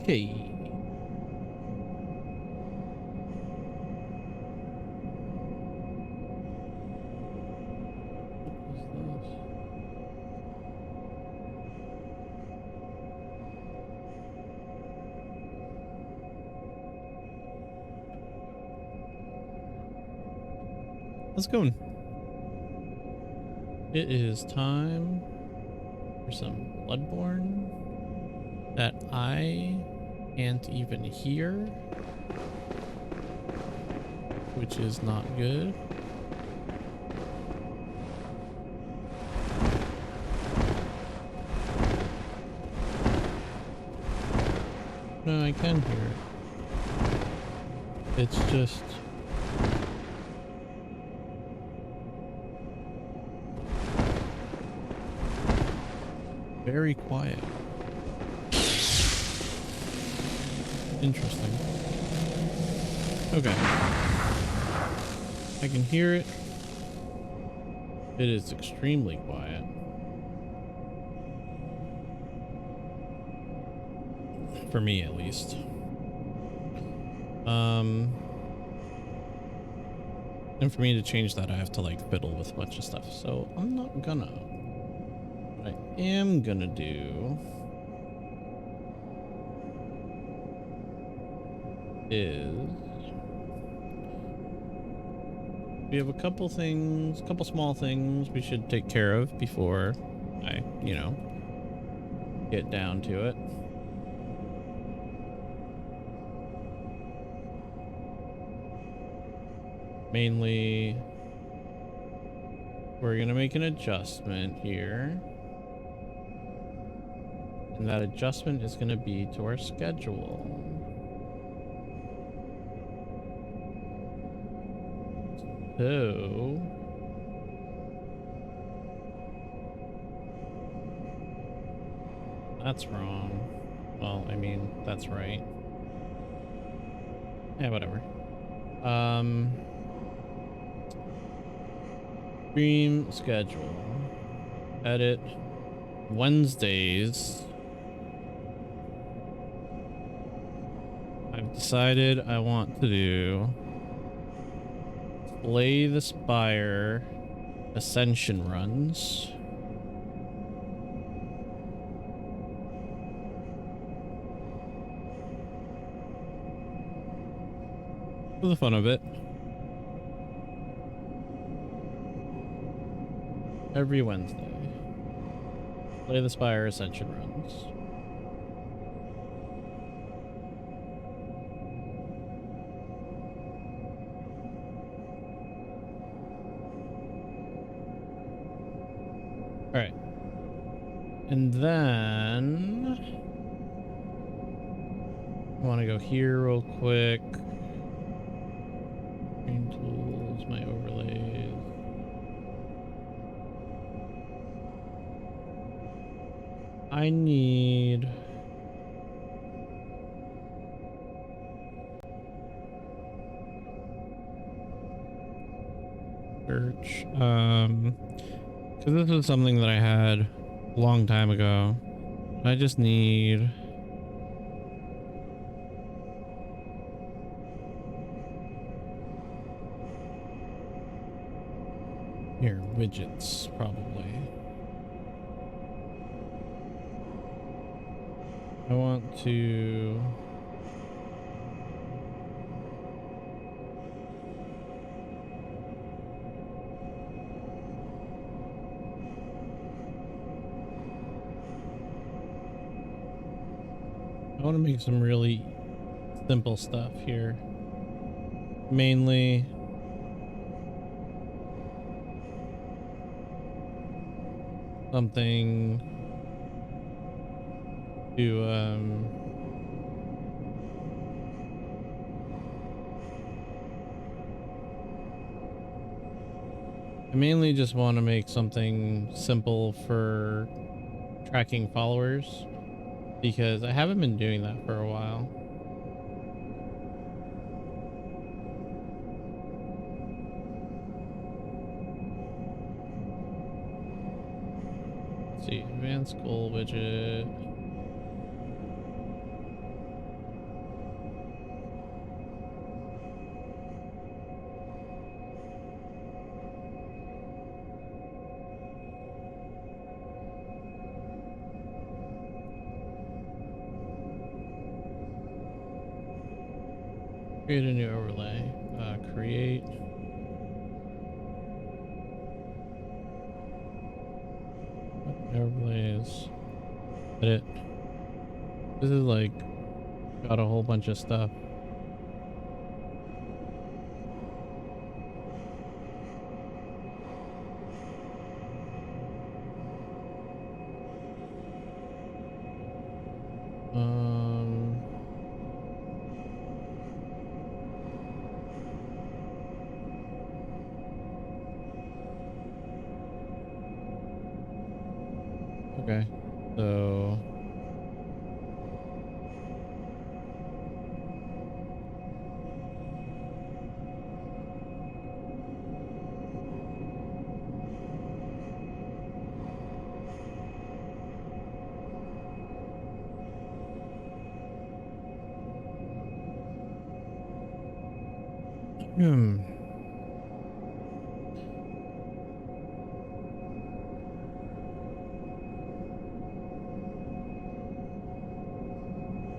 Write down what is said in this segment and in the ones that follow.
Okay. Let's go. It is time for some Bloodborne that I can't even hear, which is not good. No, I can hear it. It's just very quiet. Interesting. Okay. I can hear it. It is extremely quiet. For me, at least. And for me to change that, I have to like fiddle with a bunch of stuff. So I'm not gonna. What I am gonna do is we have a couple things, couple small things we should take care of before I, get down to it. Mainly, we're gonna make an adjustment here. And that adjustment is gonna be to our schedule. So that's wrong. Well, I mean, that's right. Yeah, whatever. Stream schedule. Edit. Wednesdays. I've decided I want to do Slay the Spire Ascension runs. for the fun of it. Every Wednesday. Play the Spire Ascension runs. Alright. And then I want to go here real quick. Green tools, my overlays. I need search. Because this was something that I had a long time ago. I just need here widgets probably. I want to make some really simple stuff here. Mainly something to I mainly just want to make something simple for tracking followers, because I haven't been doing that for a while. Let's see, advanced goal widget. Create a new overlay. Create. Overlays. Edit. This is like got a whole bunch of stuff. Okay, so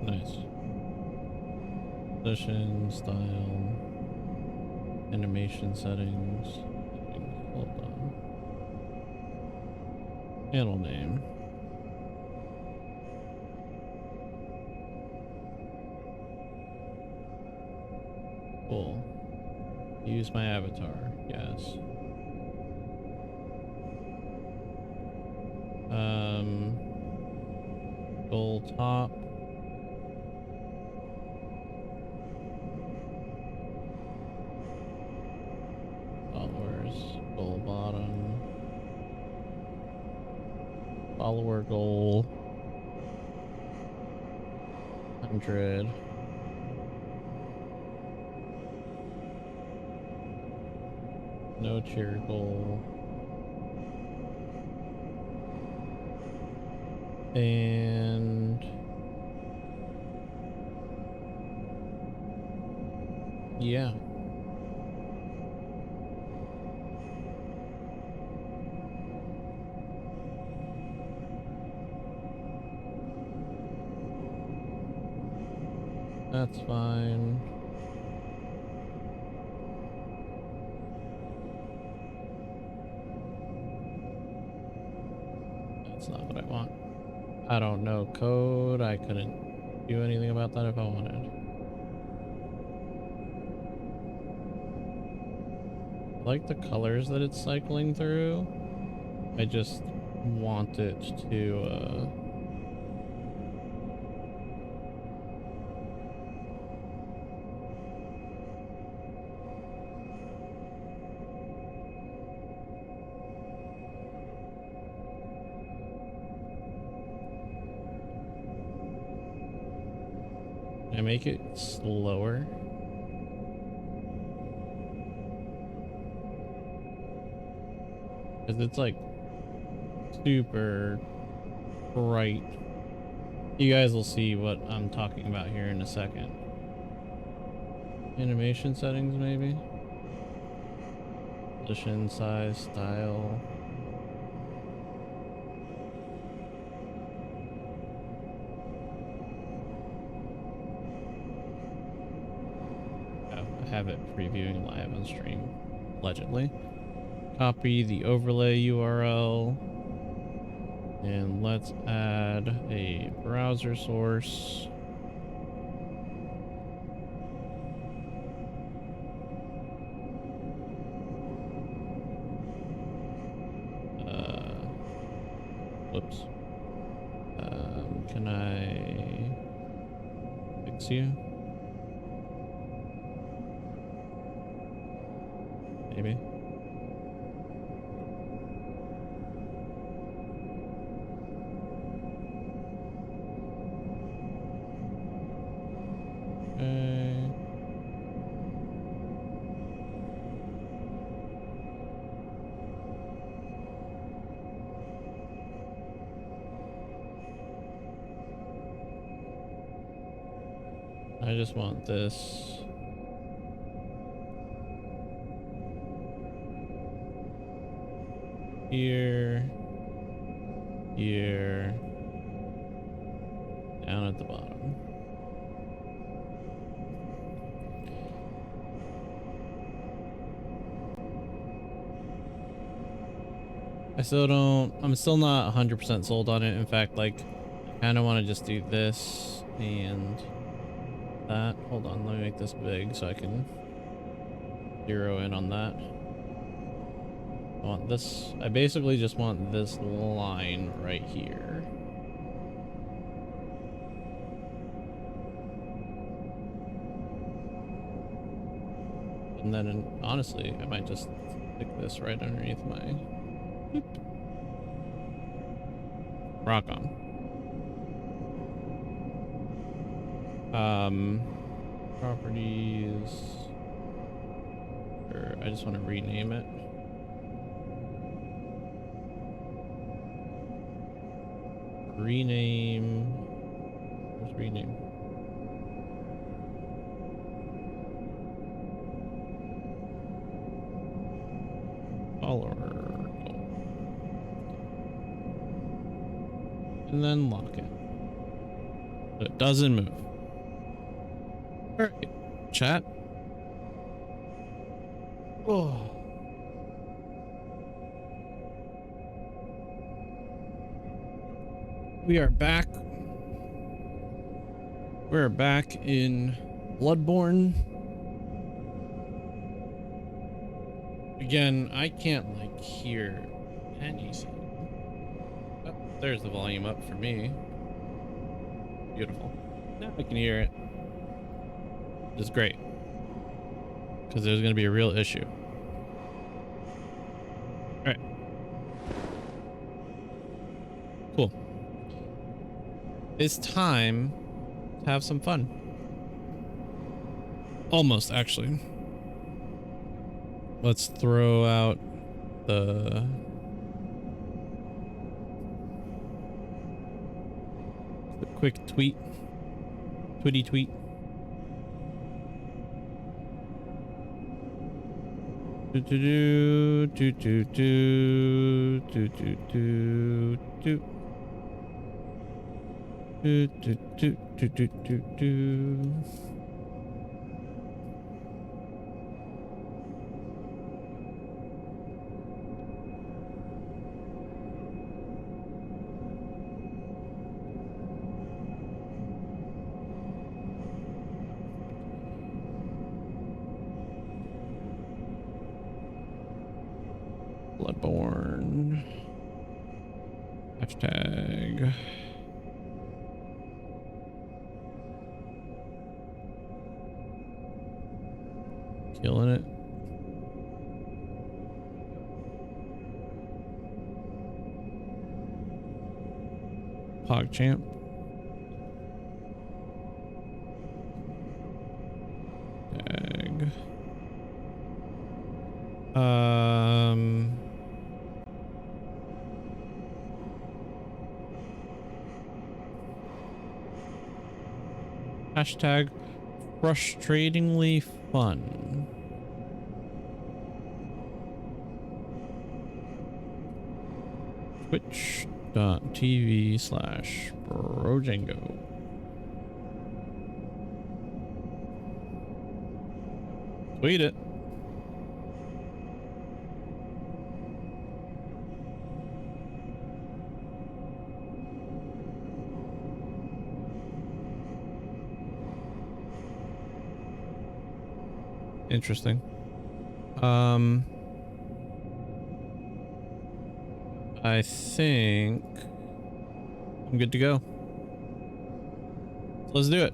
nice. Position, style, animation settings. Hold on. Channel name. Cool. Use my avatar. Yes. Goal top. Followers. Goal bottom. Follower goal. 100. No cheer goal. And yeah. That's fine. That's not what I want. I don't know code. I couldn't do anything about that if I wanted. I like the colors that it's cycling through. I just want it to I make it slower. Because it's like super bright. You guys will see what I'm talking about here in a second. Animation settings, maybe? Position, size, style. I have it previewing live on stream, allegedly. Copy the overlay URL. And let's add a browser source. Whoops. Can I fix you? Maybe. Okay. I just want this. Here. Here. Down at the bottom. I'm still not 100% sold on it. In fact, like, I kind of want to just do this and that. Hold on, let me make this big so I can zero in on that. I want this. I basically just want this line right here. And then, honestly, I might just stick this right underneath my... Boop. Rock on. Properties. Or I just want to rename it. Rename. Where's rename? Follower. And then lock it. So it doesn't move. Alright, chat. Oh. We are back. We're back in Bloodborne. Again, I can't like hear anything. Oh, there's the volume up for me. Beautiful. Now I can hear it. It's great. Because there's going to be a real issue. Alright. Cool. It's time to have some fun. Almost, actually. Let's throw out the... quick tweet. Twitty tweet. Do do do do do do do do do do do do do do do do. Bloodborne. Hashtag. Killing it. PogChamp. Tag. Hashtag frustratingly fun. Twitch.tv/Brojango. Tweet it. Interesting. I think I'm good to go. So let's do it.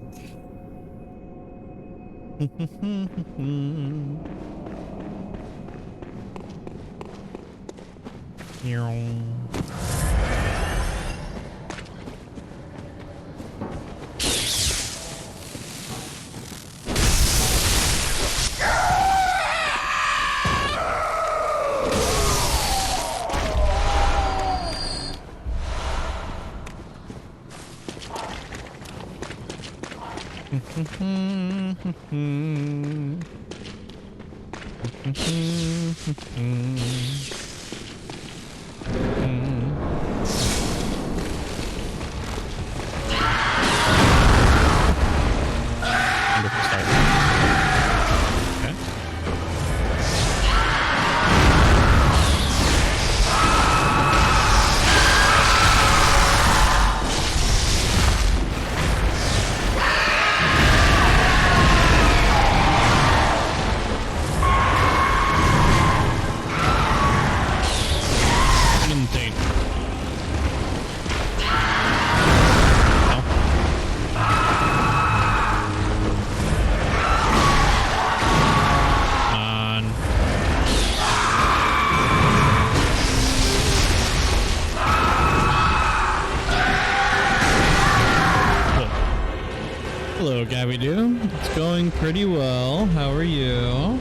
Hello, Gabby Doo. It's going pretty well. How are you?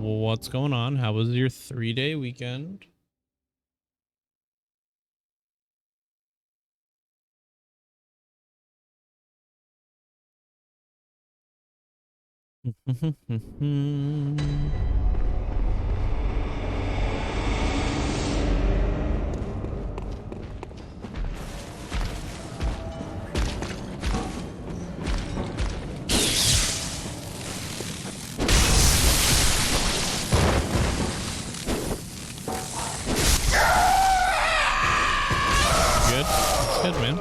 What's going on? How was your 3-day weekend? Good, man.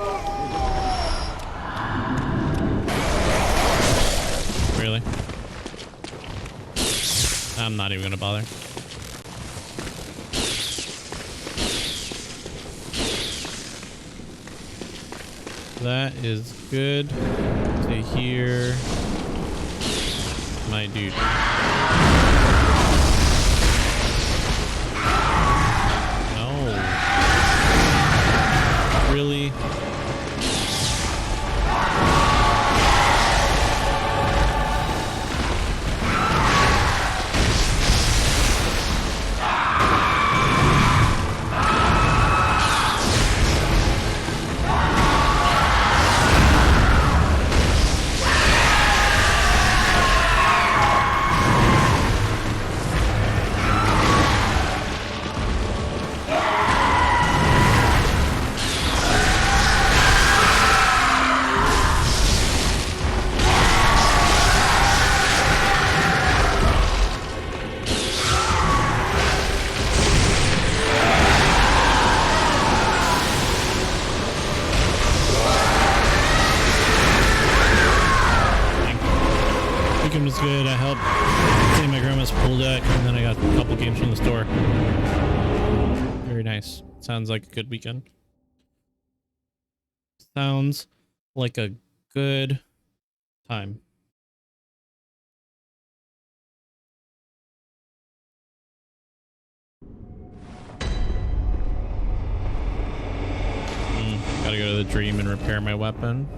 Really? I'm not even gonna bother. That is good to hear, my dude. Really? Christmas pool deck, and then I got a couple games from the store. Very nice. Sounds like a good weekend. Sounds like a good time. Gotta go to the dream and repair my weapon.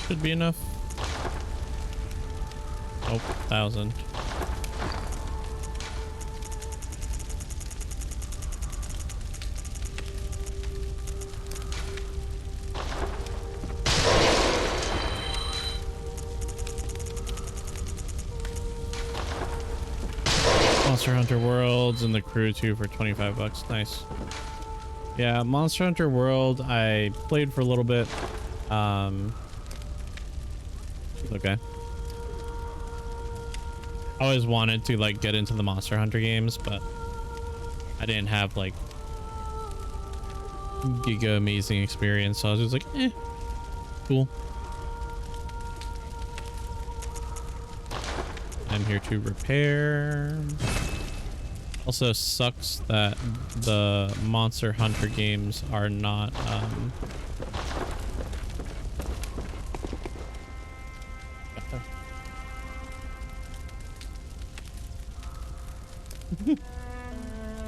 Should be enough. Oh, 1,000. Monster Hunter Worlds and the crew too for 25 bucks. Nice. Yeah, Monster Hunter World I played for a little bit. Okay. I always wanted to like get into the Monster Hunter games, but I didn't have like giga amazing experience, so I was just like, eh, cool. I'm here to repair. Also sucks that the Monster Hunter games are not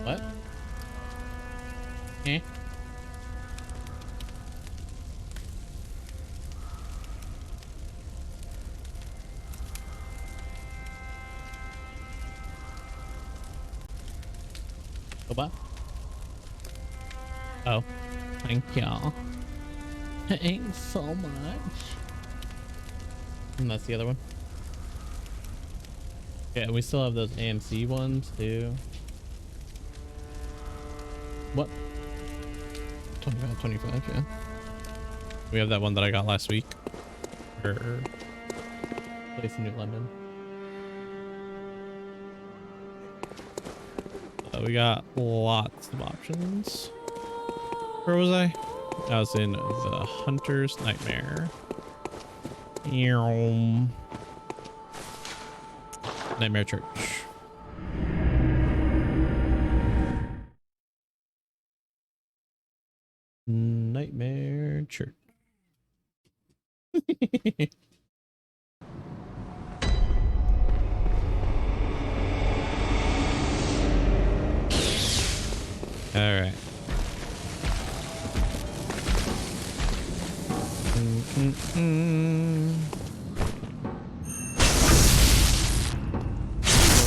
what? Eh? What? Oh, thank y'all. Thanks so much. And that's the other one. Yeah, we still have those AMC ones too. What? 25, yeah. We have that one that I got last week. Or place in New London. We got lots of options. Where was I? I was in the Hunter's Nightmare. Nightmare Church. Nightmare Church. All right.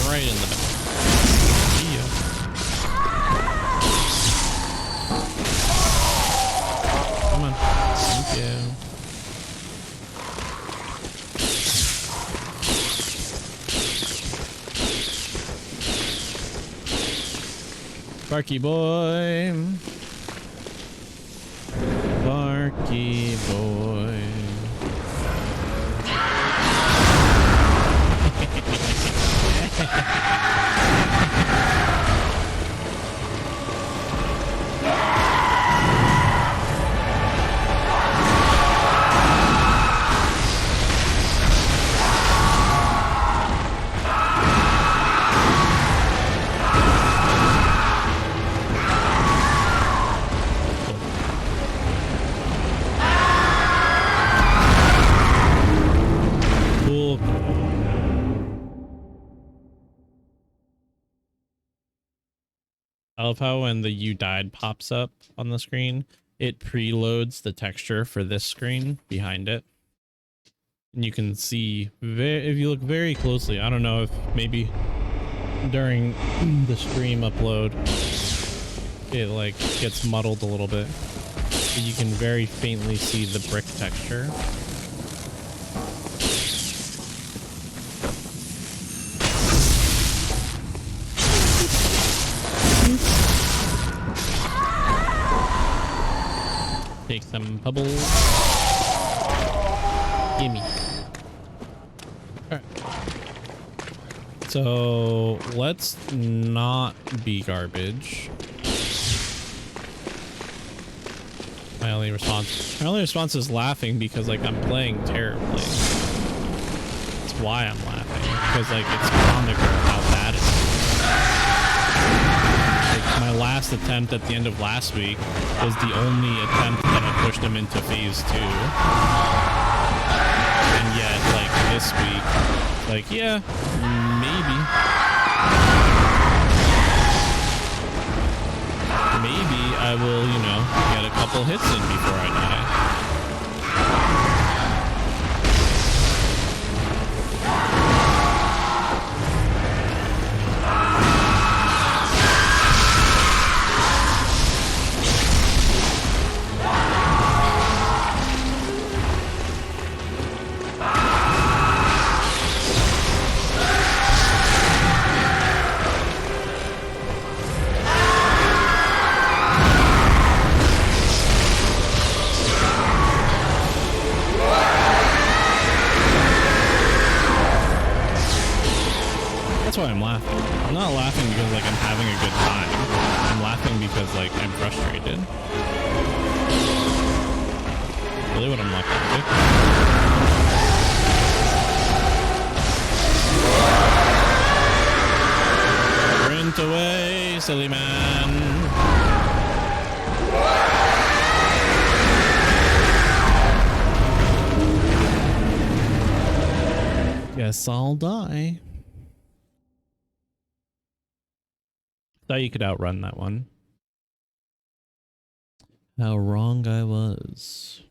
Right in the back. Yeah. Come on. Thank you. Barky boy. Barky boy. I love how when the "you died" pops up on the screen, it preloads the texture for this screen behind it. And you can see, if you look very closely, I don't know if maybe during the stream upload, it like gets muddled a little bit. But you can very faintly see the brick texture. Take some bubbles. Gimme. Alright. So let's not be garbage. My only response is laughing because like I'm playing terribly. That's why I'm laughing. Because like it's comical how bad it is. Like, my last attempt at the end of last week was the only attempt that I pushed him into phase 2. And yet, like this week, like yeah, maybe I will, you know, get a couple hits in before I die. That's why I'm laughing. I'm not laughing because like I'm having a good time. I'm laughing because like I'm frustrated. Really what I'm laughing at. Sprint away, silly man. Guess I'll die. Thought you could outrun that one. How wrong I was.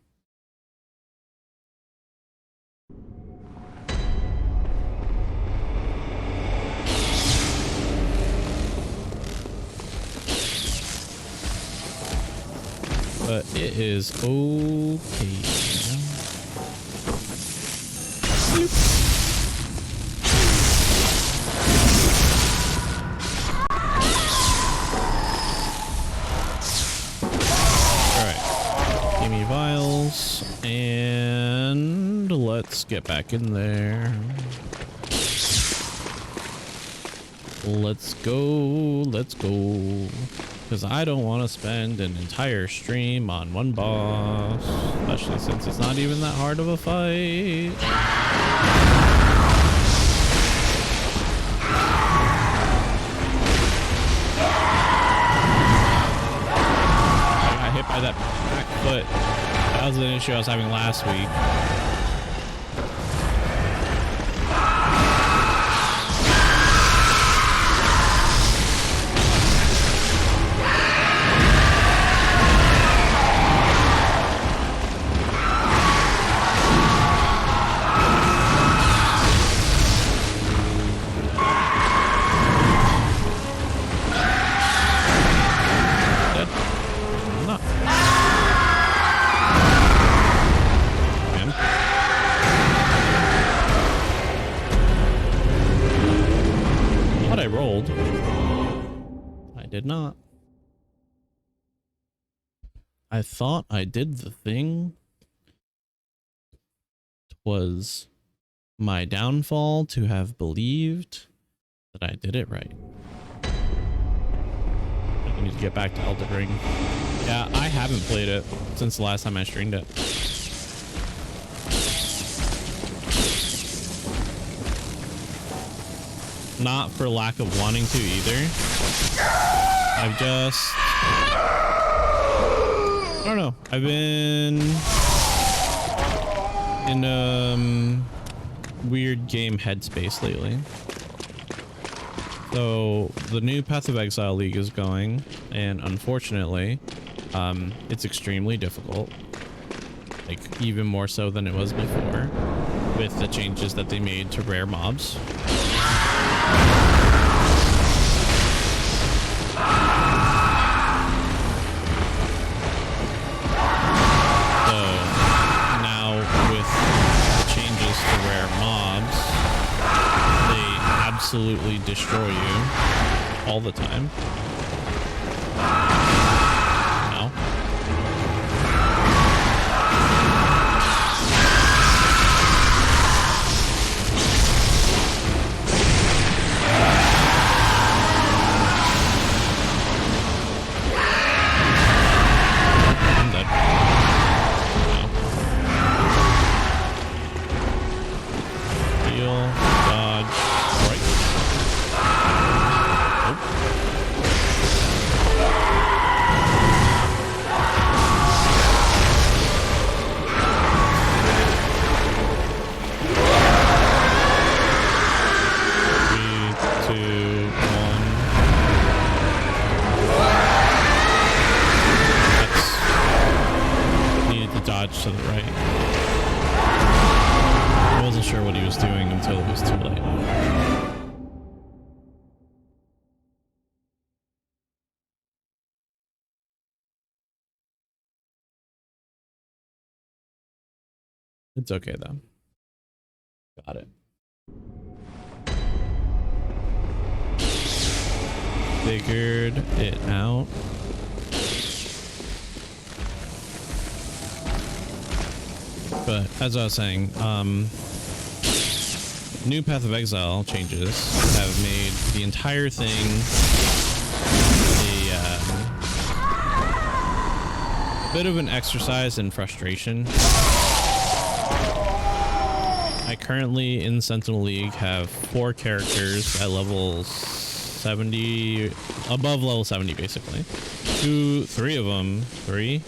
But it is okay. Vials, and let's get back in there. Let's go, because I don't want to spend an entire stream on one boss, especially since it's not even that hard of a fight. I got hit by that back foot. That was an issue I was having last week. Did not. I thought I did the thing. It was my downfall to have believed that I did it right. I need to get back to Elden Ring. Yeah, I haven't played it since the last time I streamed it. Not for lack of wanting to either. I've just, I don't know. I've been in a weird game headspace lately. So the new Path of Exile League is going, and unfortunately, it's extremely difficult. Like even more so than it was before, with the changes that they made to rare mobs. Absolutely destroy you all the time. No. switch to the right. I wasn't sure what he was doing until it was too late. It's okay though. Got it. Figured it out. But as I was saying, new Path of Exile changes have made the entire thing a bit of an exercise in frustration. I currently in Sentinel League have 4 characters at level 70, above level 70 basically. 3 of them, I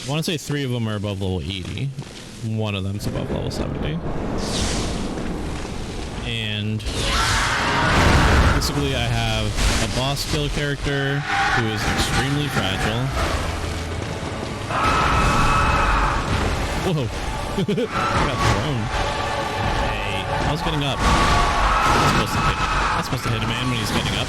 want to say 3 of them are above level 80. One of them's above level 70. And basically I have a boss kill character who is extremely fragile. Whoa. I got thrown. Hey, I was getting up. That's supposed to hit a man when he's getting up.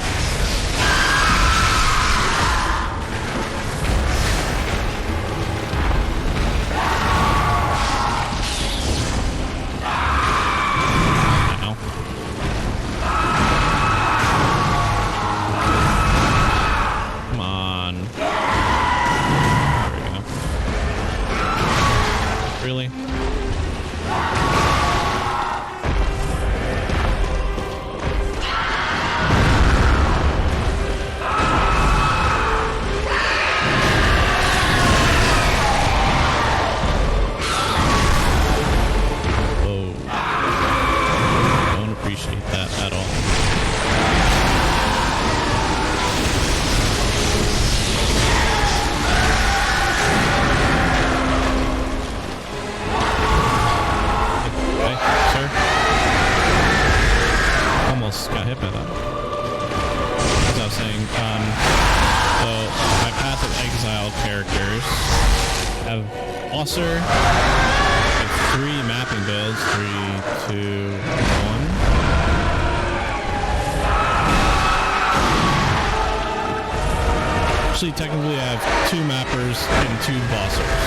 Technically I have 2 mappers and 2 bossers.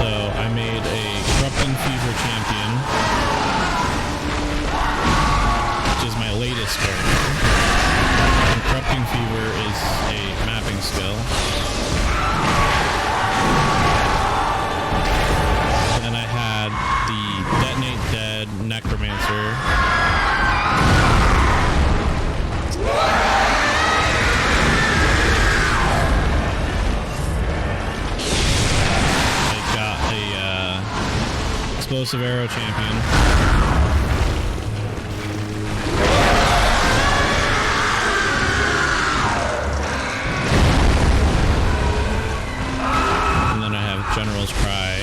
So I made a Corrupting Fever champion, which is my latest character. And Corrupting Fever is a mapping skill. And then I had the Detonate Dead Necromancer. Explosive Arrow champion. And then I have General's Cry,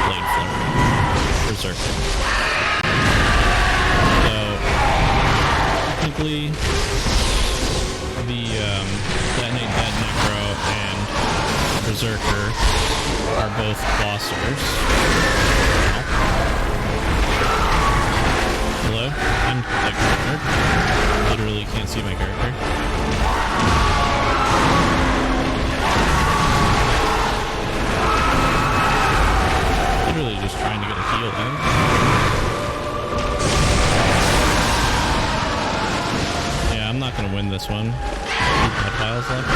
Blade Flurry, Berserker. So technically the Detonate Dead Necro and Berserker are both bossers. Hello? I'm like literally can't see my character. Literally just trying to get a heal in. Yeah, I'm not gonna win this one. Blood piles left.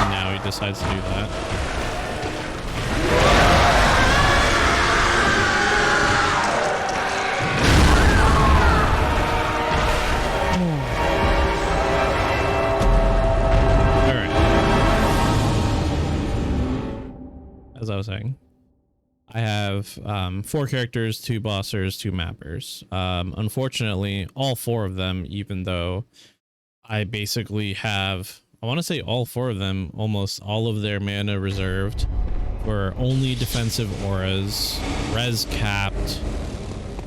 And now he decides to do that. As I was saying, I have 4 characters, 2 bossers, 2 mappers. Unfortunately, all 4 of them, even though I basically have, I want to say all 4 of them, almost all of their mana reserved for only defensive auras, res capped,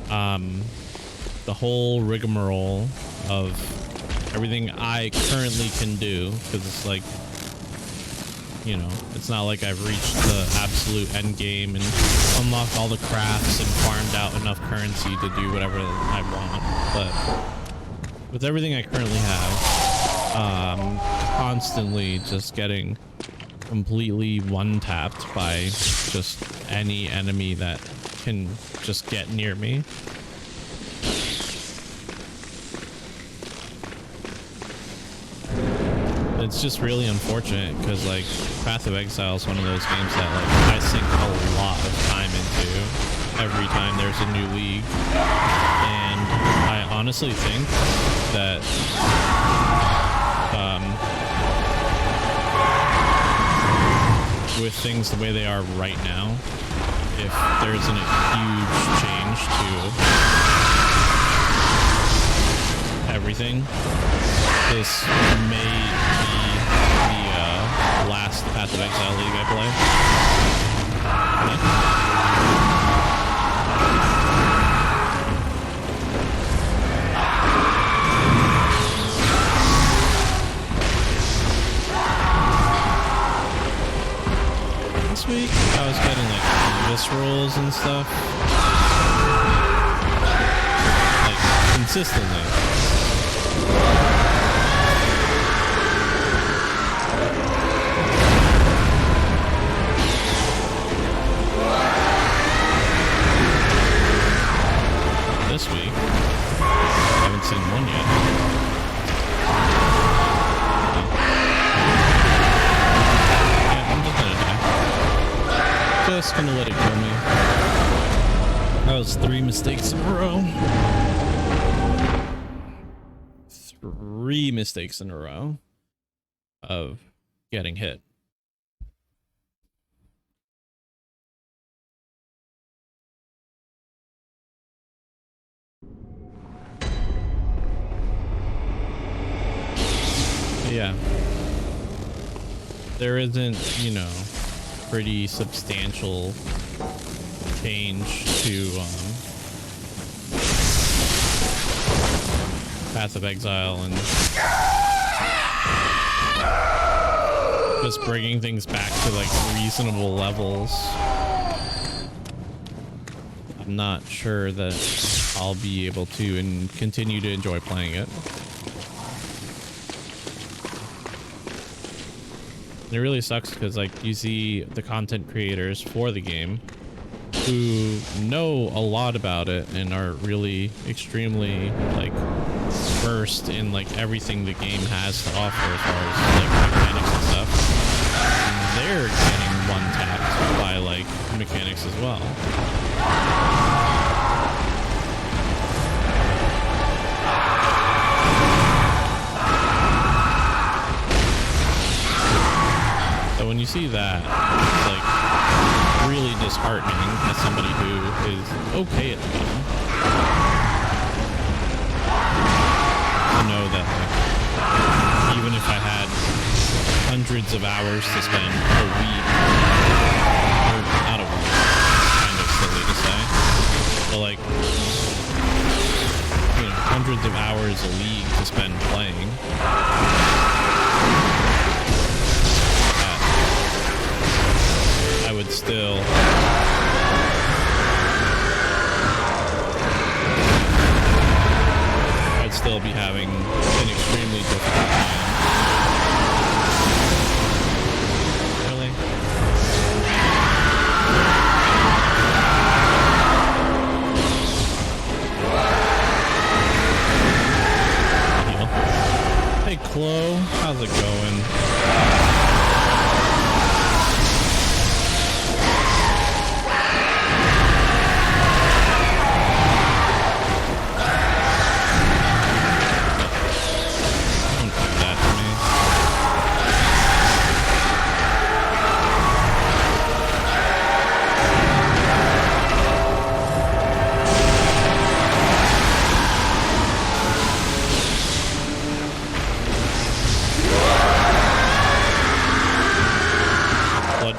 the whole rigmarole of everything I currently can do, because it's like you know, it's not like I've reached the absolute end game and unlocked all the crafts and farmed out enough currency to do whatever I want. But with everything I currently have, constantly just getting completely one-tapped by just any enemy that can just get near me. It's just really unfortunate because, like, Path of Exile is one of those games that, like, I sink a lot of time into every time there's a new league. And I honestly think that with things the way they are right now, if there isn't a huge change to everything, this may be the last Path of Exile league I play. This week I was getting like viscerals and stuff, like consistently. This week, I haven't seen one yet. Yeah, I'm just gonna die. Just gonna let it kill me. That was 3 mistakes in a row. 3 mistakes in a row of getting hit. Yeah, there isn't, you know, pretty substantial change to Path of Exile, and just bringing things back to like reasonable levels. I'm not sure that I'll be able to and continue to enjoy playing it. It really sucks because, like, you see the content creators for the game who know a lot about it and are really extremely, like, versed in, like, everything the game has to offer as far as, like, mechanics and stuff. And they're getting one-tapped by, like, mechanics as well. So when you see that, it's like really disheartening as somebody who is okay at the game to know that, like, even if I had hundreds of hours to spend a week, or not a week, kind of silly to say, but like, you know, hundreds of hours a league to spend playing, I would still be having an extremely difficult time. Really? Hey, Chloe, how's it going?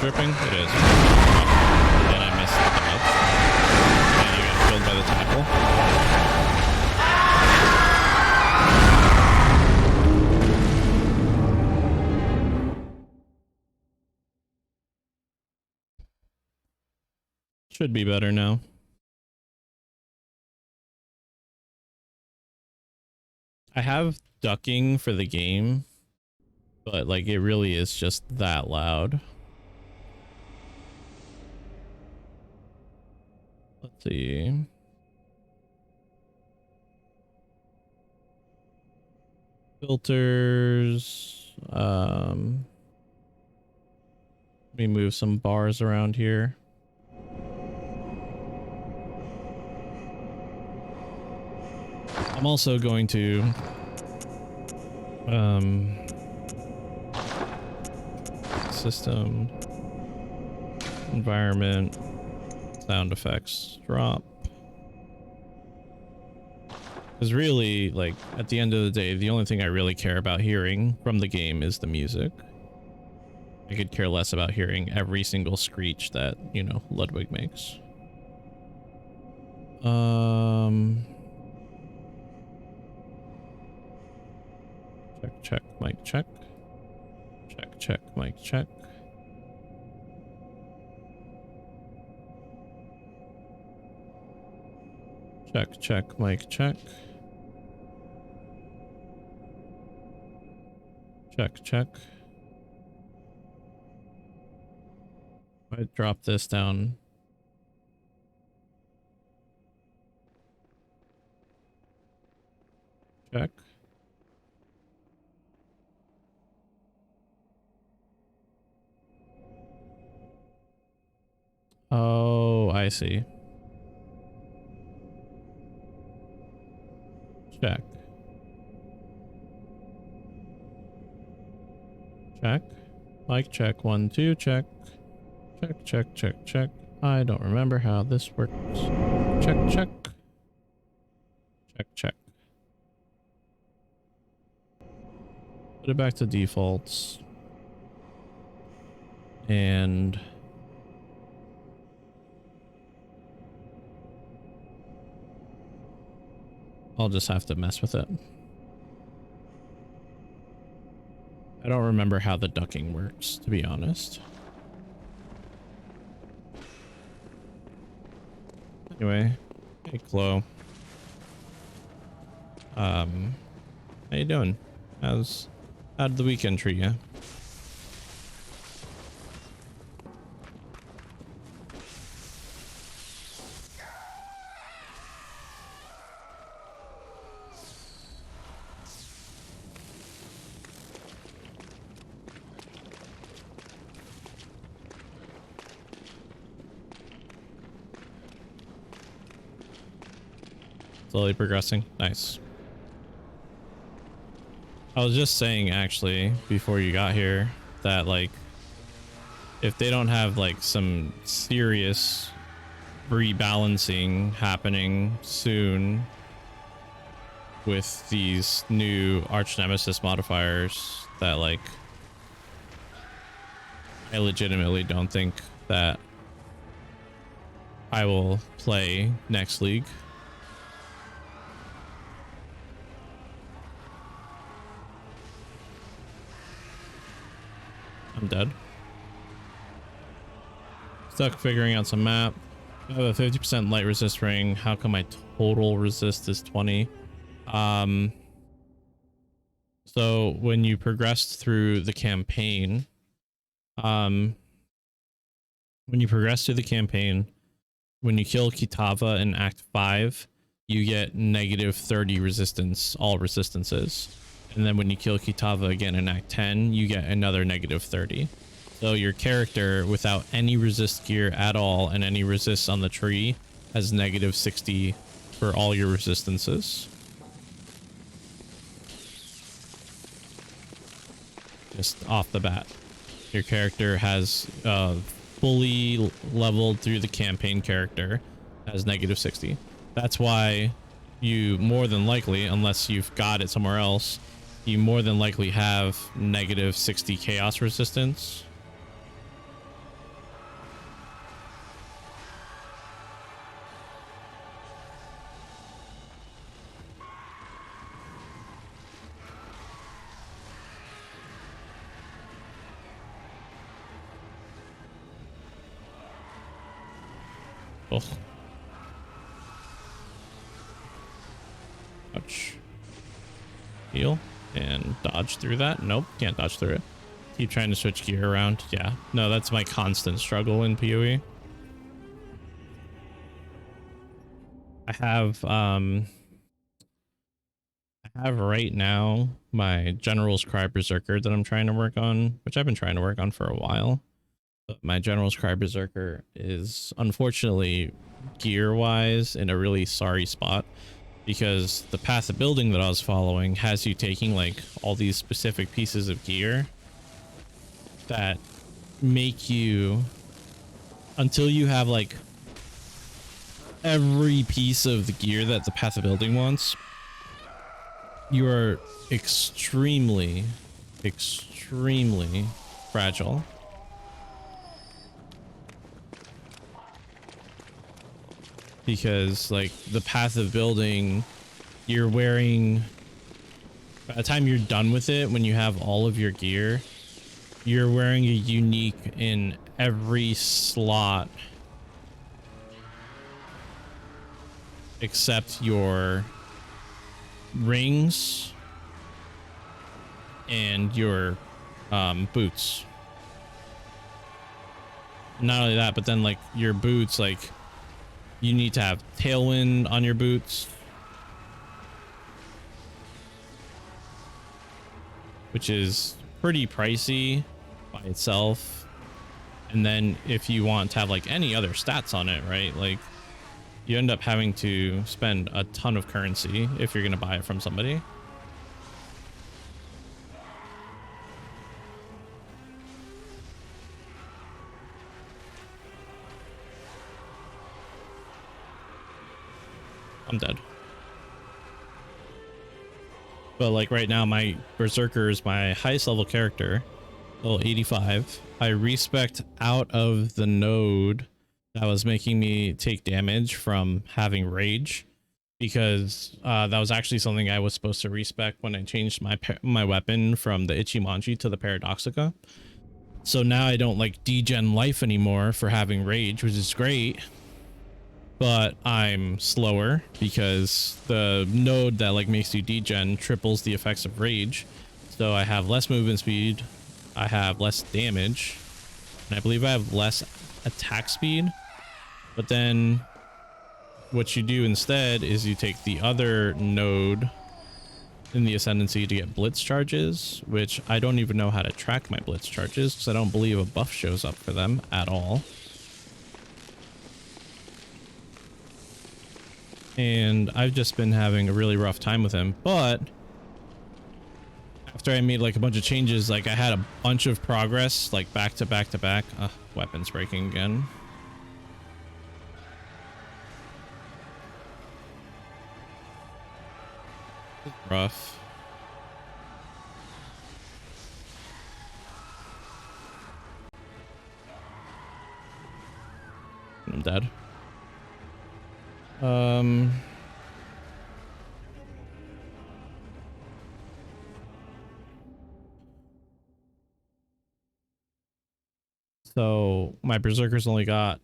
Dripping? It is. And I missed the nuts. And you got killed by the tackle. Should be better now. I have ducking for the game, but like it really is just that loud. Let's see. Filters. Let me move some bars around here. I'm also going to system environment sound effects drop, because really, like, at the end of the day, the only thing I really care about hearing from the game is the music. I could care less about hearing every single screech that, you know, Ludwig makes. Check, mic check. Check, mic check. Check, mic check. Check. I drop this down. Check. Oh, I see. Check. Check. Mic check. 1, 2, check. Check. I don't remember how this works. Check. Check. Put it back to defaults. And I'll just have to mess with it. I don't remember how the ducking works, to be honest. Anyway, hey Chloe. How you doing? How'd the weekend treat you? Slowly progressing. Nice. I was just saying, actually, before you got here, that, like, if they don't have, like, some serious rebalancing happening soon with these new arch nemesis modifiers, that, like, I legitimately don't think that I will play next league. I'm dead. Stuck figuring out some map. I have a 50% light resist ring. How come my total resist is 20? So when you progress through the campaign, when you kill Kitava in Act 5, you get negative 30 resistance, all resistances. And then when you kill Kitava again in Act 10, you get another negative 30. So your character, without any resist gear at all and any resists on the tree, has negative 60 for all your resistances. Just off the bat. Your character has fully leveled through the campaign character has negative 60. That's why you more than likely, unless you've got it somewhere else, you more than likely have negative 60 chaos resistance. Ugh. Ouch. Heal and dodge through that. Nope, can't dodge through it. Keep trying to switch gear around. Yeah, no, that's my constant struggle in PoE. I have right now my General's Cry Berserker that I'm trying to work on, which I've been trying to work on for a while. But my General's Cry Berserker is unfortunately gear-wise in a really sorry spot, because the path of building that I was following has you taking like all these specific pieces of gear that make you, until you have like every piece of the gear that the path of building wants, you are extremely fragile. Because like the path of building, you're wearing, by the time you're done with it, when you have all of your gear, you're wearing a unique in every slot except your rings and your boots. Not only that, but then like your boots, like you need to have tailwind on your boots, which is pretty pricey by itself. And then if you want to have like any other stats on it, right, like you end up having to spend a ton of currency if you're going to buy it from somebody. I'm dead. But like right now, my Berserker is my highest level character, level 85. I respect out of the node that was making me take damage from having rage, because that was actually something I was supposed to respect when I changed my weapon from the Ichimonji to the Paradoxica. So now I don't like degen life anymore for having rage, which is great. But I'm slower because the node that like makes you degen triples the effects of rage. So I have less movement speed, I have less damage, and I believe I have less attack speed. But then what you do instead is you take the other node in the Ascendancy to get blitz charges, which I don't even know how to track my blitz charges because I don't believe a buff shows up for them at all. And I've just been having a really rough time with him. But after I made like a bunch of changes, like I had a bunch of progress, like back to back to back. Weapons breaking again. Rough. I'm dead. So my Berserker's only got,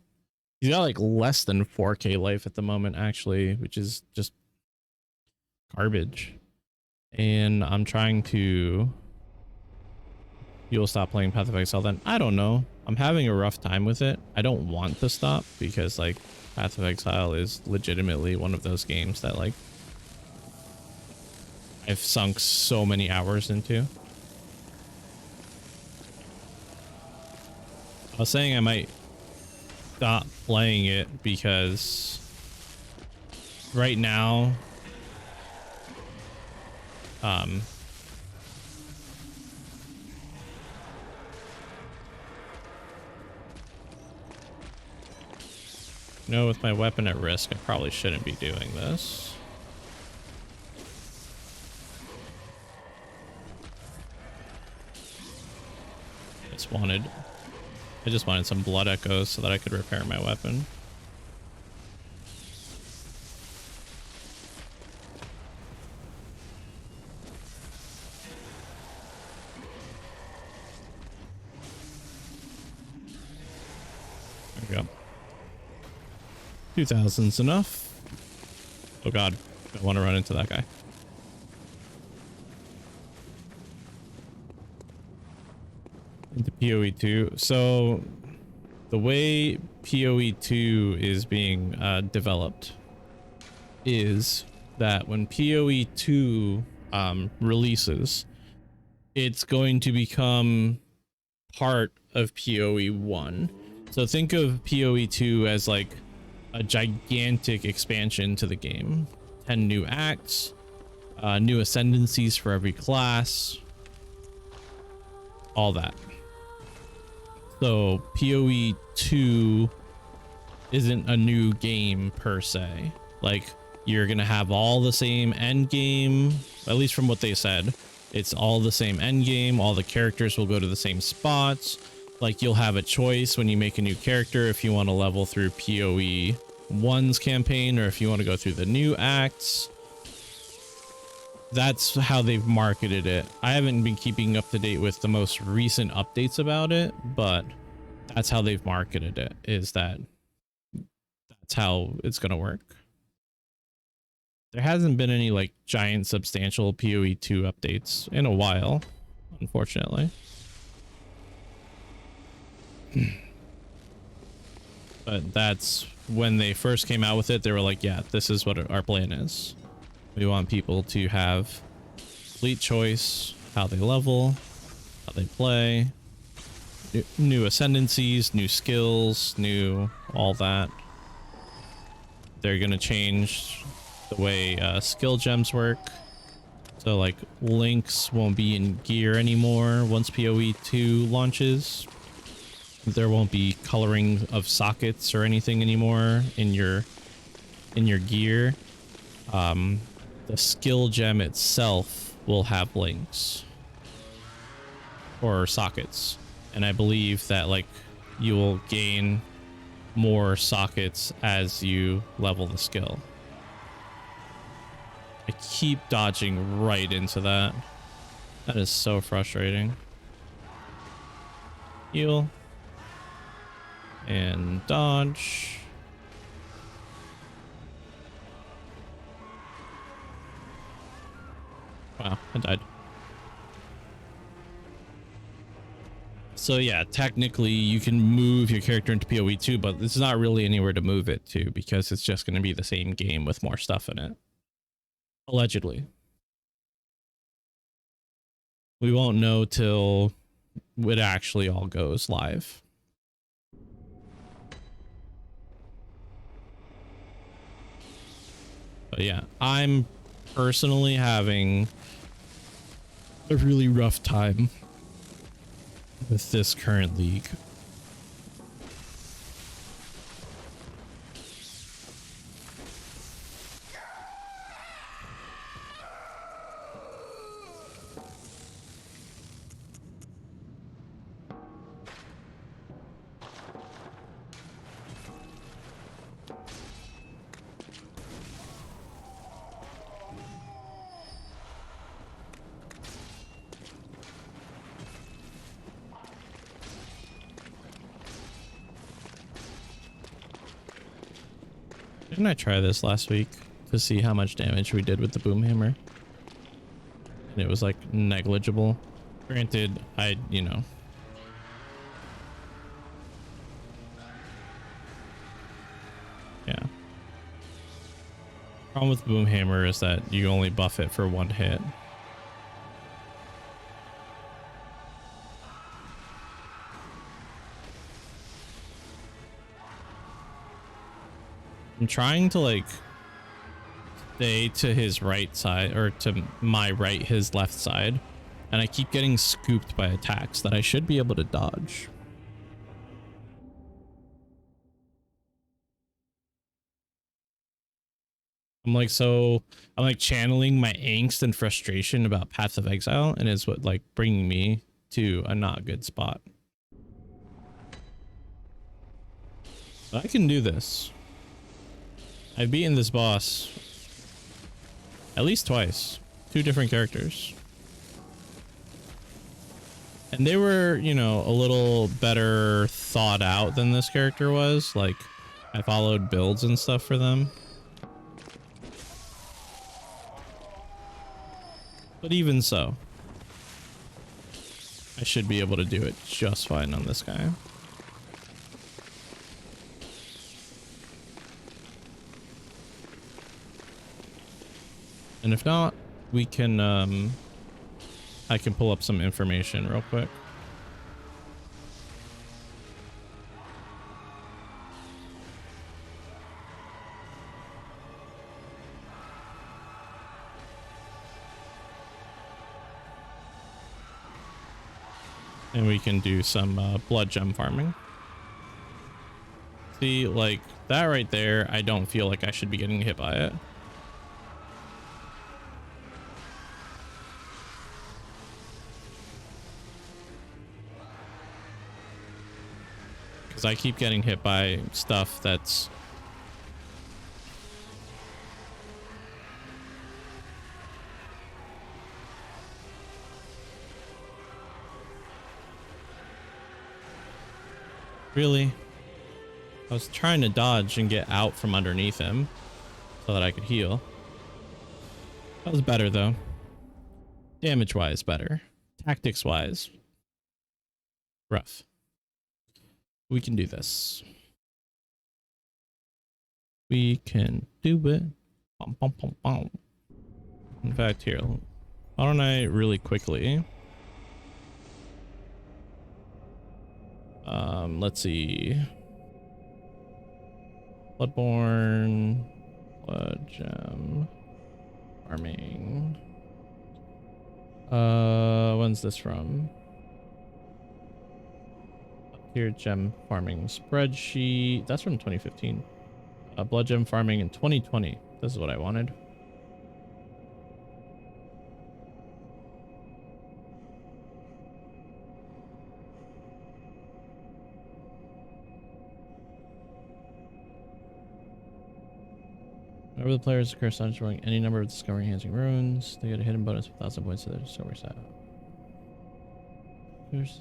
he's got like less than 4k life at the moment actually, which is just garbage. And I'm trying to, you'll stop playing Path of Exile then? I don't know. I'm having a rough time with it. I don't want to stop because like Path of Exile is legitimately one of those games that like I've sunk so many hours into. I was saying I might stop playing it because right now you know, with my weapon at risk, I probably shouldn't be doing this. I just wanted some blood echoes so that I could repair my weapon. There we go. 2,000's enough. Oh god, I don't want to run into that guy. Into PoE 2. So the way PoE 2 is being developed is that when PoE 2 releases, it's going to become part of PoE 1. So think of PoE 2 as like a gigantic expansion to the game. 10 new acts, new ascendancies for every class, all that. So PoE 2 isn't a new game per se. Like, you're gonna have all the same end game, at least from what they said. It's all the same end game. All the characters will go to the same spots. Like, you'll have a choice when you make a new character if you want to level through PoE 1's campaign or if you want to go through the new acts. That's how they've marketed it. I haven't been keeping up to date with the most recent updates about it, but that's how they've marketed it, is that that's how it's going to work. There hasn't been any like giant substantial PoE 2 updates in a while, unfortunately. But that's when they first came out with it. They were like, yeah, this is what our plan is. We want people to have complete choice, how they level, how they play, new ascendancies, new skills, new all that. They're going to change the way skill gems work. So like links won't be in gear anymore once PoE 2 launches. There won't be coloring of sockets or anything anymore in your gear. The skill gem itself will have links or sockets, and I believe that like you will gain more sockets as you level the skill. I keep dodging right into that. That is so frustrating. Heal and dodge. Wow, I died. So yeah, technically you can move your character into PoE 2, but there's not really anywhere to move it to because it's just going to be the same game with more stuff in it. Allegedly. We won't know till it actually all goes live. But yeah, I'm personally having a really rough time with this current league. Didn't I try this last week to see how much damage we did with the boom hammer? And it was like negligible. Granted, you know. Yeah. Problem with boom hammer is that you only buff it for one hit. I'm trying to like stay to his right side, or to my right, his left side, and I keep getting scooped by attacks that I should be able to dodge. I'm like channeling my angst and frustration about Path of Exile, and it's what like bringing me to a not good spot. But I can do this. I've beaten this boss at least twice, 2 different characters. And they were, you know, a little better thought out than this character was. Like, I followed builds and stuff for them. But even so, I should be able to do it just fine on this guy. And if not, we can, I can pull up some information real quick. And we can do some blood gem farming. See, like that right there, I don't feel like I should be getting hit by it. Because I keep getting hit by stuff that's... Really? I was trying to dodge and get out from underneath him so that I could heal. That was better though. Damage-wise, better. Tactics-wise, rough. We can do this. We can do it. Bum, bum, bum, bum. In fact, here, why don't I really quickly... let's see. Bloodborne, blood gem, farming. When's this from? Here, gem farming spreadsheet. That's from 2015. Blood gem farming in 2020. This is what I wanted. Whenever the player is cursed on destroying any number of discovery enhancing runes, they get a hidden bonus of 1,000 points to their discovery stat. There's...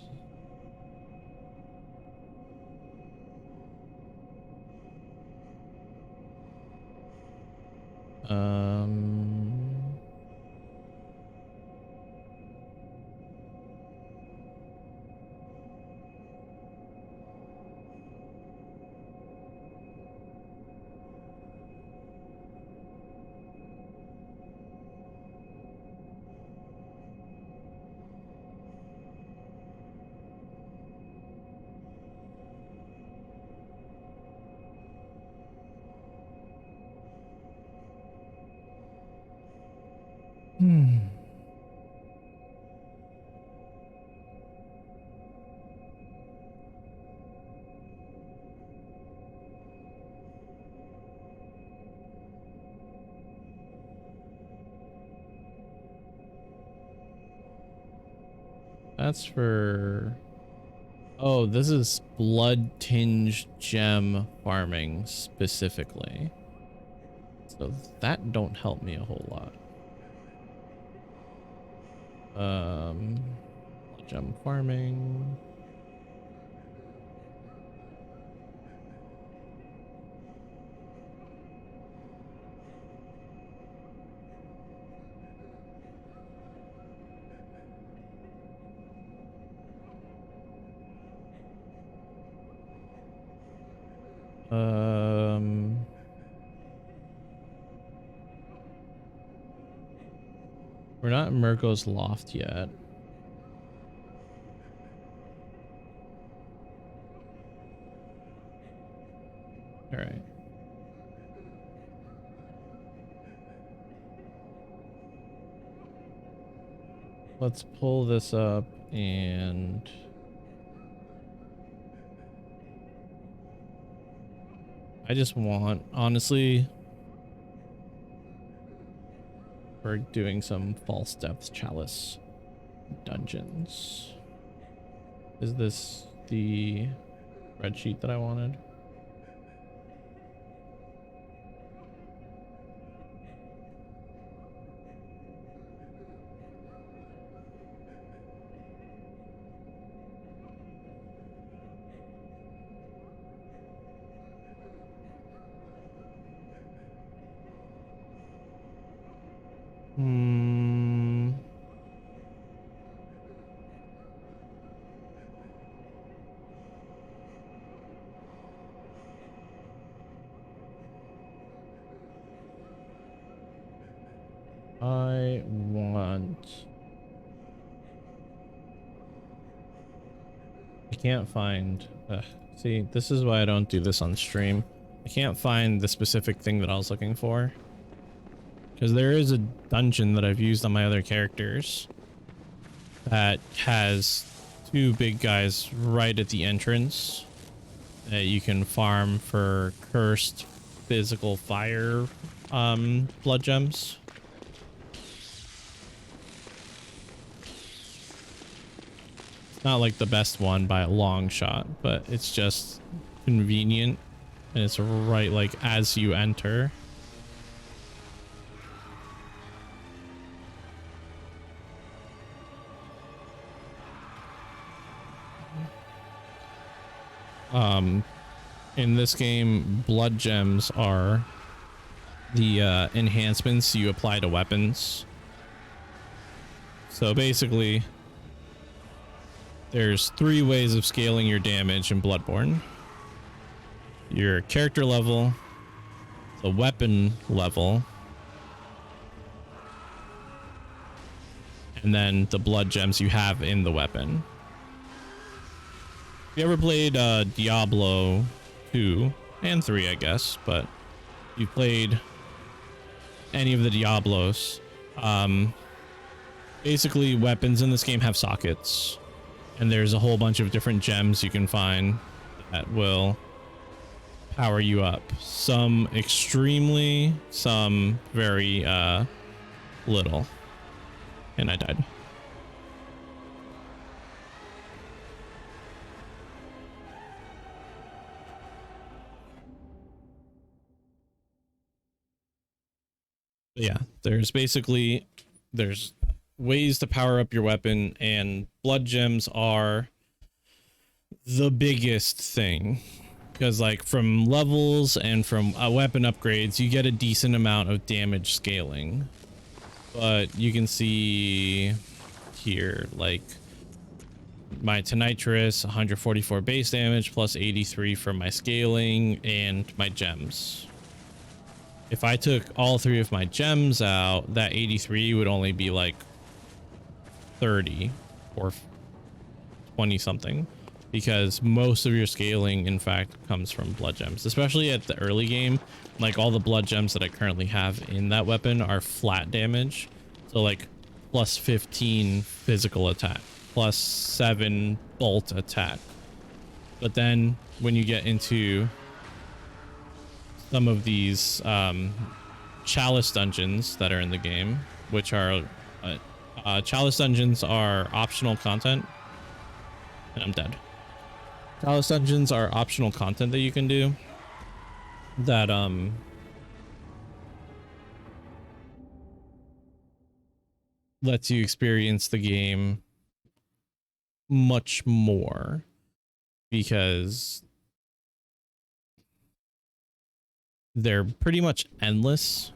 That's for... Oh, this is blood tinged gem farming specifically. So that don't help me a whole lot. Gem farming. We're not in Murko's loft yet. All right. Let's pull this up and I just want, honestly, we're doing some false depth chalice dungeons. Is this the spreadsheet that I wanted? I want... I can't find... see, this is why I don't do this on stream. I can't find the specific thing that I was looking for. Because there is a dungeon that I've used on my other characters that has two big guys right at the entrance that you can farm for cursed physical fire blood gems. It's not like the best one by a long shot, but it's just convenient, and it's right like as you enter. In this game, blood gems are the enhancements you apply to weapons. So basically, there's 3 ways of scaling your damage in Bloodborne: your character level, the weapon level, and then the blood gems you have in the weapon. If you ever played Diablo 2 and 3, I guess, but you played any of the Diablos, basically weapons in this game have sockets, and there's a whole bunch of different gems you can find that will power you up. Some extremely, some very little. And I died. But yeah, there's ways to power up your weapon, and blood gems are the biggest thing, because like from levels and from weapon upgrades you get a decent amount of damage scaling. But you can see here, like my Tonitrus, 144 base damage plus 83 from my scaling and my gems. If I took all 3 of my gems out, that 83 would only be like 30 or 20 something, because most of your scaling in fact comes from blood gems, especially at the early game. Like all the blood gems that I currently have in that weapon are flat damage, so like plus 15 physical attack, plus 7 bolt attack. But then when you get into some of these chalice dungeons that are in the game, which are chalice dungeons are optional content, and I'm dead. Chalice dungeons are optional content that you can do that lets you experience the game much more, because they're pretty much endless.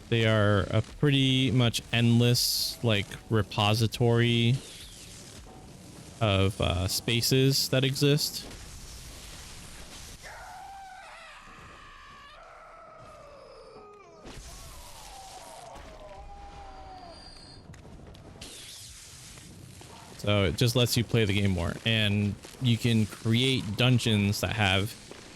They are a pretty much endless like repository of spaces that exist. So it just lets you play the game more, and you can create dungeons that have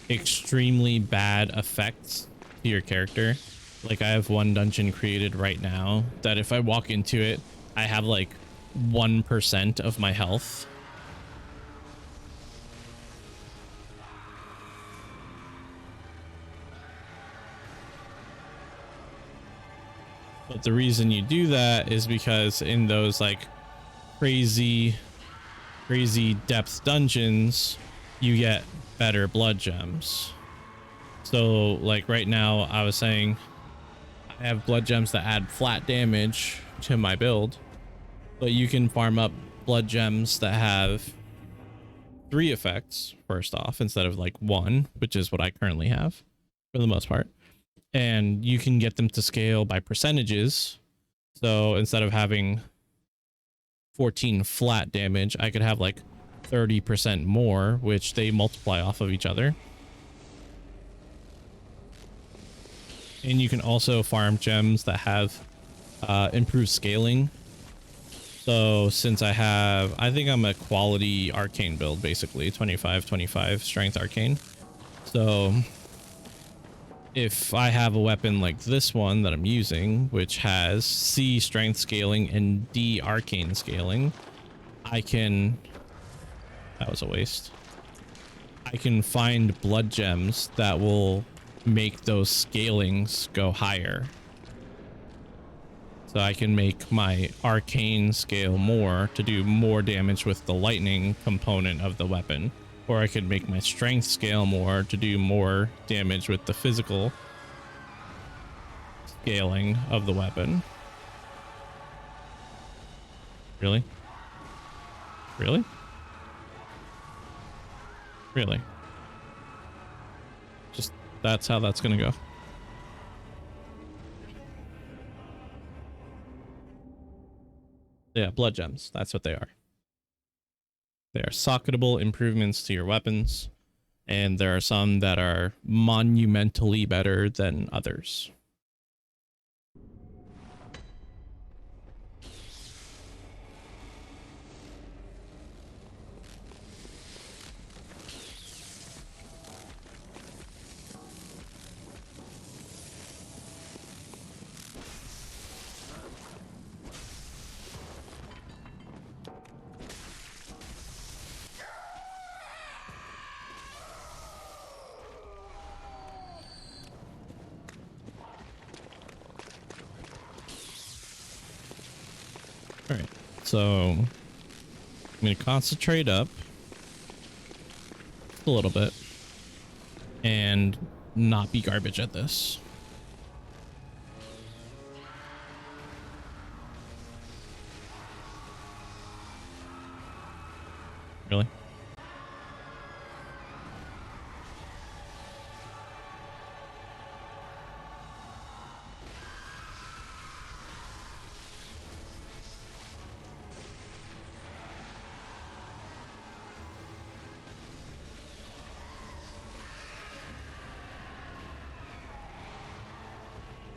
extremely bad effects to your character. Like I have one dungeon created right now that if I walk into it, I have like 1% of my health. But the reason you do that is because in those like crazy depth dungeons, you get better blood gems. So like right now I was saying I have blood gems that add flat damage to my build, but you can farm up blood gems that have 3 effects first off instead of like 1, which is what I currently have for the most part, and you can get them to scale by percentages. So instead of having 14 flat damage, I could have like 30% more, which they multiply off of each other. And you can also farm gems that have improved scaling. So since I think I'm a quality arcane build, basically 25 strength arcane. So if I have a weapon like this one that I'm using, which has C strength scaling and D arcane scaling, I can, that was a waste. I can find blood gems that will make those scalings go higher. So I can make my arcane scale more to do more damage with the lightning component of the weapon. Or I could make my strength scale more to do more damage with the physical scaling of the weapon. Really? Really? Really? Just, that's how that's gonna go. Yeah, blood gems. That's what they are. They are socketable improvements to your weapons, and there are some that are monumentally better than others. All right, so I'm going to concentrate up a little bit and not be garbage at this. Really?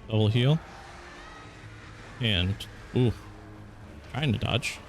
Double heal. And, ooh, trying to dodge.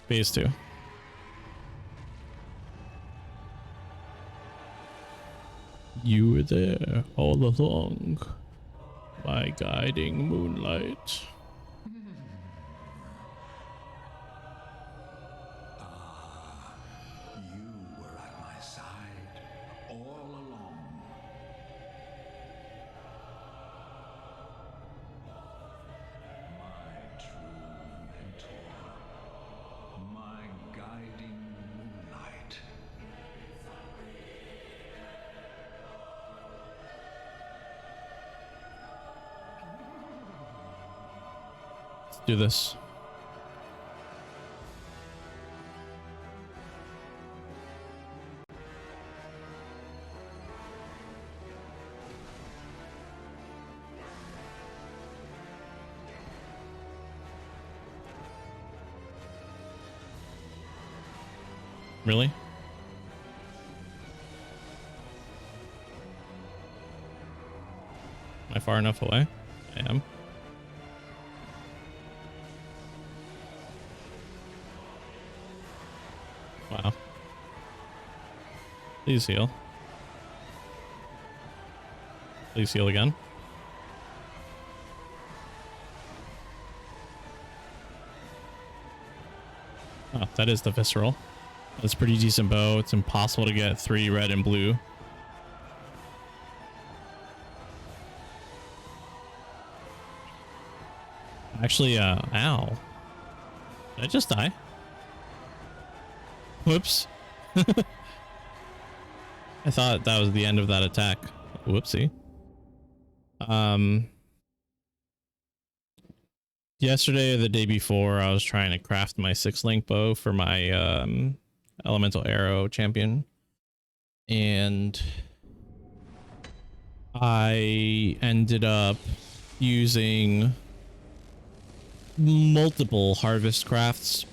Phase 2. You were there all along, my guiding moonlight. You were at my side all along. My true mentor, my guiding moonlight. Let's do this. Really? Am I far enough away? I am. Wow. Please heal. Please heal again. Oh, that is the visceral. That's a pretty decent bow. It's impossible to get 3 red and blue. Actually, ow. Did I just die? Whoops. I thought that was the end of that attack. Whoopsie. Yesterday or the day before, I was trying to craft my 6-link bow for my elemental arrow champion, and I ended up using multiple harvest crafts.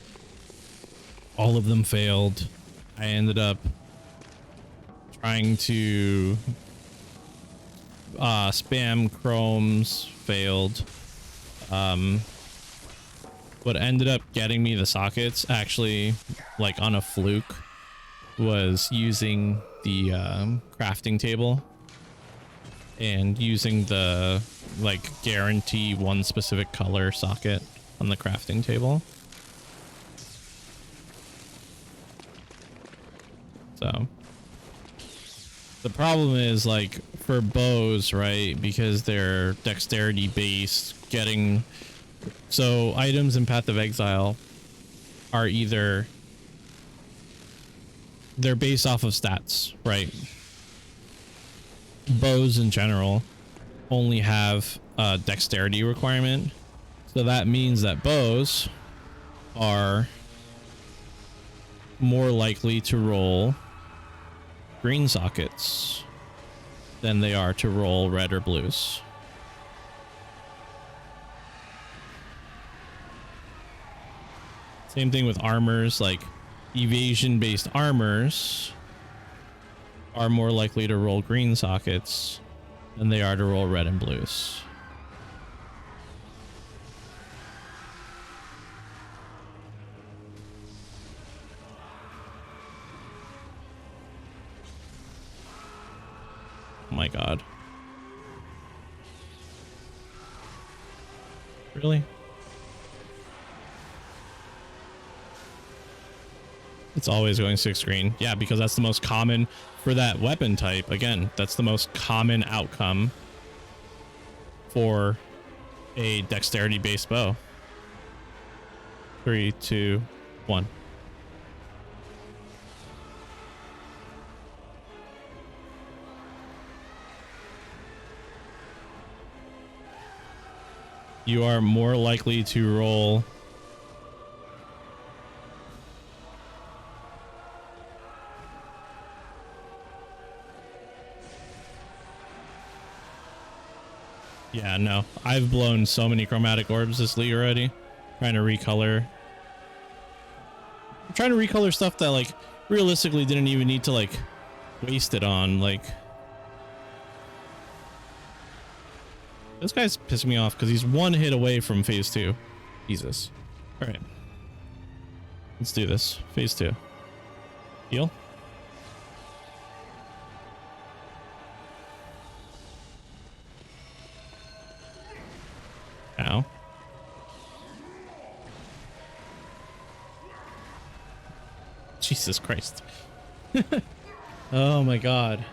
All of them failed. I ended up trying to spam chromes, failed. What ended up getting me the sockets, actually, like on a fluke, was using the crafting table and using the like guarantee one specific color socket on the crafting table. So the problem is, like, for bows, right, because they're dexterity based, getting so items in Path of Exile are either they're based off of stats, right? Bows in general only have a dexterity requirement, so that means that bows are more likely to roll green sockets than they are to roll red or blues. Same thing with armors, like evasion based armors are more likely to roll green sockets than they are to roll red and blues. Oh my god. Really? It's always going 6 green. Yeah, because that's the most common for that weapon type. Again, that's the most common outcome for a dexterity based bow. 3, 2, 1. You are more likely to roll yeah, no. I've blown so many chromatic orbs this league already. Trying to recolor. I'm trying to recolor stuff that, like, realistically didn't even need to, like, waste it on. Like, this guy's pissing me off because he's 1 hit away from phase 2. Jesus. All right. Let's do this. Phase 2. Heal. Ow. Jesus Christ. Oh my god.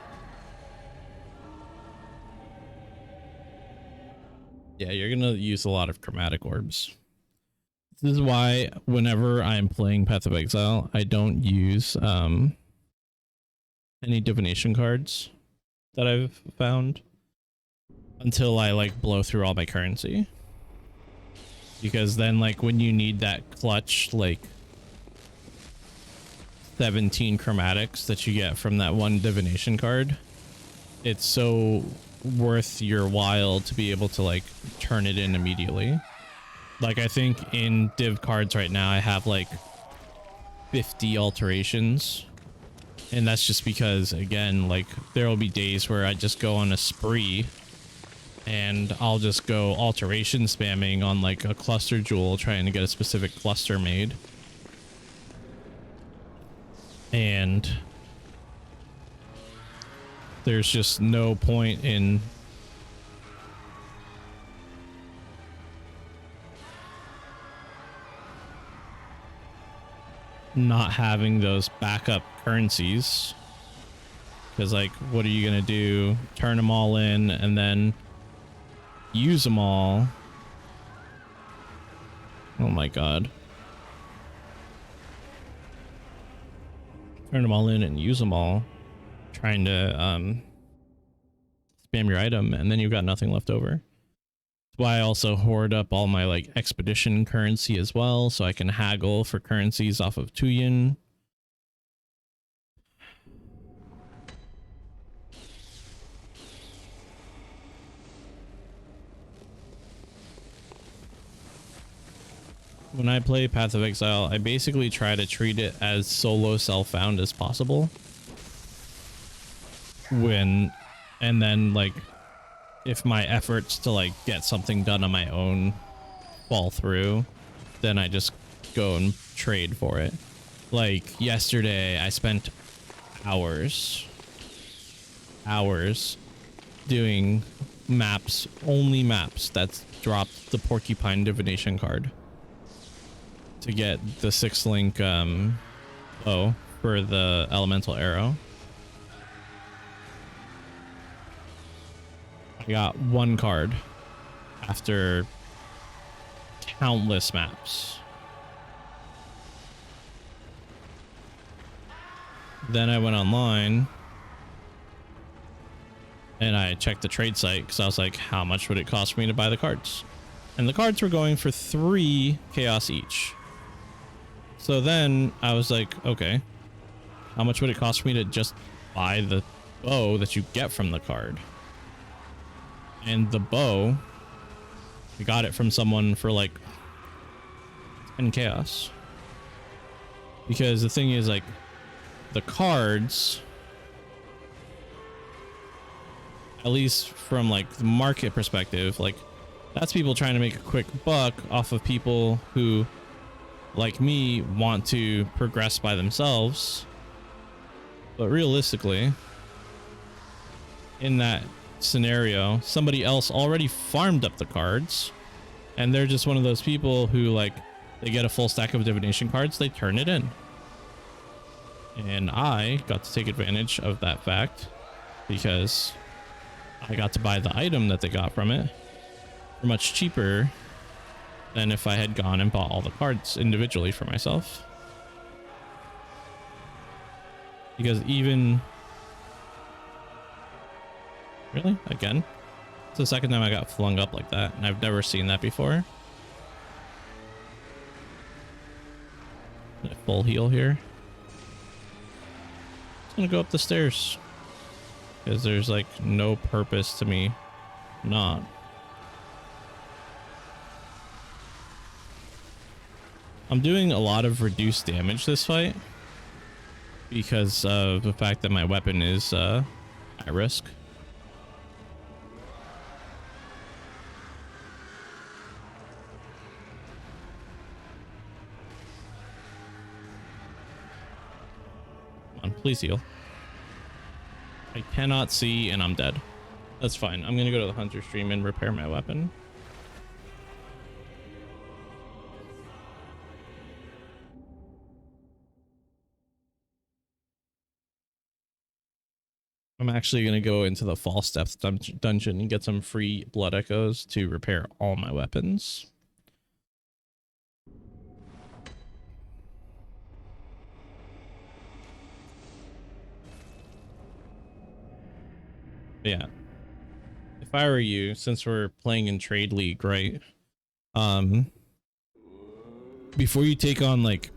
Yeah, you're gonna use a lot of chromatic orbs. This is why whenever I'm playing Path of Exile, I don't use any divination cards that I've found until I, like, blow through all my currency. Because then, like, when you need that clutch, like, 17 chromatics that you get from that one divination card, it's so worth your while to be able to, like, turn it in immediately. Like, I think in div cards right now I have like 50 alterations. And that's just because, again, like there will be days where I just go on a spree and I'll just go alteration spamming on like a cluster jewel trying to get a specific cluster made. And there's just no point in not having those backup currencies, because like what are you gonna do, turn them all in and then use them all? Oh my god, turn them all in and use them all, trying to spam your item, and then you've got nothing left over. That's why I also hoard up all my like expedition currency as well, so I can haggle for currencies off of Tuyin. When I play Path of Exile, I basically try to treat it as solo self-found as possible. And then like, if my efforts to like get something done on my own fall through, then I just go and trade for it. Like yesterday, I spent hours doing maps, only maps that dropped the Porcupine Divination card to get the 6-link bow for the elemental arrow. I got one card after countless maps. Then I went online and I checked the trade site because I was like, how much would it cost me to buy the cards? And the cards were going for 3 chaos each. So then I was like, okay, how much would it cost me to just buy the bow that you get from the card? And the bow, I got it from someone for like 10 chaos. Because the thing is, like, the cards, at least from like the market perspective, like that's people trying to make a quick buck off of people who, like me, want to progress by themselves. But realistically, in that scenario, somebody else already farmed up the cards, and they're just one of those people who, like, they get a full stack of divination cards, they turn it in. And I got to take advantage of that fact because I got to buy the item that they got from it for much cheaper than if I had gone and bought all the cards individually for myself. Because even... Really? Again? It's the second time I got flung up like that, and I've never seen that before. A full heal here. Just gonna go up the stairs. Because there's like no purpose to me not. I'm doing a lot of reduced damage this fight because of the fact that my weapon is high risk. Come on, please heal. I cannot see and I'm dead. That's fine. I'm gonna go to the hunter stream and repair my weapon. I'm actually going to go into the false depth dungeon and get some free blood echoes to repair all my weapons. But yeah. If I were you, since we're playing in Trade League, right? Before you take on like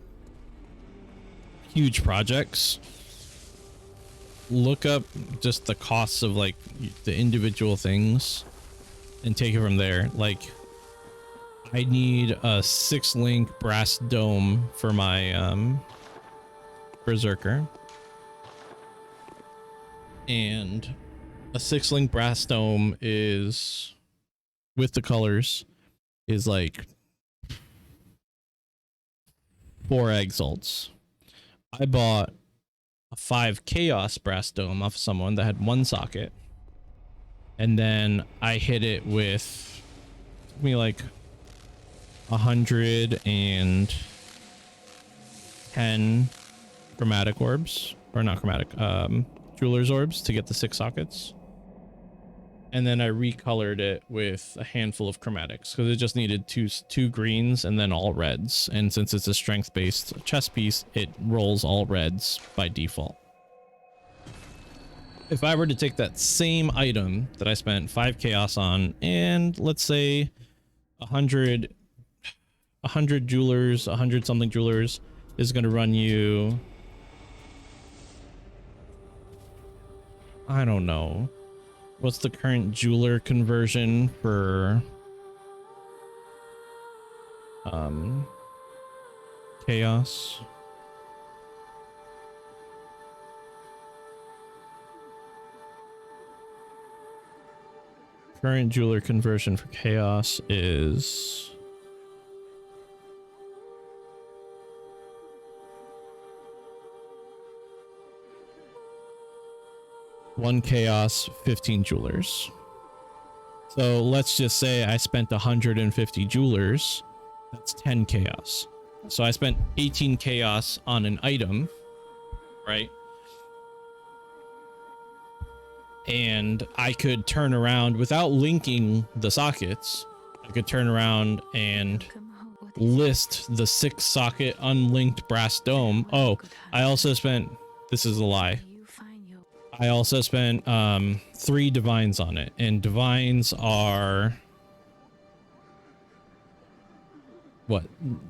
huge projects, look up just the costs of like the individual things and take it from there. Like, I need a 6-link brass dome for my Berserker. And a 6-link brass dome is, with the colors, is like 4 exalts. I bought a 5 chaos brass dome off someone that had 1 socket. And then I hit it with, took me like 110 chromatic orbs, or not chromatic, jeweler's orbs to get the 6 sockets. And then I recolored it with a handful of chromatics because it just needed two greens and then all reds. And since it's a strength based chess piece, it rolls all reds by default. If I were to take that same item that I spent 5 chaos on and let's say 100 jewelers, 100 something jewelers is going to run you, I don't know, what's the current jeweler conversion for chaos? Current jeweler conversion for chaos is 1 chaos, 15 jewelers. So let's just say I spent 150 jewelers. That's 10 chaos. So I spent 18 chaos on an item, right? And I could turn around without linking the sockets. I could turn around and list the 6 socket unlinked brass dome. Oh, I also spent, this is a lie, I also spent 3 divines on it, and divines are what,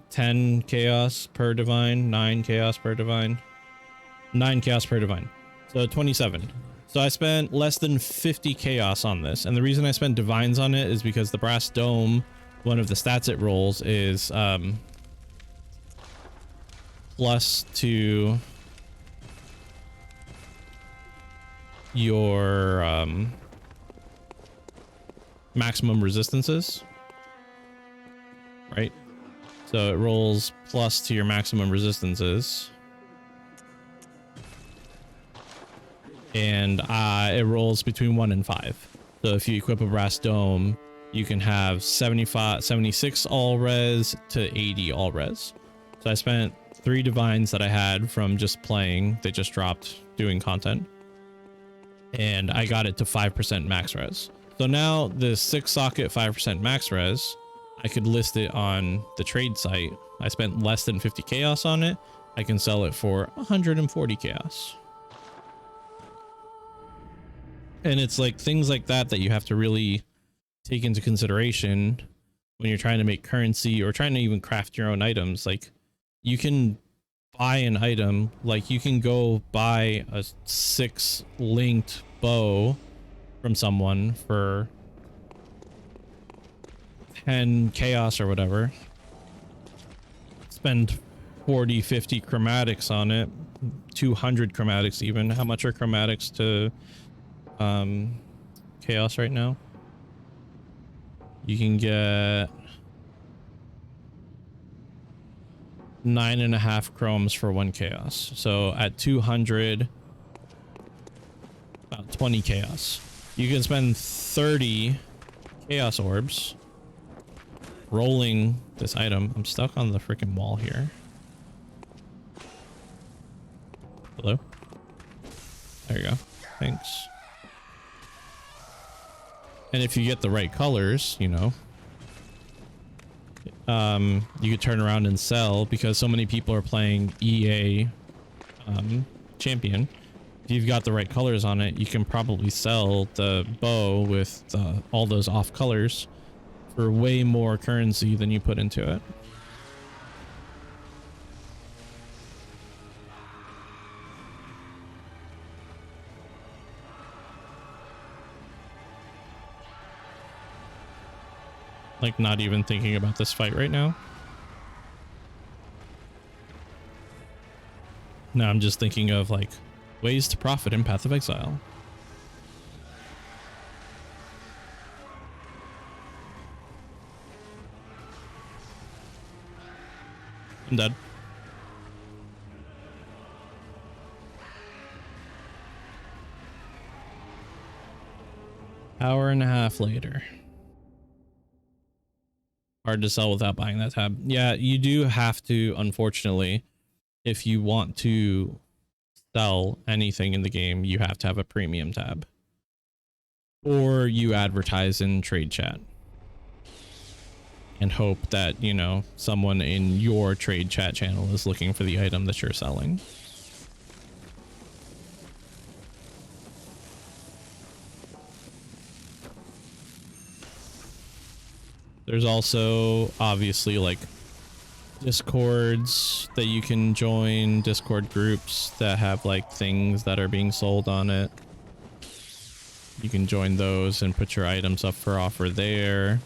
10 chaos per divine, 9 chaos per divine, 9 chaos per divine, so 27. So I spent less than 50 chaos on this, and the reason I spent divines on it is because the brass dome, one of the stats it rolls is plus to your maximum resistances, right? So it rolls plus to your maximum resistances, and it rolls between 1 and 5. So if you equip a brass dome, you can have 76 all res to 80 all res. So I spent 3 divines that I had from just playing, they just dropped doing content, and I got it to 5% max res. So now the 6 socket 5% max res, I could list it on the trade site. I spent less than 50 chaos on it. I can sell it for 140 chaos. And it's like things like that that you have to really take into consideration when you're trying to make currency or trying to even craft your own items. Like, you can buy an item, like you can go buy a 6 linked bow from someone for 10 chaos or whatever, spend 40 50 chromatics on it, 200 chromatics even. How much are chromatics to chaos right now? You can get 9.5 chromes for 1 chaos. So at 200, about 20 chaos. You can spend 30 chaos orbs rolling this item. I'm stuck on the freaking wall here. Hello? There you go. Thanks. And if you get the right colors, you know, you could turn around and sell, because so many people are playing EA champion. If you've got the right colors on it, you can probably sell the bow with all those off colors for way more currency than you put into it. Like, not even thinking about this fight right now. Now I'm just thinking of like ways to profit in Path of Exile. I'm dead. Hour and a half later. Hard to sell without buying that tab. Yeah, you do have to, unfortunately, if you want to sell anything in the game, you have to have a premium tab. Or you advertise in trade chat. And hope that, you know, someone in your trade chat channel is looking for the item that you're selling. There's also obviously like Discords that you can join, Discord groups that have like things that are being sold on it. You can join those and put your items up for offer there.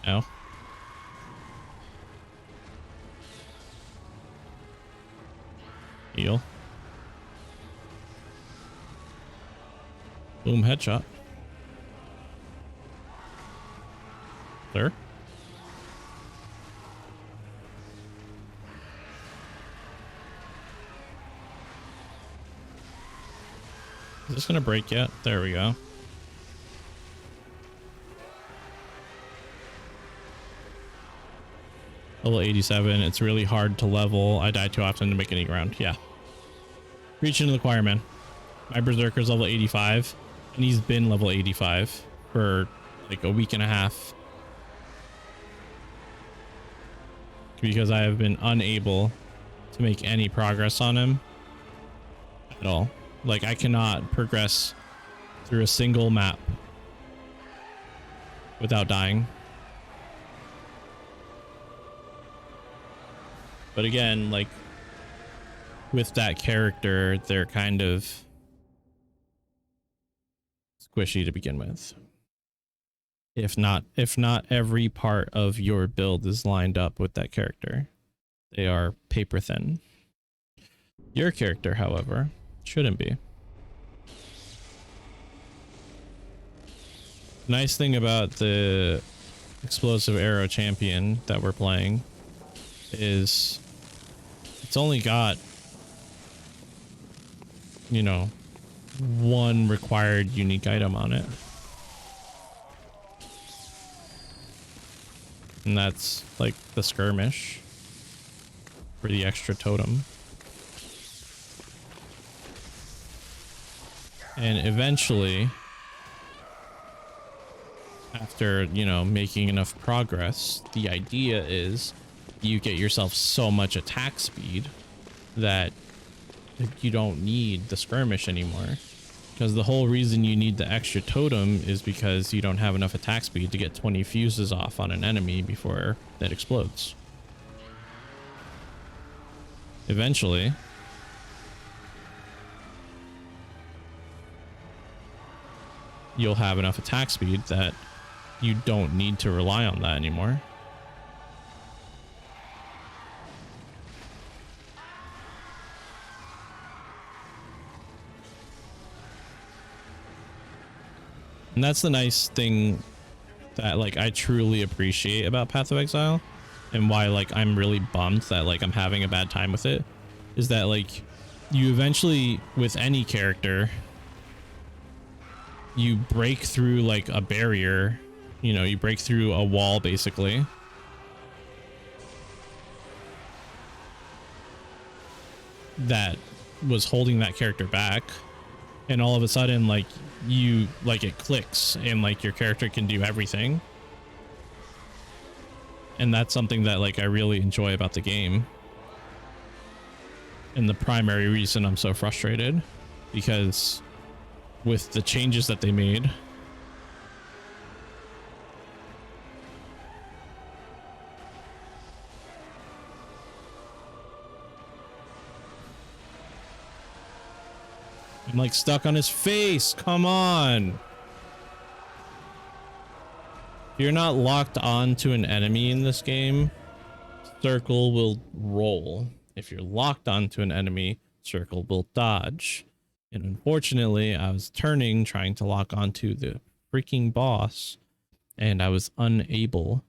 Oh. Heal. Boom, headshot. Clear. Is this gonna break yet? There we go. Level 87. It's really hard to level. I die too often to make any ground. Yeah. Reach into the choir, man. My berserker's level 85, and he's been level 85 for like a week and a half because I have been unable to make any progress on him at all. Like, I cannot progress through a single map without dying. But again, like with that character, they're kind of squishy to begin with. If not every part of your build is lined up with that character, they are paper thin. Your character, however, shouldn't be. Nice thing about the explosive arrow champion that we're playing is it's only got, you know, one required unique item on it, and that's like the skirmish for the extra totem. And eventually, after, you know, making enough progress, the idea is you get yourself so much attack speed that you don't need the skirmish anymore. Because the whole reason you need the extra totem is because you don't have enough attack speed to get 20 fuses off on an enemy before it explodes. Eventually, you'll have enough attack speed that you don't need to rely on that anymore. And that's the nice thing that like I truly appreciate about Path of Exile, and why like I'm really bummed that like I'm having a bad time with it, is that like you eventually, with any character, you break through like a barrier, you know, you break through a wall basically, that was holding that character back, and all of a sudden like you like it clicks and like your character can do everything. And that's something that like I really enjoy about the game, and the primary reason I'm so frustrated, because with the changes that they made. I'm like stuck on his face. Come on. If you're not locked on to an enemy in this game, circle will roll. If you're locked onto an enemy, circle will dodge. And unfortunately, I was turning trying to lock onto the freaking boss, and I was unable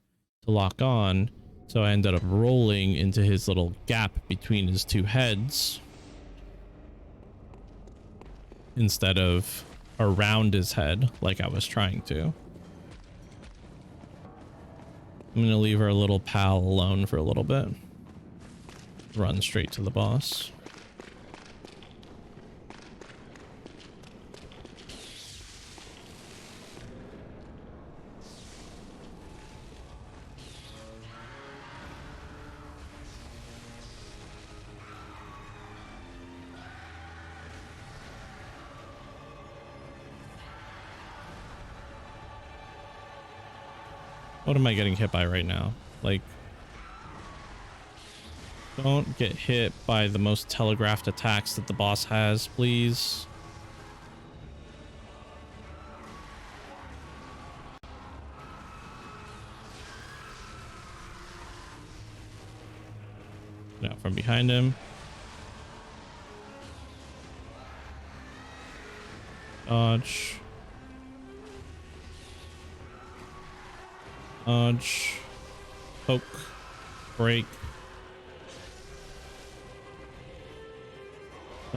to lock on, so I ended up rolling into his little gap between his two heads instead of around his head like I was trying to. I'm gonna leave our little pal alone for a little bit. Run straight to the boss. What am I getting hit by right now? Like, don't get hit by the most telegraphed attacks that the boss has, please. Now from behind him. Dodge. Dodge. Poke. Break.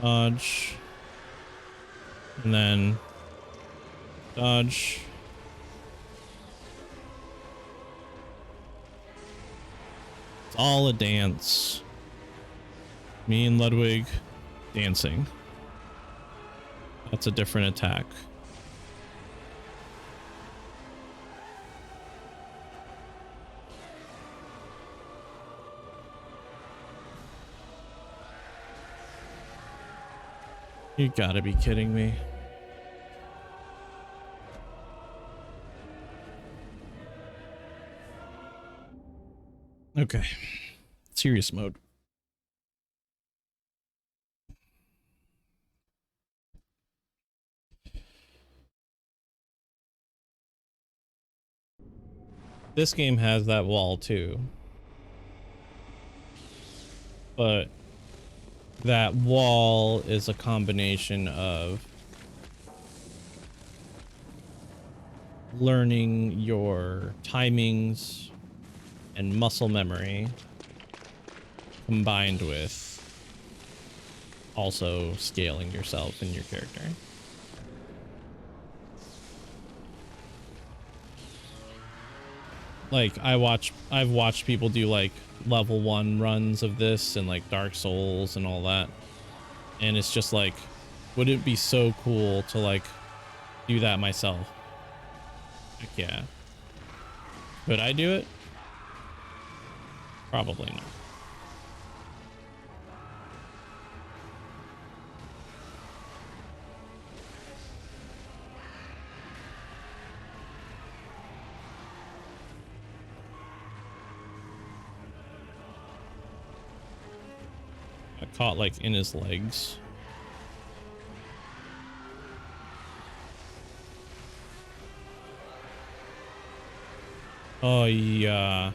Dodge. And then dodge. It's all a dance. Me and Ludwig dancing. That's a different attack. You gotta be kidding me. Okay. Serious mode. This game has that wall too. But that wall is a combination of learning your timings and muscle memory combined with also scaling yourself and your character. Like I've watched people do like level 1 runs of this and like Dark Souls and all that. And it's just like, would it be so cool to like do that myself? Heck yeah. Could I do it? Probably not. I caught like in his legs. Oh yeah.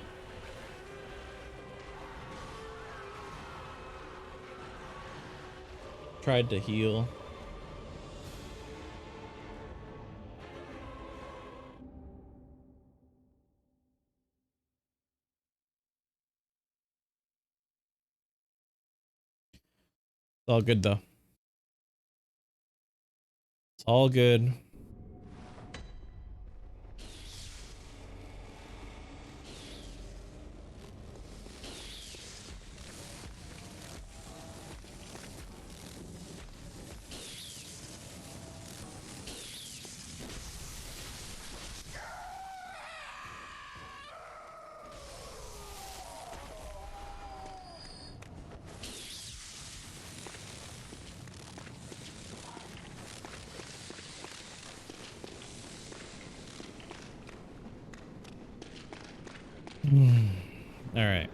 Tried to heal. It's all good though. It's all good. All right.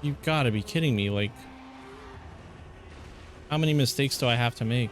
You've got to be kidding me. Like, how many mistakes do I have to make?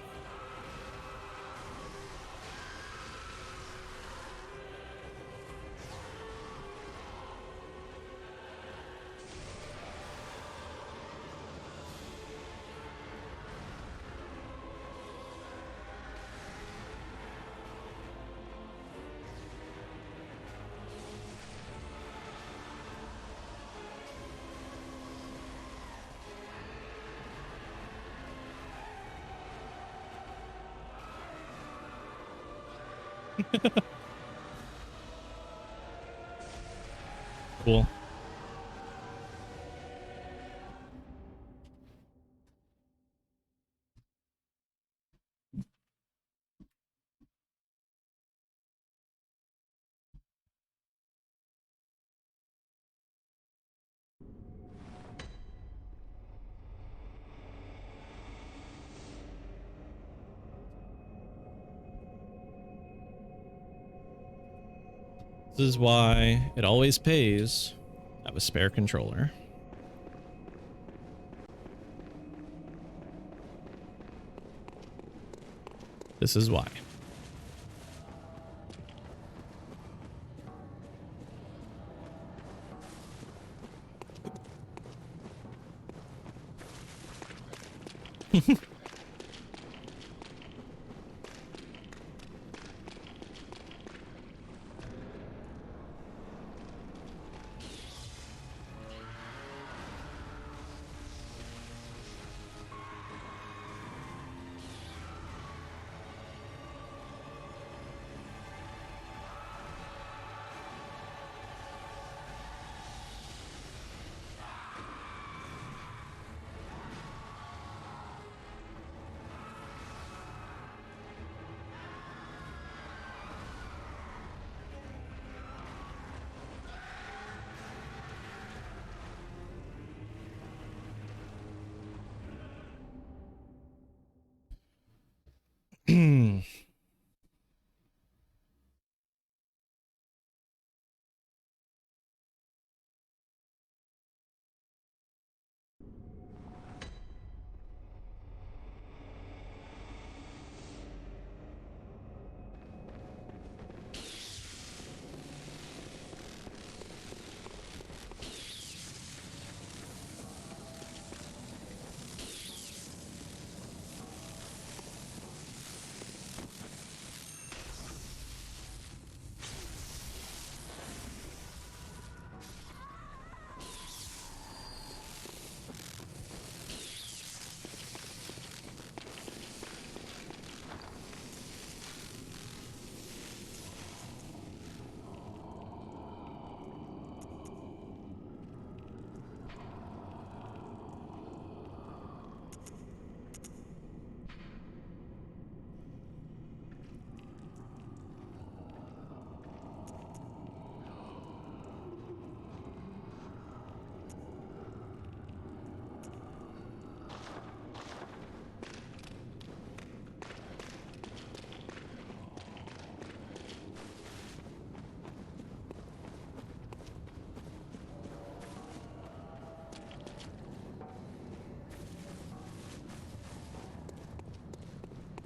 Cool. This is why it always pays to have a spare controller. This is why.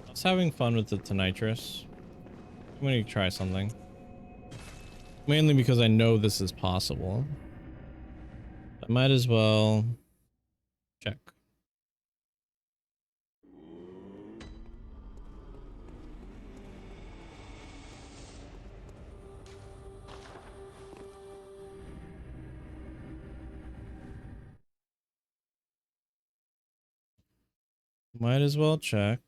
I was having fun with the nitrous. I'm gonna try something. Mainly because I know this is possible. I might as well check. Might as well check.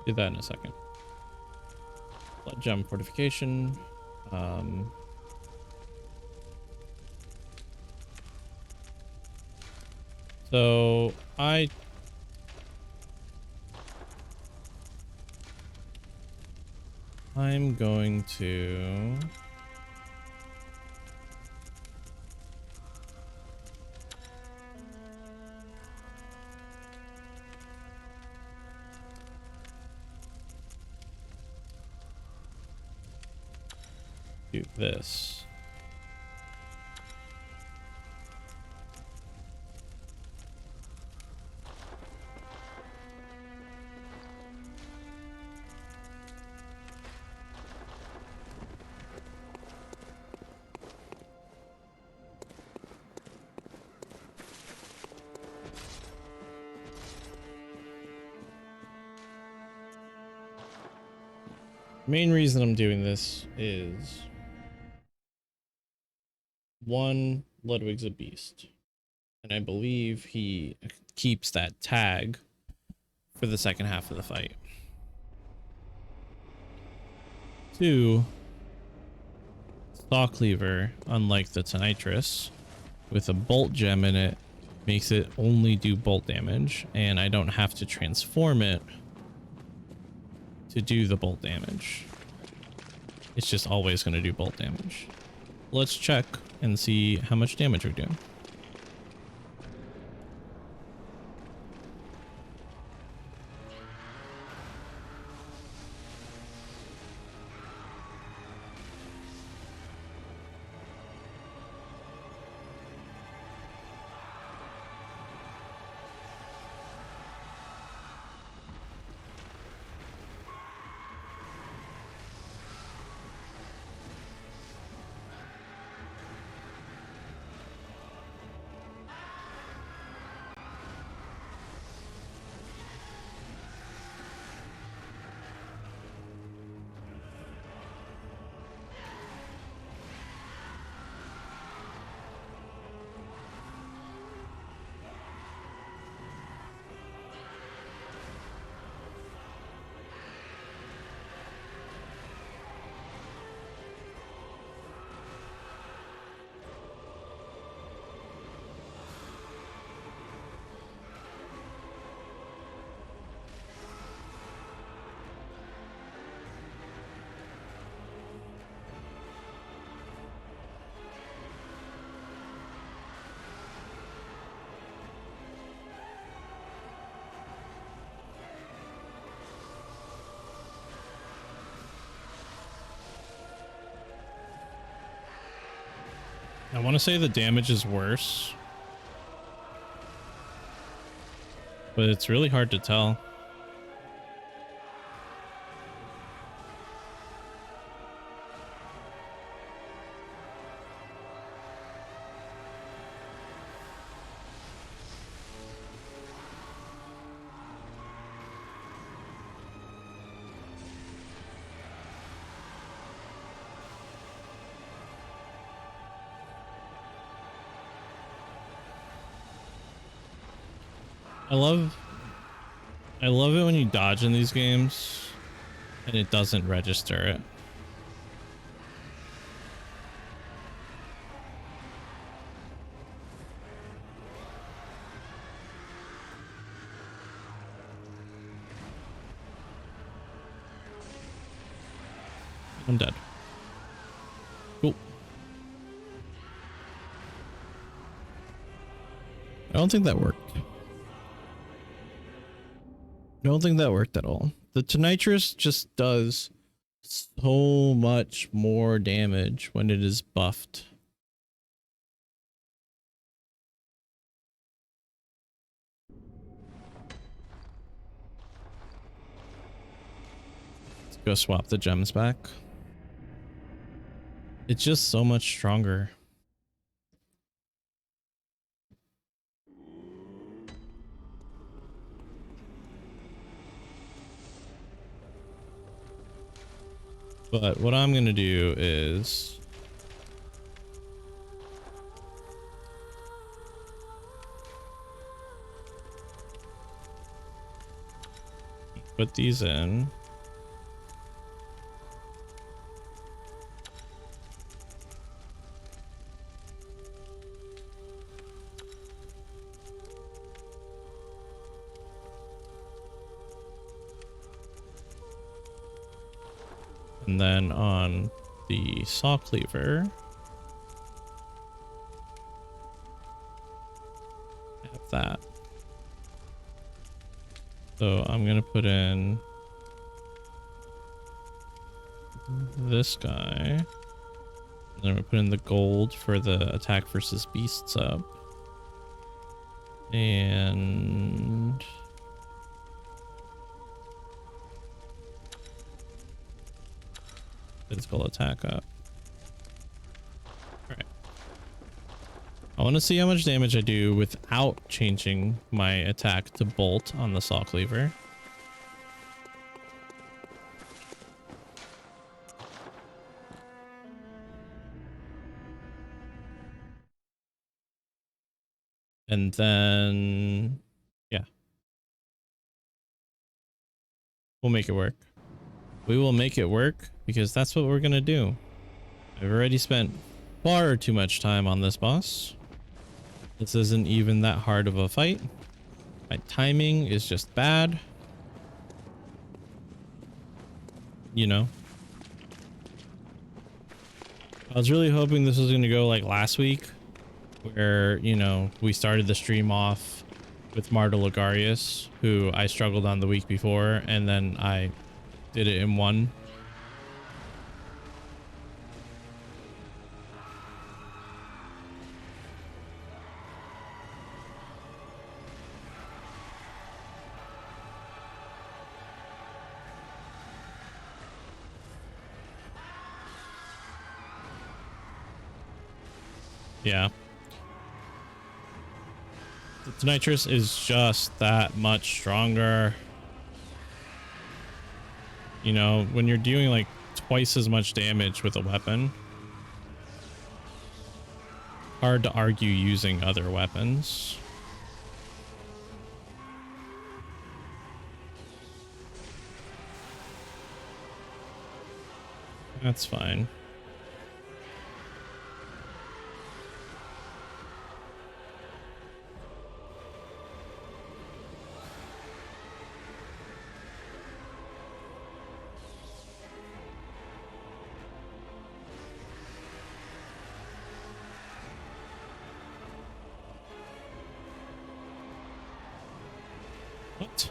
Do that in a second. Blood gem fortification. So I'm going to do this. Main reason I'm doing this is one, Ludwig's a beast, and I believe he keeps that tag for the second half of the fight. Two, Saw Cleaver, unlike the Tonitrus, with a bolt gem in it, makes it only do bolt damage, and I don't have to transform it to do the bolt damage. It's just always going to do bolt damage. Let's check and see how much damage we're doing. I want to say the damage is worse, but it's really hard to tell. I love it when you dodge in these games and it doesn't register it. I'm dead. Cool. I don't think that worked. I don't think that worked at all. The Tonitrus just does so much more damage when it is buffed. Let's go swap the gems back. It's just so much stronger. But what I'm gonna do is put these in. And then on the saw cleaver, have that. So I'm gonna put in this guy. And then I'm gonna put in the gold for the attack versus beasts up. And physical attack up. All right. I want to see how much damage I do without changing my attack to bolt on the saw cleaver. And then, yeah, we'll make it work. We will make it work because that's what we're gonna do. I've already spent far too much time on this boss. This isn't even that hard of a fight. My timing is just bad. You know. I was really hoping this was gonna go like last week, where, you know, we started the stream off with Marta Logarius, who I struggled on the week before, and then I did it in one. Yeah. The Nitrous is just that much stronger. You know, when you're doing like twice as much damage with a weapon, hard to argue using other weapons. That's fine. What?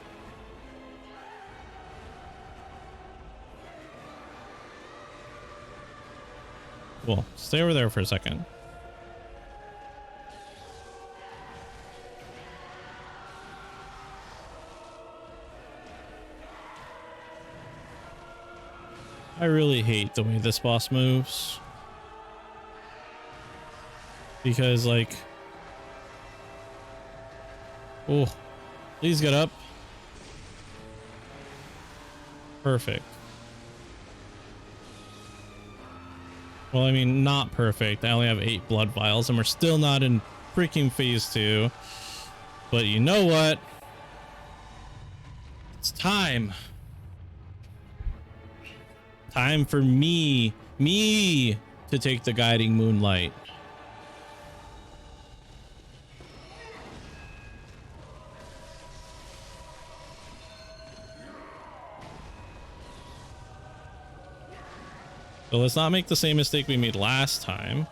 Cool. Stay over there for a second. I really hate the way this boss moves. Because, like... Oh, please get up. Perfect. Well, I mean, not perfect. I only have 8 blood vials, and we're still not in freaking phase 2. But you know what? It's time. Time for me to take the guiding moonlight. So let's not make the same mistake we made last time.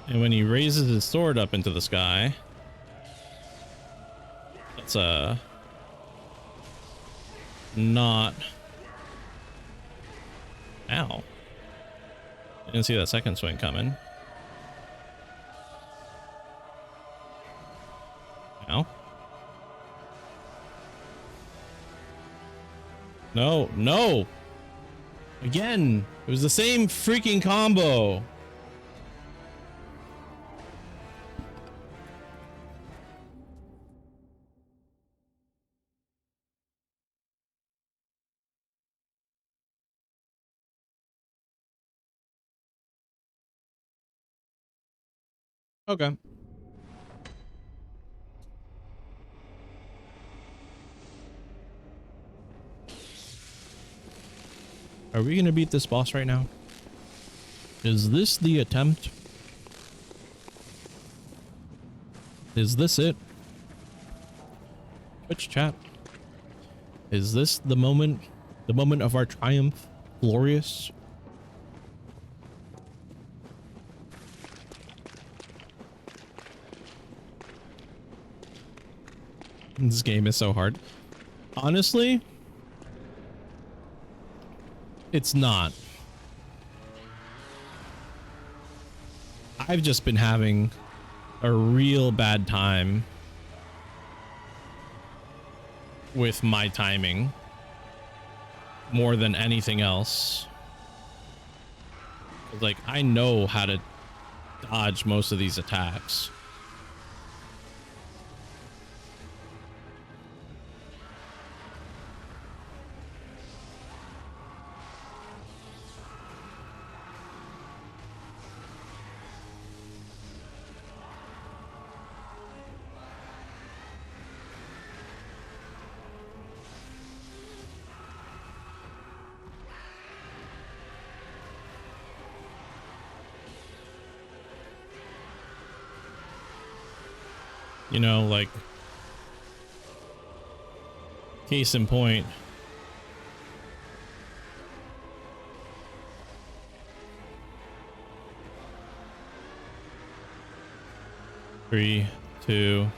And when he raises his sword up into the sky, that's not. Ow. Didn't see that second swing coming. Ow. No, no. Again, it was the same freaking combo. Okay. Are we gonna beat this boss right now? Is this the attempt? Is this it? Twitch chat. Is this the moment? The moment of our triumph? Glorious? This game is so hard. Honestly, it's not. I've just been having a real bad time with my timing more than anything else. Like, I know how to dodge most of these attacks. You know, like, case in point. Three, two.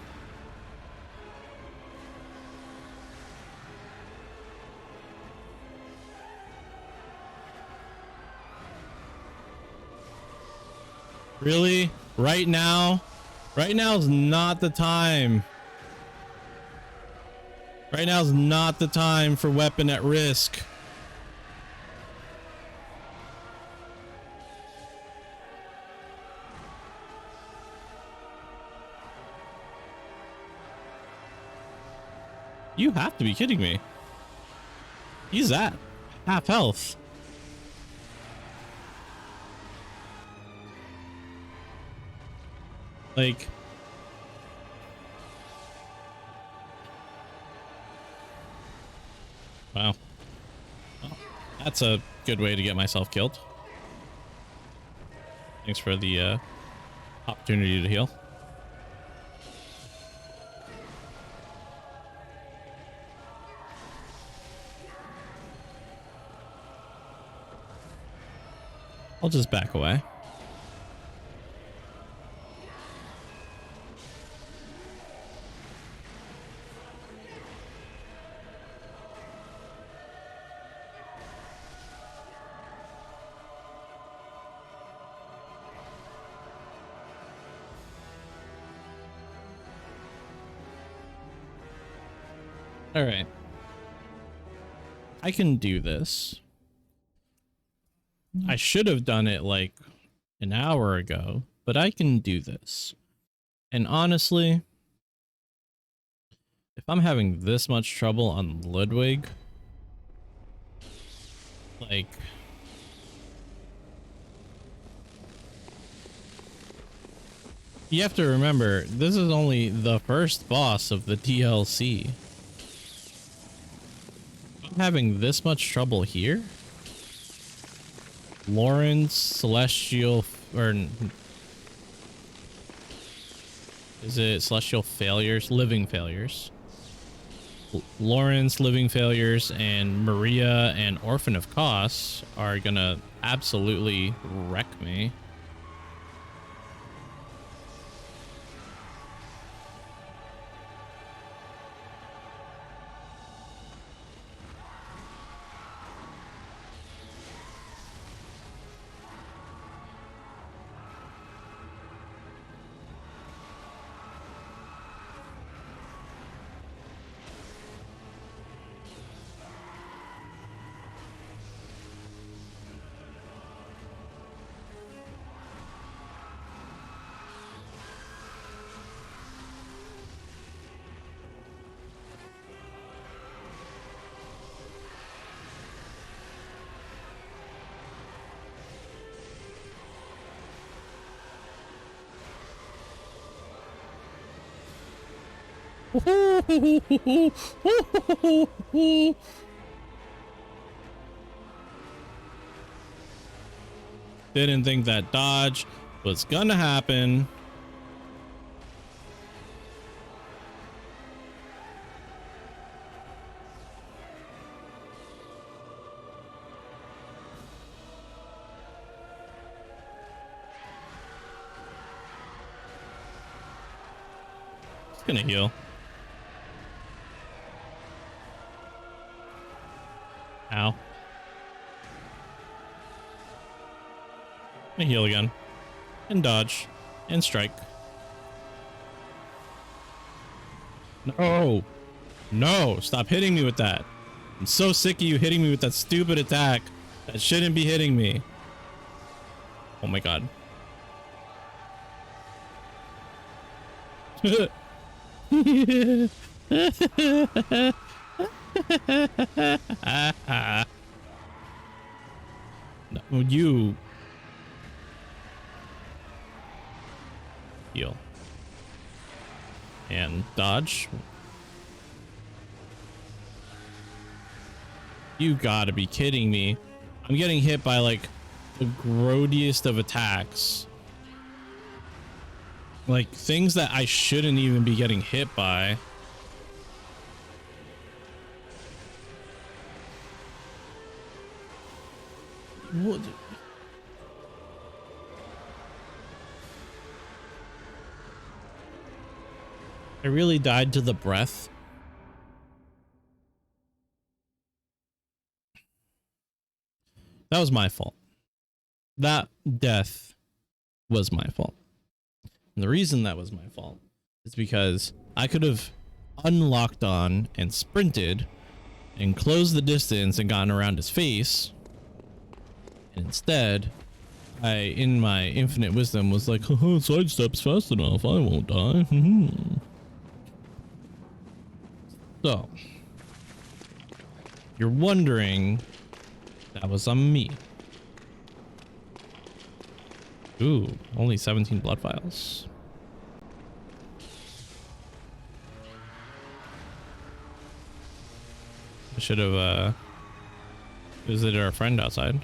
Really? Right now? Right now is not the time. Right now is not the time for weapon at risk. You have to be kidding me. He's at half health. Like, wow. Well, that's a good way to get myself killed. Thanks for the opportunity to heal. I'll just back away. All right. I can do this. I should have done it like an hour ago, but I can do this. And honestly, if I'm having this much trouble on Ludwig, like, You have to remember, this is only the first boss of the DLC. I'm having this much trouble here? Lawrence, Celestial, or is it Celestial Failures? Living Failures. Lawrence, Living Failures, and Maria and Orphan of Kos are gonna absolutely wreck me. Didn't think that dodge was gonna happen. It's gonna heal. Ow. And heal again. And dodge. And strike. No. No. Stop hitting me with that. I'm so sick of you hitting me with that stupid attack. That shouldn't be hitting me. Oh my god. No, you heal and dodge. You gotta be kidding me. I'm getting hit by like the grodiest of attacks, like things that I shouldn't even be getting hit by. What? I really died to the breath. That was my fault. That death was my fault. And the reason that was my fault is because I could have unlocked on and sprinted and closed the distance and gotten around his face. And instead, I, in my infinite wisdom, was like, oh, sidestep's fast enough. I won't die. So, you're wondering, that was on me. Ooh, only 17 blood vials. I should have visited our friend outside.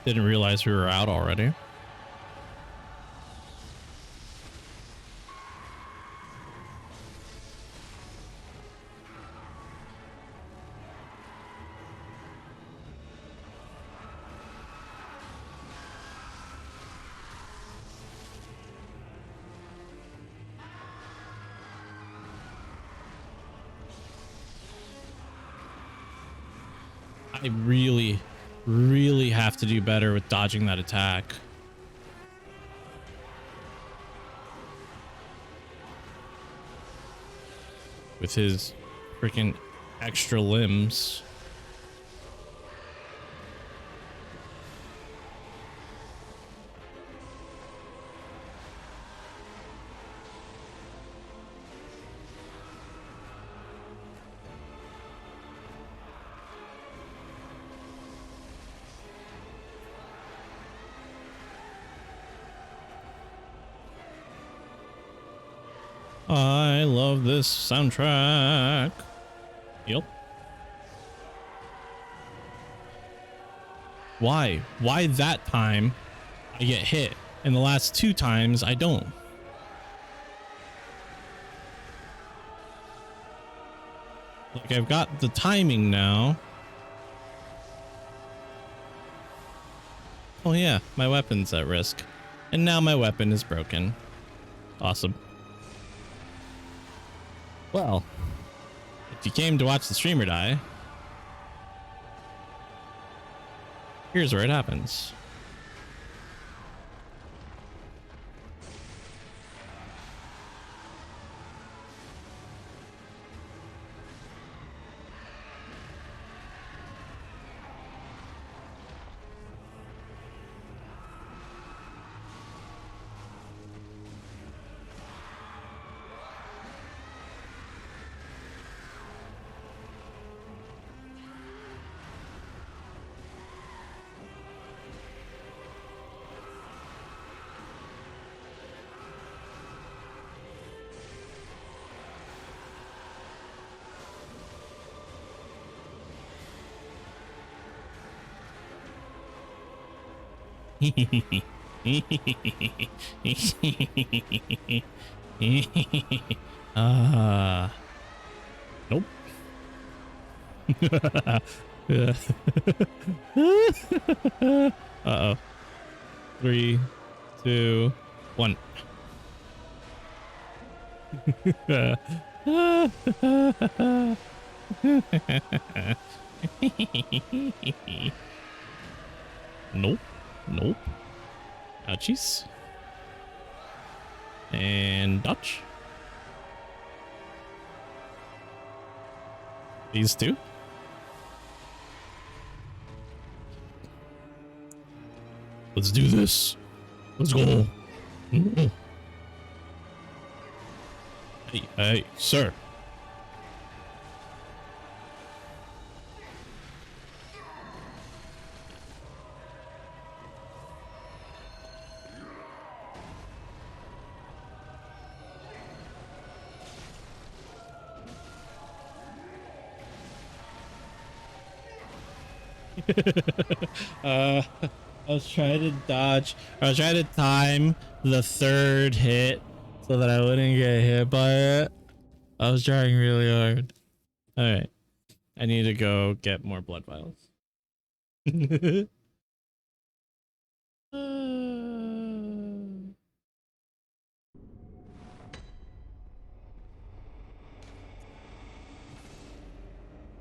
Didn't realize we were out already. I really have to do better with dodging that attack. With his freaking extra limbs. I love this soundtrack. Yep. Why? Why that time I get hit and the last 2 times I don't? Like, I've got the timing now. Oh yeah, my weapon's at risk. And now my weapon is broken. Awesome. Well, if you came to watch the streamer die, here's where it happens. Nope. Uh-oh. 3, 2, 1. Nope. Nope. Ouchies. And dodge. These two. Let's do this. Let's go. Hey, hey, sir. I was trying to dodge. I was trying to time the 3rd hit so that I wouldn't get hit by it. I was trying really hard. All right, I need to go get more blood vials.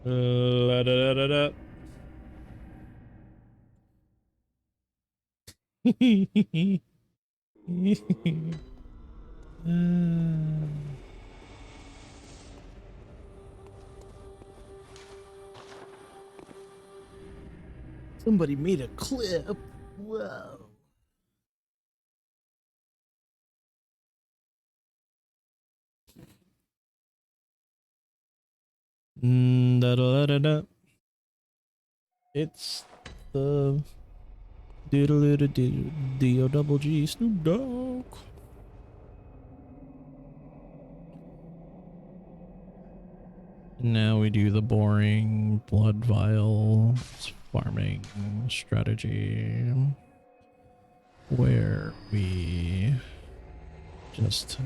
La da da da da. Somebody made a clip. Whoa. Da, da, da, da. It's the diddle D O double G Snoop Dogg. Now we do the boring blood vial farming strategy where we just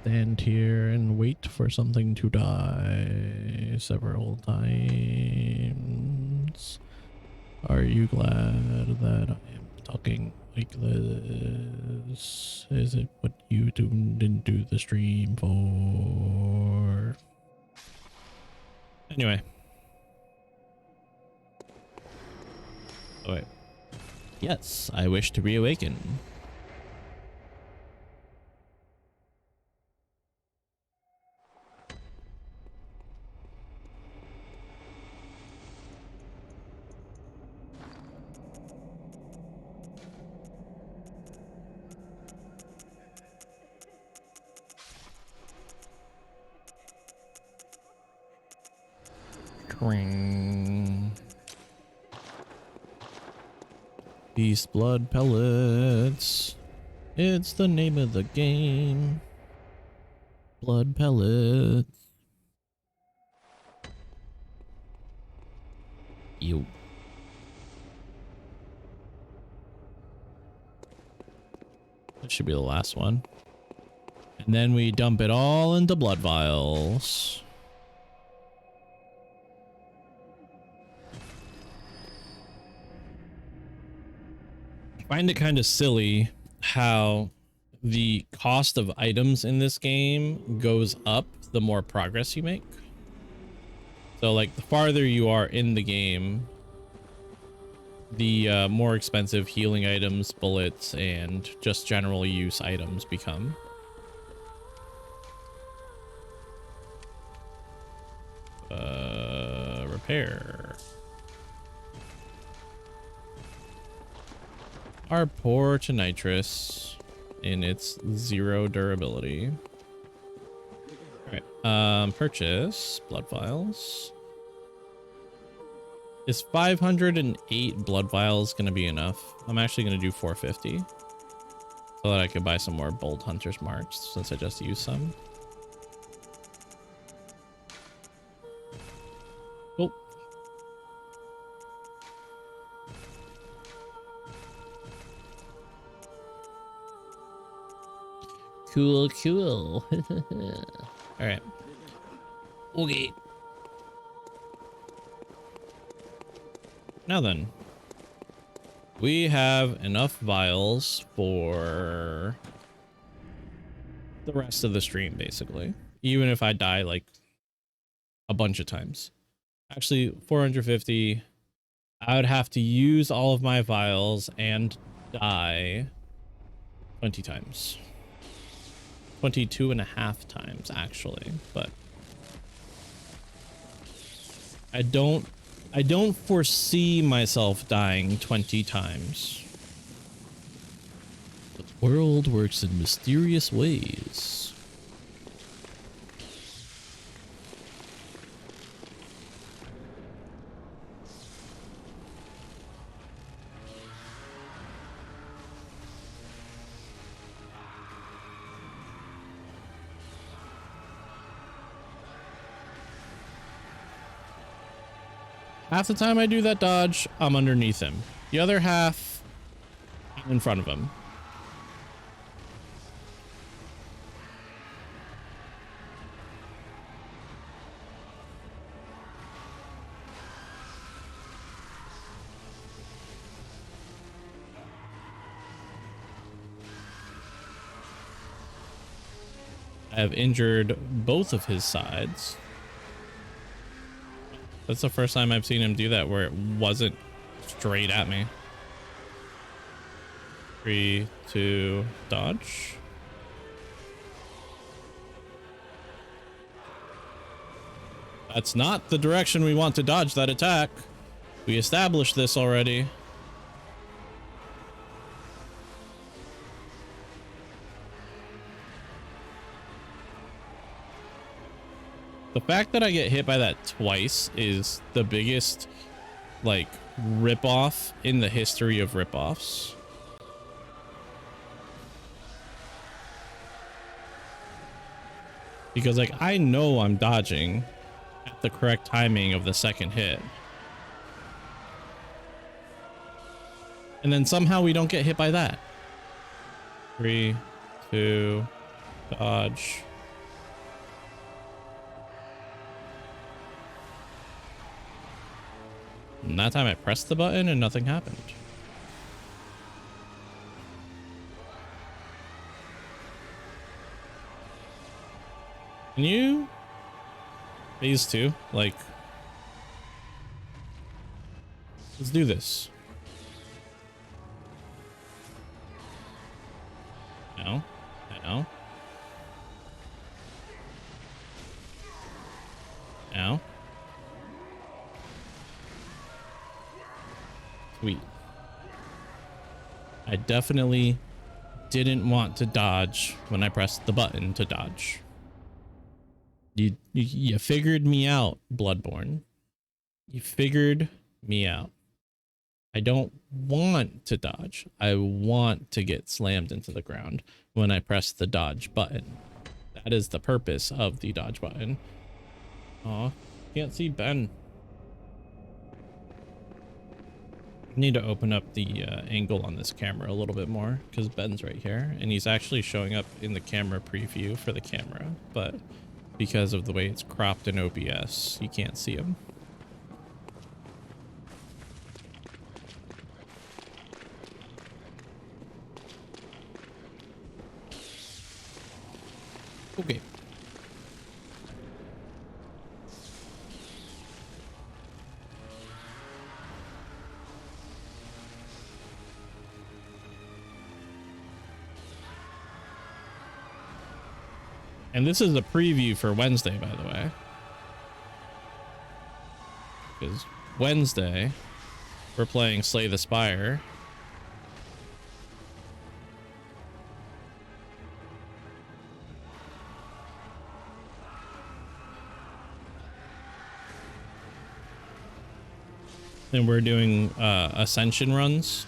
stand here and wait for something to die several times. Are you glad that I am talking like this? Is it what you tuned into the stream for? Anyway. Oh wait. Yes, I wish to reawaken. Beast blood pellets. It's the name of the game. Blood pellets. You. That should be the last one. And then we dump it all into blood vials. I find it kind of silly how the cost of items in this game goes up the more progress you make. So like the farther you are in the game, the more expensive healing items, bullets, and just general use items become. Repair. Our poor to nitrous in its 0 durability. Alright, purchase blood vials. Is 508 blood vials gonna be enough? I'm actually gonna do 450 so that I could buy some more bold hunter's marks since I just used some. Oh. Cool, cool. All right. Okay. Now then, we have enough vials for the rest of the stream, basically. Even if I die like a bunch of times. Actually, 450. I would have to use all of my vials and die 20 times. 22.5 times, actually, but I don't foresee myself dying 20 times. The world works in mysterious ways. Half the time I do that dodge, I'm underneath him. The other half, I'm in front of him. I have injured both of his sides. That's the first time I've seen him do that where it wasn't straight at me. 3, 2, dodge. That's not the direction we want to dodge that attack. We established this already. The fact that I get hit by that twice is the biggest, like, ripoff in the history of ripoffs. Because, like, I know I'm dodging at the correct timing of the second hit. And then somehow we don't get hit by that. 3, 2, dodge. And that time I pressed the button and nothing happened. Can you? Phase 2, like, let's do this. No, no. No. Sweet. I definitely didn't want to dodge when I pressed the button to dodge. You figured me out, Bloodborne. You figured me out. I don't want to dodge. I want to get slammed into the ground when I press the dodge button. That is the purpose of the dodge button. Aw, can't see Ben. Need to open up the angle on this camera a little bit more because Ben's right here and he's actually showing up in the camera preview for the camera, but because of the way it's cropped in OBS, you can't see him. Okay. And this is a preview for Wednesday, by the way. Because Wednesday, we're playing Slay the Spire. And we're doing Ascension runs.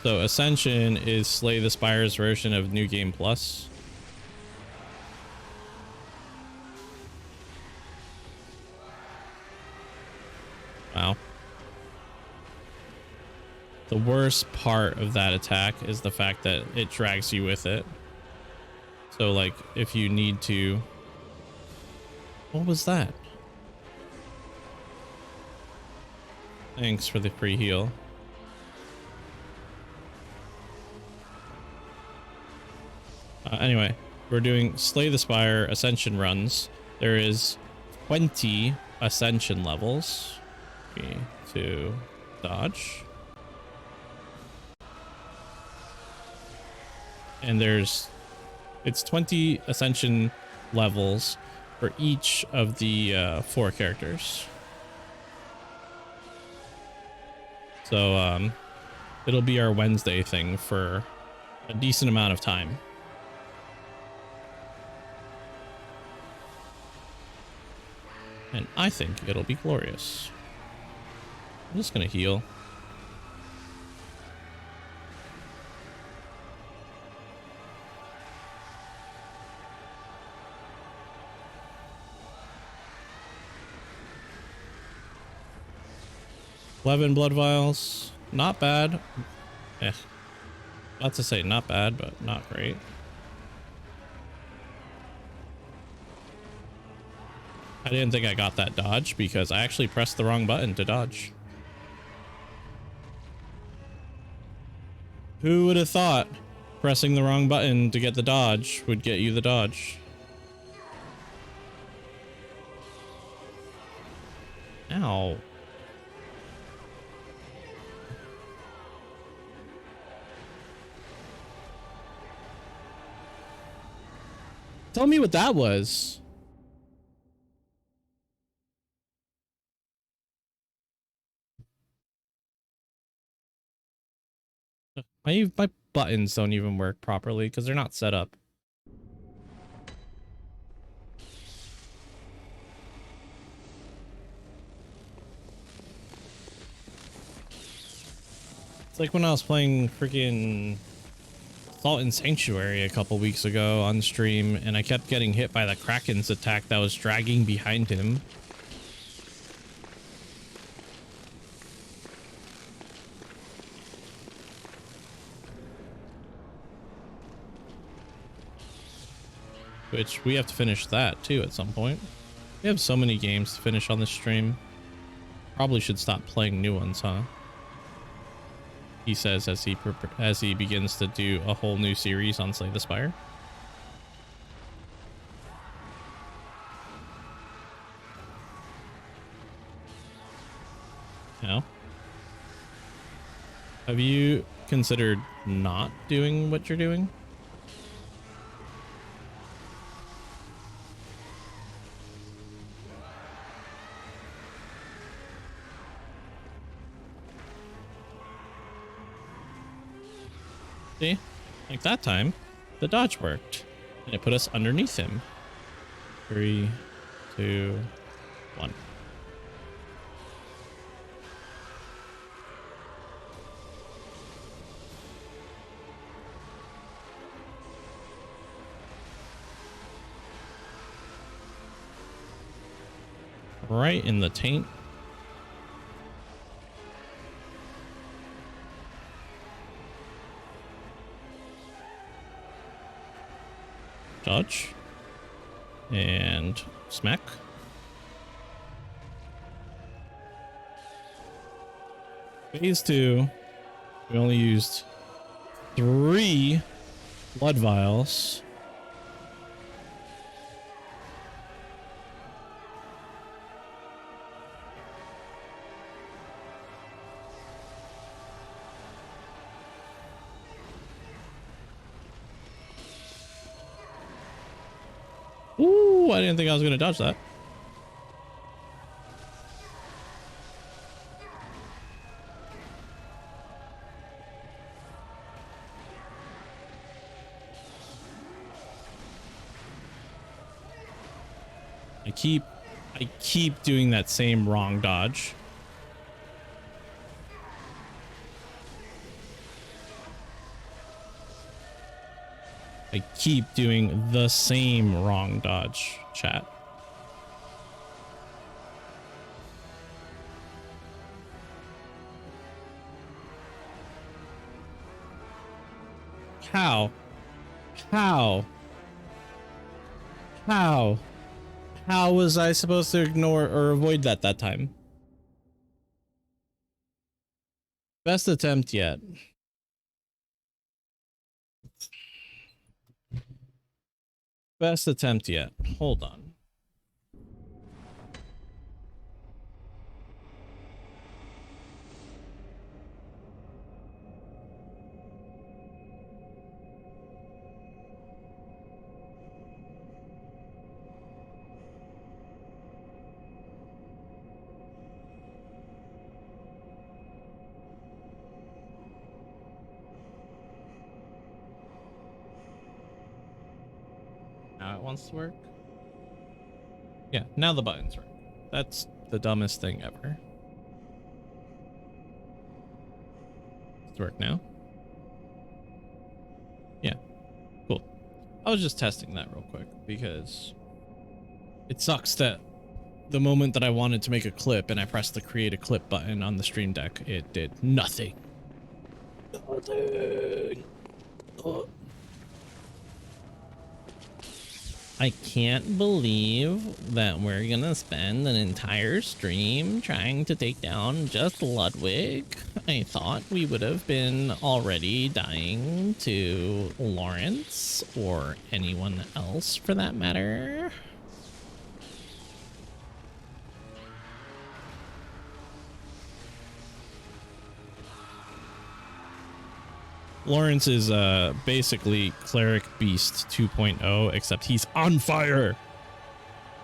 So Ascension is Slay the Spire's version of New Game Plus. Wow. The worst part of that attack is the fact that it drags you with it. So like if you need to... What was that? Thanks for the free heal. Anyway, we're doing Slay the Spire Ascension runs. There is 20 Ascension levels. Okay, to dodge. And it's 20 Ascension levels for each of the 4 characters. So it'll be our Wednesday thing for a decent amount of time. And I think it'll be glorious. I'm just gonna heal. $11 blood vials, not bad. Not to say not bad, but not great. I didn't think I got that dodge because I actually pressed the wrong button to dodge. Who would have thought pressing the wrong button to get the dodge would get you the dodge? Ow. Tell me what that was. My buttons don't even work properly because they're not set up. It's like when I was playing freaking Salt and Sanctuary a couple weeks ago on stream and I kept getting hit by the Kraken's attack that was dragging behind him. Which we have to finish that too at some point. We have so many games to finish on this stream. Probably should stop playing new ones, huh? He says as he begins to do a whole new series on Slay the Spire. No. Have you considered not doing what you're doing? See, like that time, the dodge worked, and it put us underneath him. 3, 2, 1. Right in the taint. Dodge. And smack. Phase 2. We only used 3 blood vials. Ooh, I didn't think I was going to dodge that. I keep doing that same wrong dodge. I keep doing the same wrong dodge, chat. How? How? How? How was I supposed to ignore or avoid that time? Best attempt yet. Best attempt yet. Hold on. Now it wants to work. Yeah, now the buttons work. That's the dumbest thing ever. Does it work now? Yeah, cool. I was just testing that real quick because it sucks that the moment that I wanted to make a clip and I pressed the create a clip button on the stream deck, it did nothing. Nothing. Oh. I can't believe that we're gonna spend an entire stream trying to take down just Ludwig. I thought we would have been already dying to Lawrence or anyone else for that matter. Lawrence is basically Cleric Beast 2.0, except he's on fire.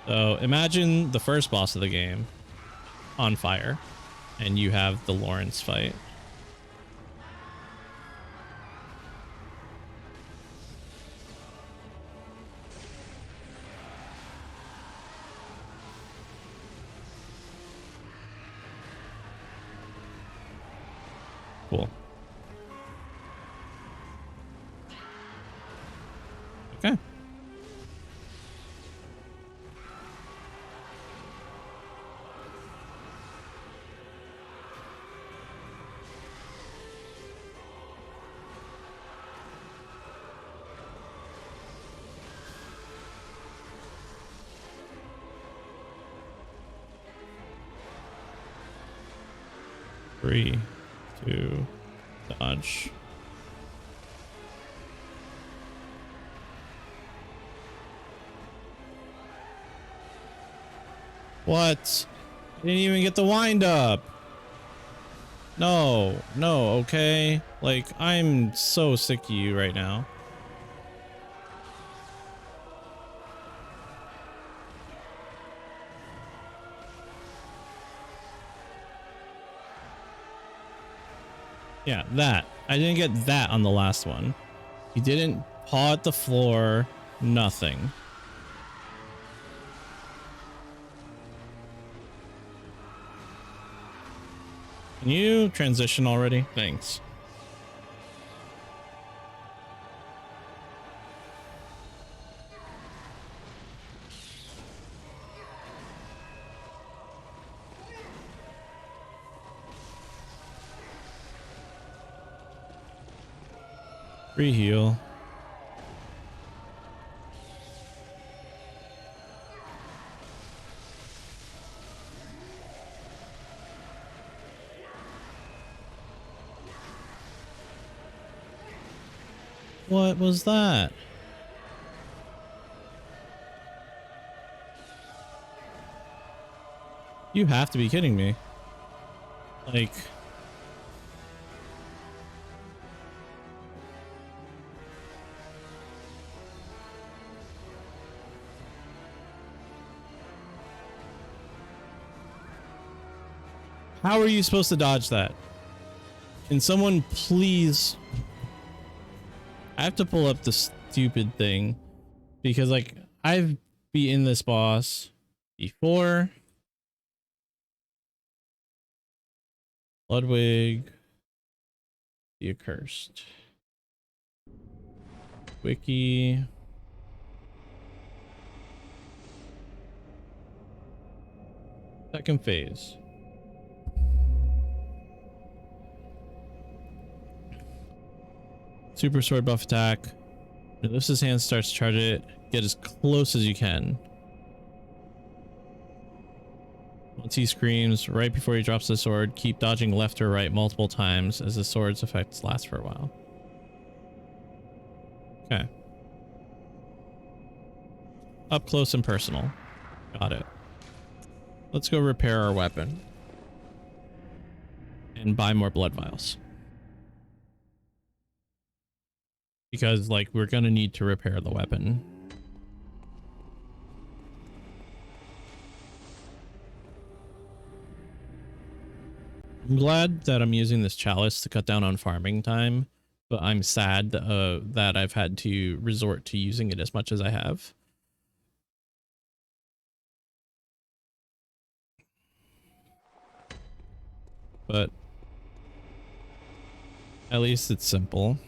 So imagine the first boss of the game on fire, and you have the Lawrence fight. Cool. Okay. Three, two, dodge. What? I didn't even get the wind up. No, no, okay. Like, I'm so sick of you right now. Yeah, that. I didn't get that on the last one. He didn't paw at the floor, nothing. Can you transition already? Thanks. Free heal. What was that? You have to be kidding me. Like, how are you supposed to dodge that? Can someone please? I have to pull up the stupid thing because, like, I've beaten this boss before. Ludwig, the accursed. Wiki. Second phase. Super sword buff attack. When lifts his hand, starts to charge it. Get as close as you can. Once he screams, right before he drops the sword, keep dodging left or right multiple times as the sword's effects last for a while. Okay. Up close and personal. Got it. Let's go repair our weapon. And buy more blood vials. Because, like, we're gonna need to repair the weapon. I'm glad that I'm using this chalice to cut down on farming time, but I'm sad that I've had to resort to using it as much as I have. But at least it's simple.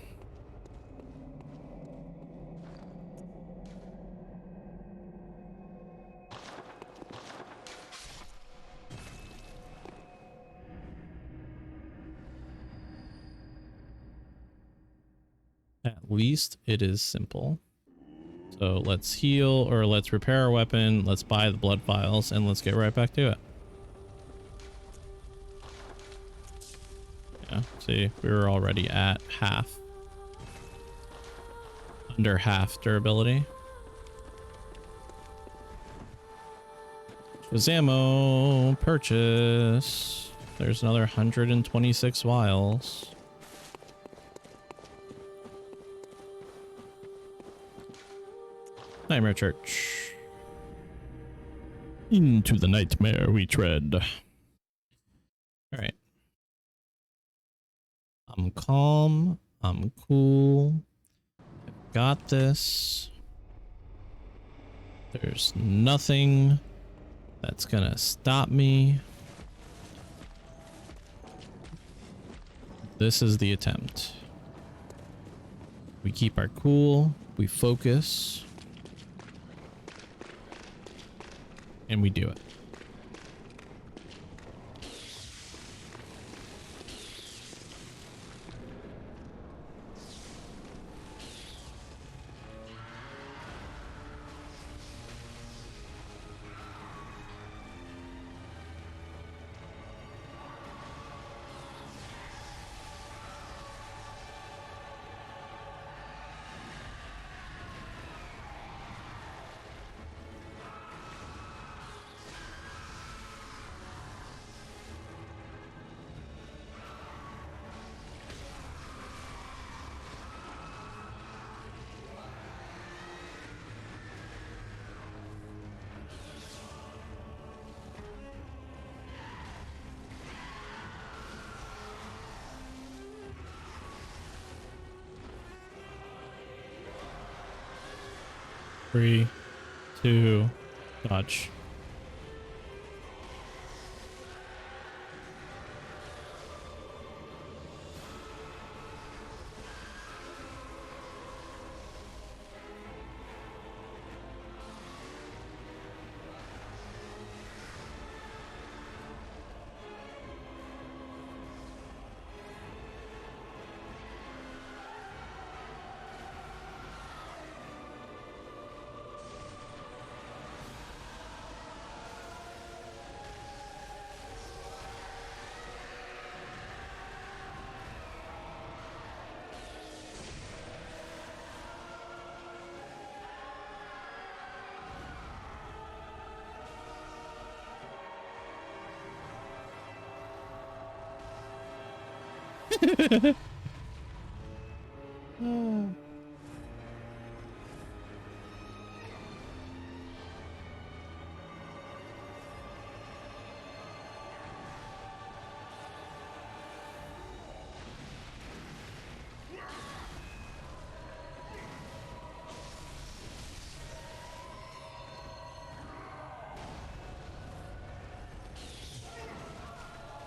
At least it is simple. So let's heal, or let's repair our weapon, let's buy the blood vials, and let's get right back to it. Yeah, see, we were already at half. Under half durability. Shazamo, purchase. There's another 126 vials. Nightmare Church. Into the nightmare we tread. Alright. I'm calm. I'm cool. I've got this. There's nothing that's gonna stop me. This is the attempt. We keep our cool. We focus. And we do it. Three, two, dodge.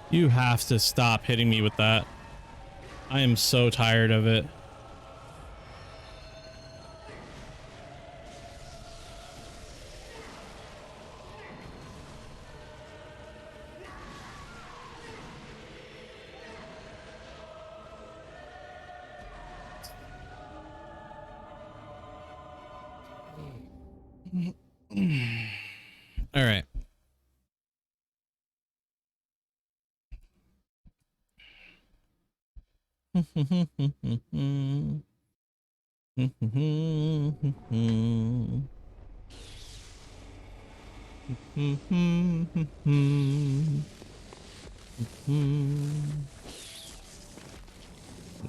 You have to stop hitting me with that. I am so tired of it. All right.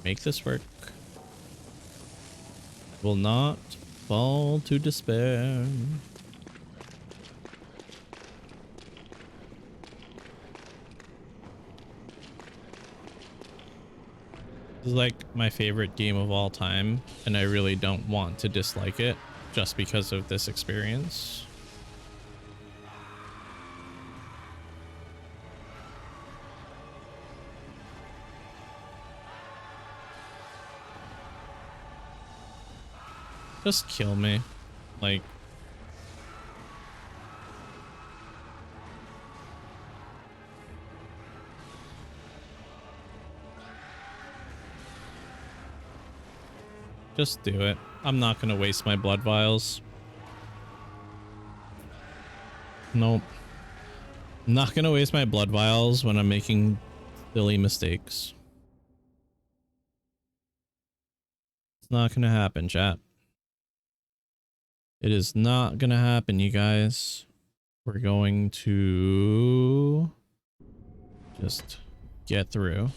Make this work. Will not fall to despair. This is like my favorite game of all time, and I really don't want to dislike it just because of this experience. Just kill me. Like, just do it. I'm not gonna waste my blood vials. Nope. I'm not gonna waste my blood vials when I'm making silly mistakes. It's not gonna happen, chat. It is not gonna happen, you guys. We're going to just get through.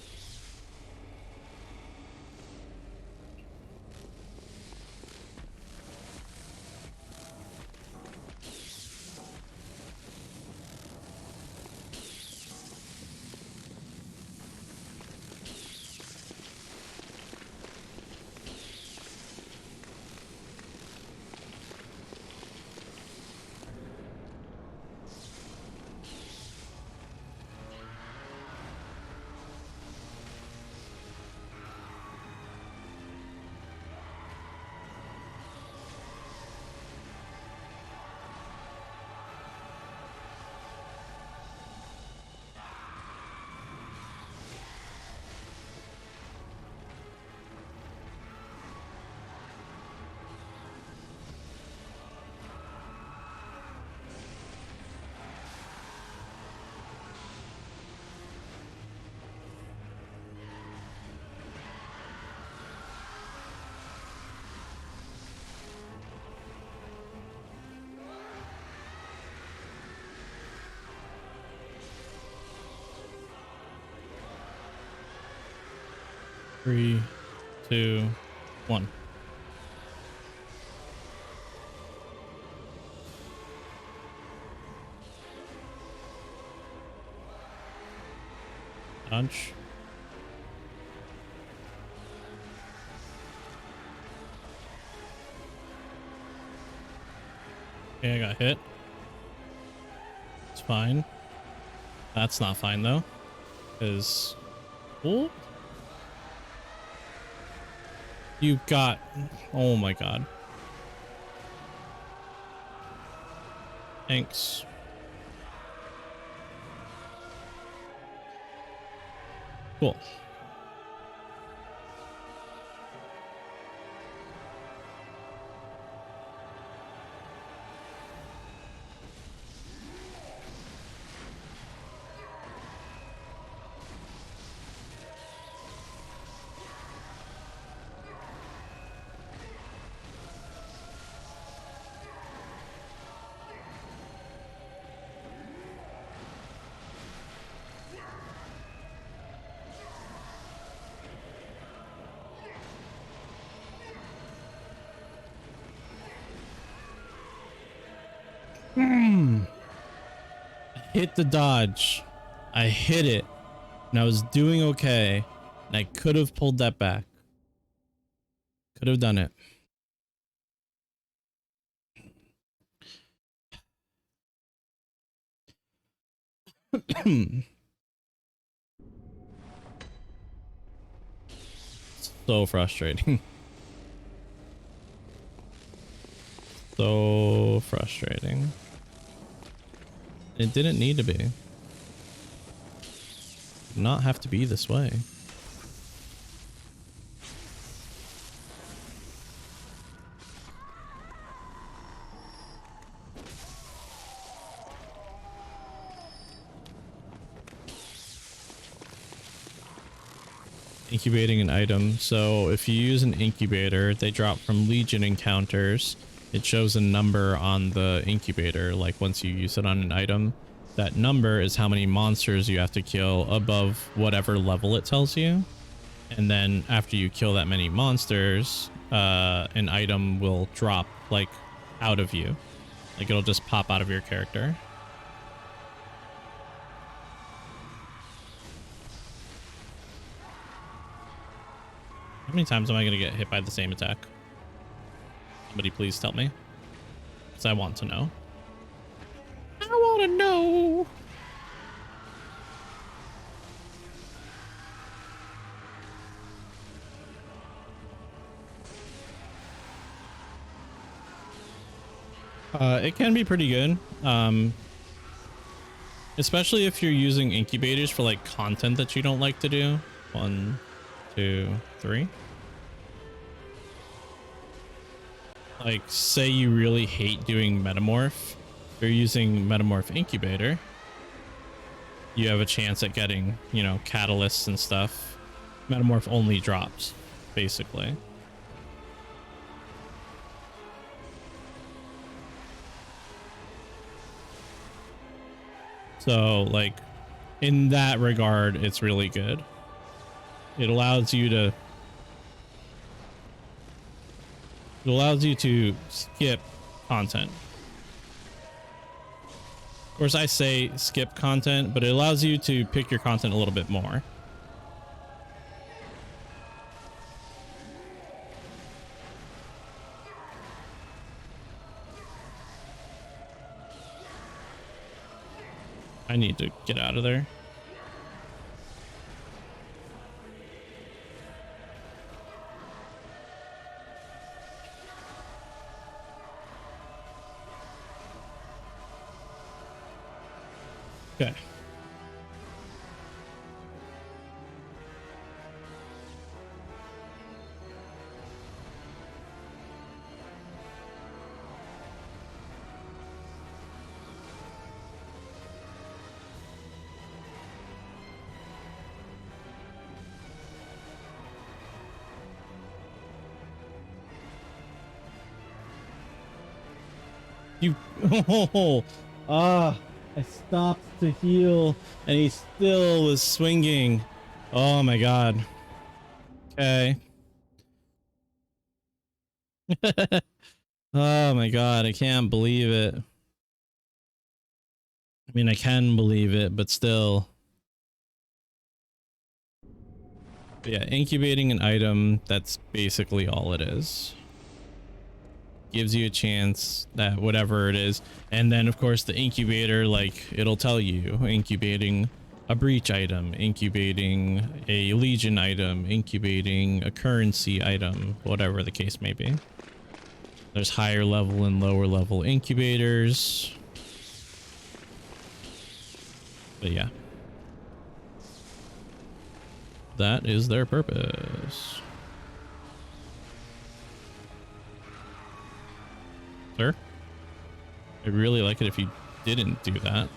Three, two, one. Punch. Okay, I got hit. It's fine. That's not fine though. Because... Oh. You got... Oh my god. Thanks. Cool. I hit the dodge. I hit it. And I was doing okay. And I could have pulled that back. Could have done it. So frustrating. So frustrating. It didn't need to be. Did not have to be this way. Incubating an item. So if you use an incubator, they drop from Legion encounters. It shows a number on the incubator, like once you use it on an item. That number is how many monsters you have to kill above whatever level it tells you. And then after you kill that many monsters, an item will drop like out of you. Like it'll just pop out of your character. How many times am I going to get hit by the same attack? Somebody please tell me. Because I want to know. I want to know. It can be pretty good. Especially if you're using incubators for like content that you don't like to do. 1, 2, 3. Like, say you really hate doing metamorph, you're using metamorph incubator, you have a chance at getting, you know, catalysts and stuff. Metamorph only drops, basically. So, like, in that regard, it's really good. It allows you to skip content. Of course, I say skip content, but it allows you to pick your content a little bit more. I need to get out of there. Okay. You, I stopped to heal and he still was swinging. Oh my god. Okay. Oh my god, I can't believe it. I mean, I can believe it, but still. But yeah, incubating an item, that's basically all it is. Gives you a chance that whatever it is, and then of course the incubator, like, it'll tell you incubating a breach item, incubating a legion item, incubating a currency item, whatever the case may be. There's higher level and lower level incubators, but yeah, that is their purpose. Sir, I'd really like it if you didn't do that.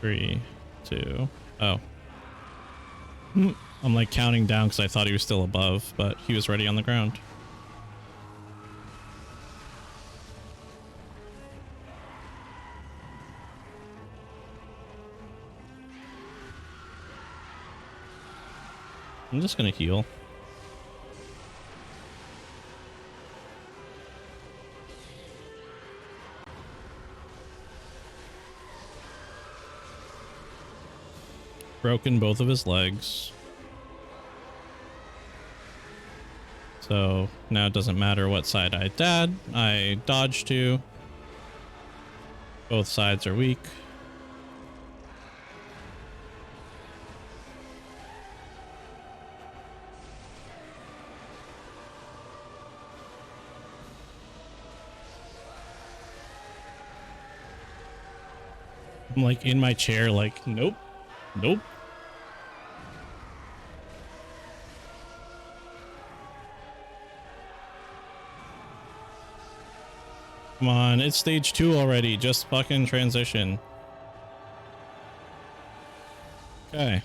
Three, two, oh. I'm like counting down because I thought he was still above, but he was already on the ground. I'm just gonna heal. Broken both of his legs. So now it doesn't matter what side I dodge to. Both sides are weak. I'm like in my chair, like, nope, nope. Come on, it's stage 2 already. Just fucking transition. Okay.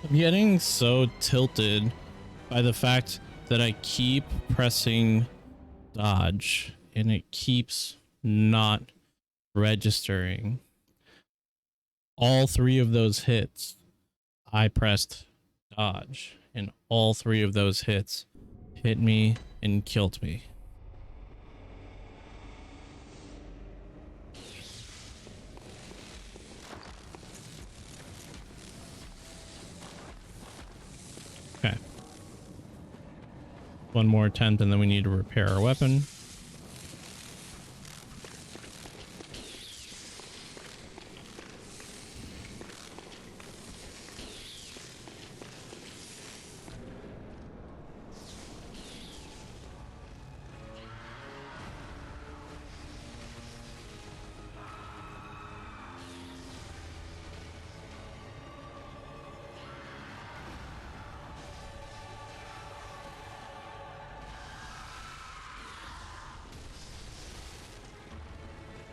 I'm getting so tilted by the fact that I keep pressing dodge and it keeps not registering. All 3 of those hits, I pressed dodge, and all 3 of those hits hit me and killed me. Okay. One more attempt and then we need to repair our weapon.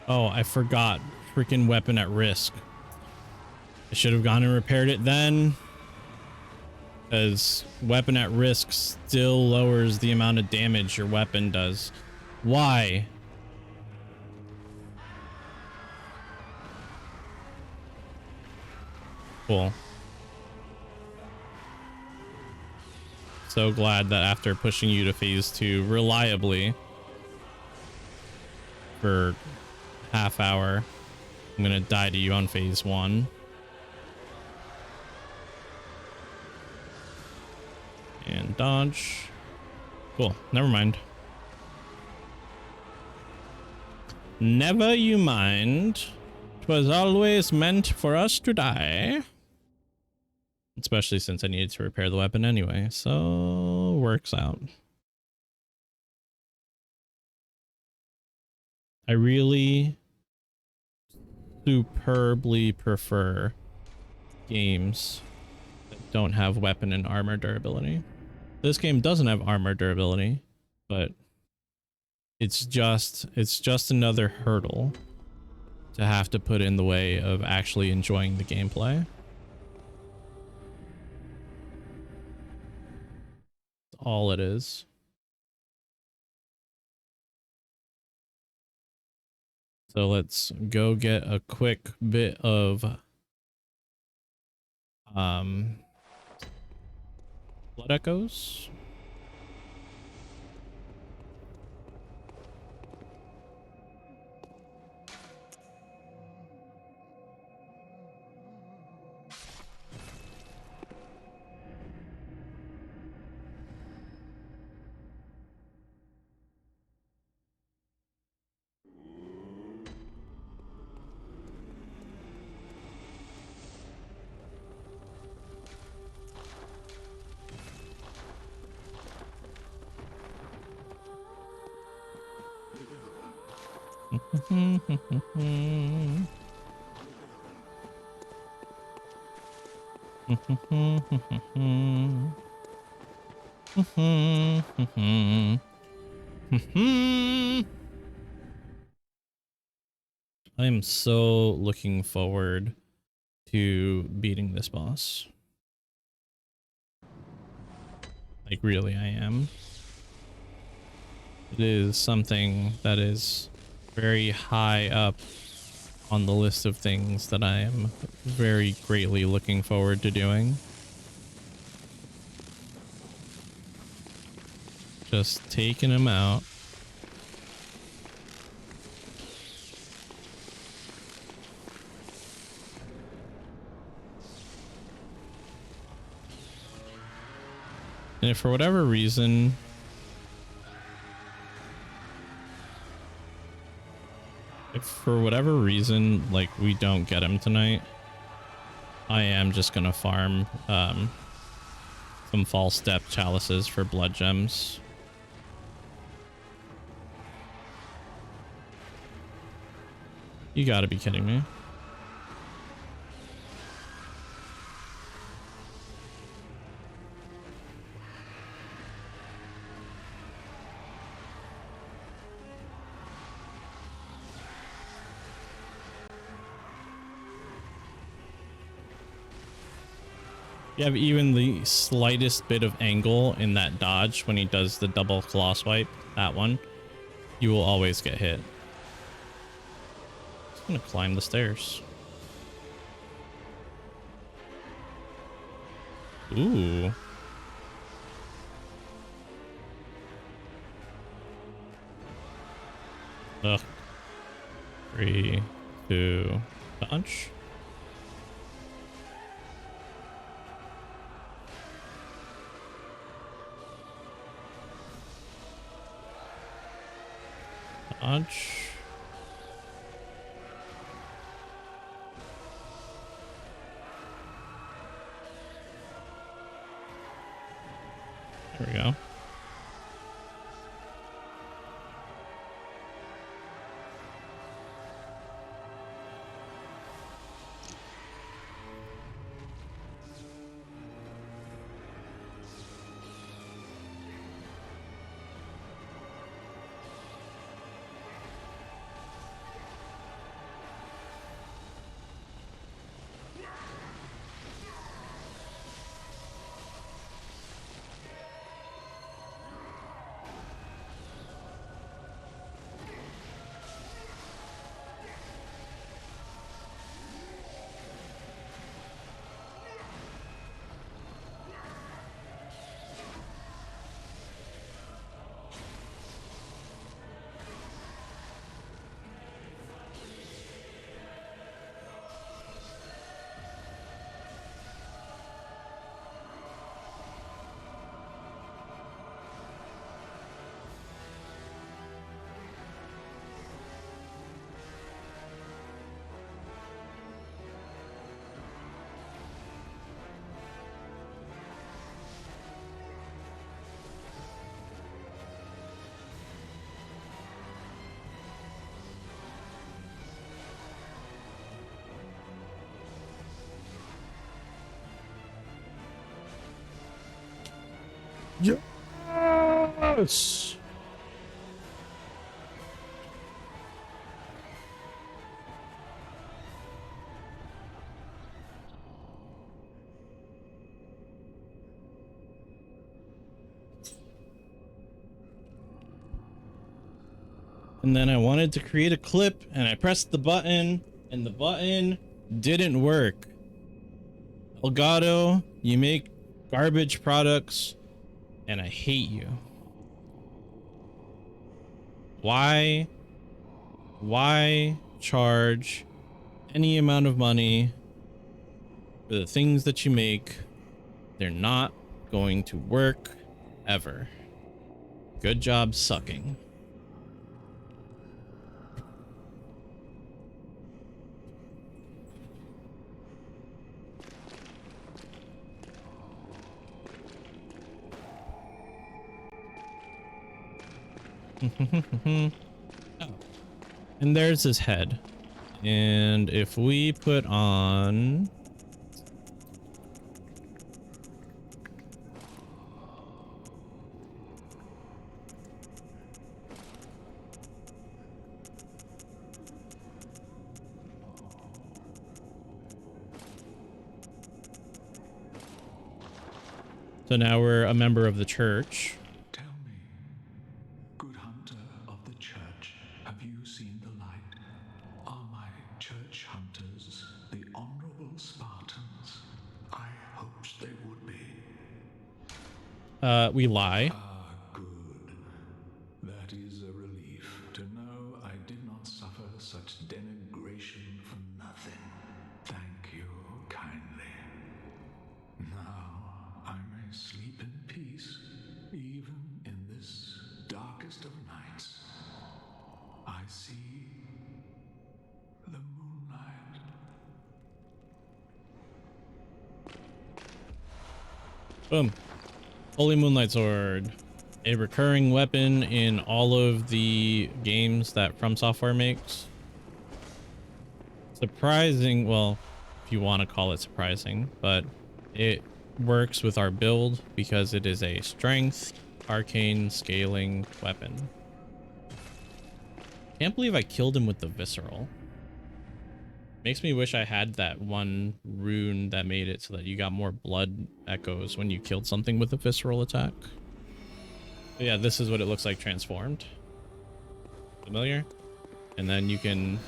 Oh, I forgot. Freaking weapon at risk. I should have gone and repaired it then. Because weapon at risk still lowers the amount of damage your weapon does. Why? Cool. So glad that after pushing you to phase 2 reliably for half hour, I'm gonna die to you on phase 1. And dodge. Cool. Never mind. Never you mind. 'Twas always meant for us to die. Especially since I needed to repair the weapon anyway, so works out. I really superbly prefer games that don't have weapon and armor durability. This game doesn't have armor durability, but it's just another hurdle to have to put in the way of actually enjoying the gameplay. That's all it is. So let's go get a quick bit of blood echoes. I am so looking forward to beating this boss. Like, really, I am. It is something that is very high up on the list of things that I am very greatly looking forward to doing. Just taking him out. And if for whatever reason like we don't get him tonight, I am just gonna farm some false step chalices for blood gems. You gotta be kidding me. You have even the slightest bit of angle in that dodge when he does the double claw swipe, that one, you will always get hit. Just gonna climb the stairs. Ooh. Ugh. 3, 2, dodge. Dodge. There we go. Yes! And then I wanted to create a clip and I pressed the button and the button didn't work. Elgato, you make garbage products and I hate you. Why charge any amount of money for the things that you make? They're not going to work ever. Good job sucking. Oh. And there's his head. And if we put on... So now we're a member of the church. Tell me, good hunter of the church, have you seen the light? Are my church hunters the honorable Spartans? I hoped they would be. We lie. Ah, good. That is a relief to know I did not suffer such denigration for nothing. Thank you kindly. Now I may sleep in peace, even in this darkest of nights. I see the moonlight. Boom. Holy Moonlight Sword. A recurring weapon in all of the games that From Software makes. Surprising, well, if you want to call it surprising, but it works with our build because it is a strength, arcane, scaling weapon. Can't believe I killed him with the visceral. Makes me wish I had that one rune that made it so that you got more blood echoes when you killed something with a visceral attack. But yeah, this is what it looks like transformed. Familiar? And then you can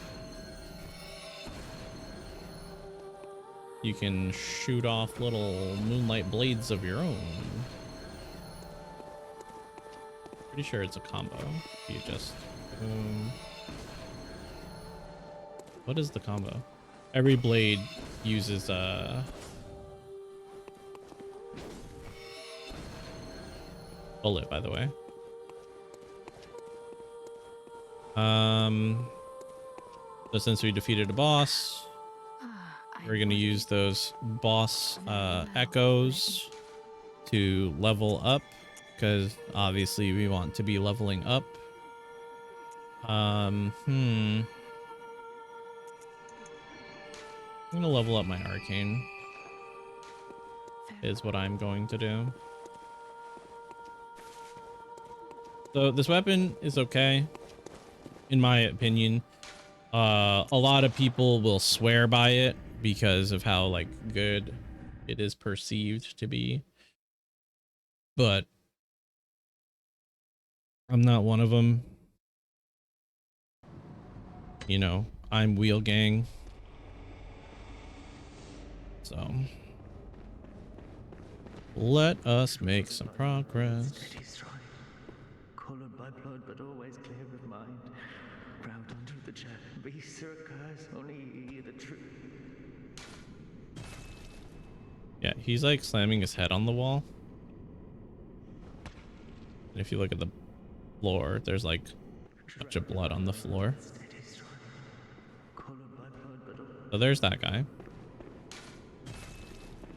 shoot off little moonlight blades of your own. Pretty sure it's a combo. You just what is the combo? Every blade uses bullet, by the way. So since we defeated a boss, we're gonna use those boss echoes to level up, because obviously we want to be leveling up. I'm gonna level up my arcane is what I'm going to do. So this weapon is okay, in my opinion. A lot of people will swear by it because of how like good it is perceived to be, but I'm not one of them. You know, I'm wheel gang. So let us make some progress. Steady stride, colored by blood but always clear of mind. Proud under the chair, beasts are a curse, only you hear the truth. Yeah, he's like slamming his head on the wall. And if you look at the floor, there's like a bunch of blood on the floor. Steady stride, colored by blood but always... So there's that guy.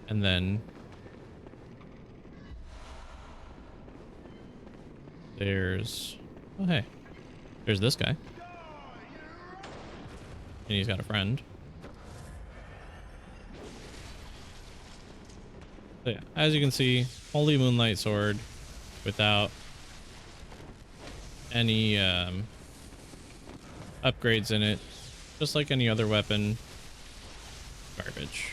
And then there's, oh hey, there's this guy. And he's got a friend. So yeah, as you can see, Holy Moonlight Sword without any upgrades in it, just like any other weapon. Garbage.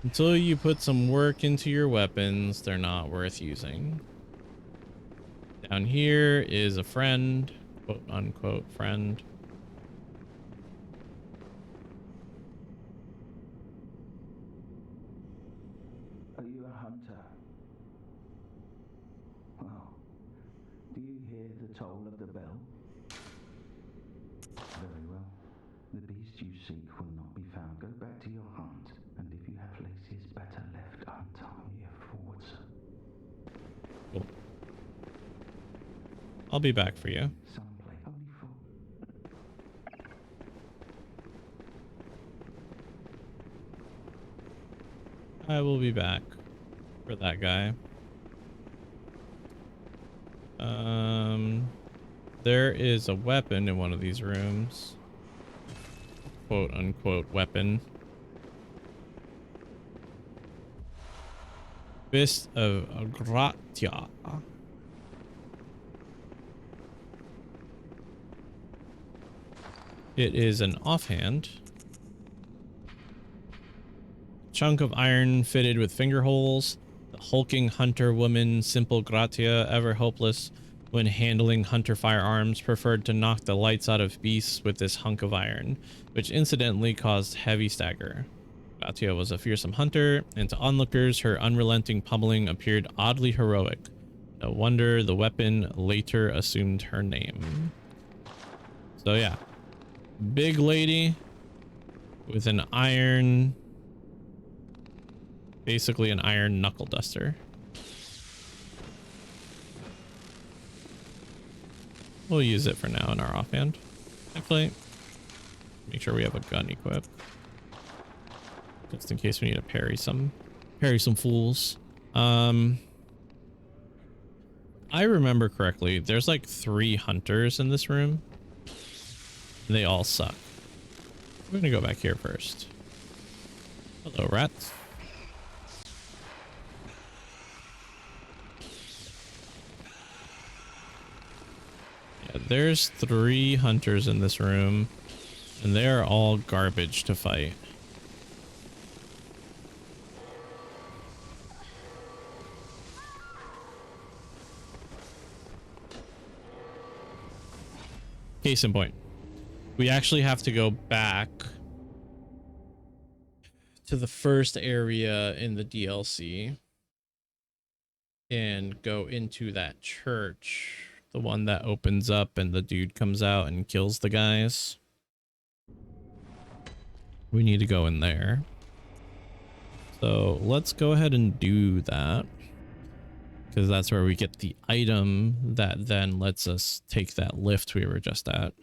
Until you put some work into your weapons, they're not worth using. Down here is a friend, quote unquote friend. Are you a hunter? Well, do you hear the toll of the bell? Very well. The beast you seek will not be found. Go back to your hunt, and if you have laces, better left untied forwards. Cool. I'll be back for you. Someplace only for... I will be back. for that guy. There is a weapon in one of these rooms. Quote unquote weapon. Fist of Gratia. It is an offhand. Chunk of iron fitted with finger holes. The hulking hunter woman, simple Gratia, ever hopeless when handling hunter firearms, preferred to knock the lights out of beasts with this hunk of iron, which incidentally caused heavy stagger. Gratia was a fearsome hunter, and to onlookers, her unrelenting pummeling appeared oddly heroic. No wonder the weapon later assumed her name. So yeah, big lady with an iron, basically an iron knuckle duster. We'll use it for now in our offhand. Actually, make sure we have a gun equipped, just in case we need to parry some fools. I remember correctly, there's like 3 hunters in this room. They all suck. We're gonna go back here first. Hello, rats. Yeah, there's 3 hunters in this room, and they're all garbage to fight. Case in point, we actually have to go back to the first area in the DLC and go into that church, the one that opens up and the dude comes out and kills the guys. We need to go in there. So let's go ahead and do that, because that's where we get the item that then lets us take that lift we were just at.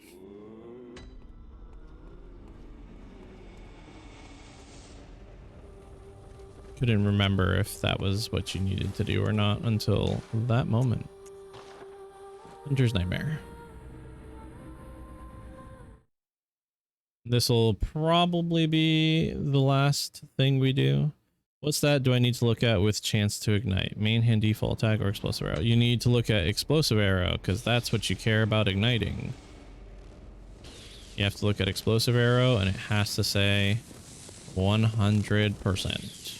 Couldn't remember if that was what you needed to do or not until that moment. Hunter's Nightmare. This will probably be the last thing we do. What's that do I need to look at with chance to ignite? Main hand default attack or explosive arrow? You need to look at explosive arrow because that's what you care about igniting. You have to look at explosive arrow and it has to say 100%.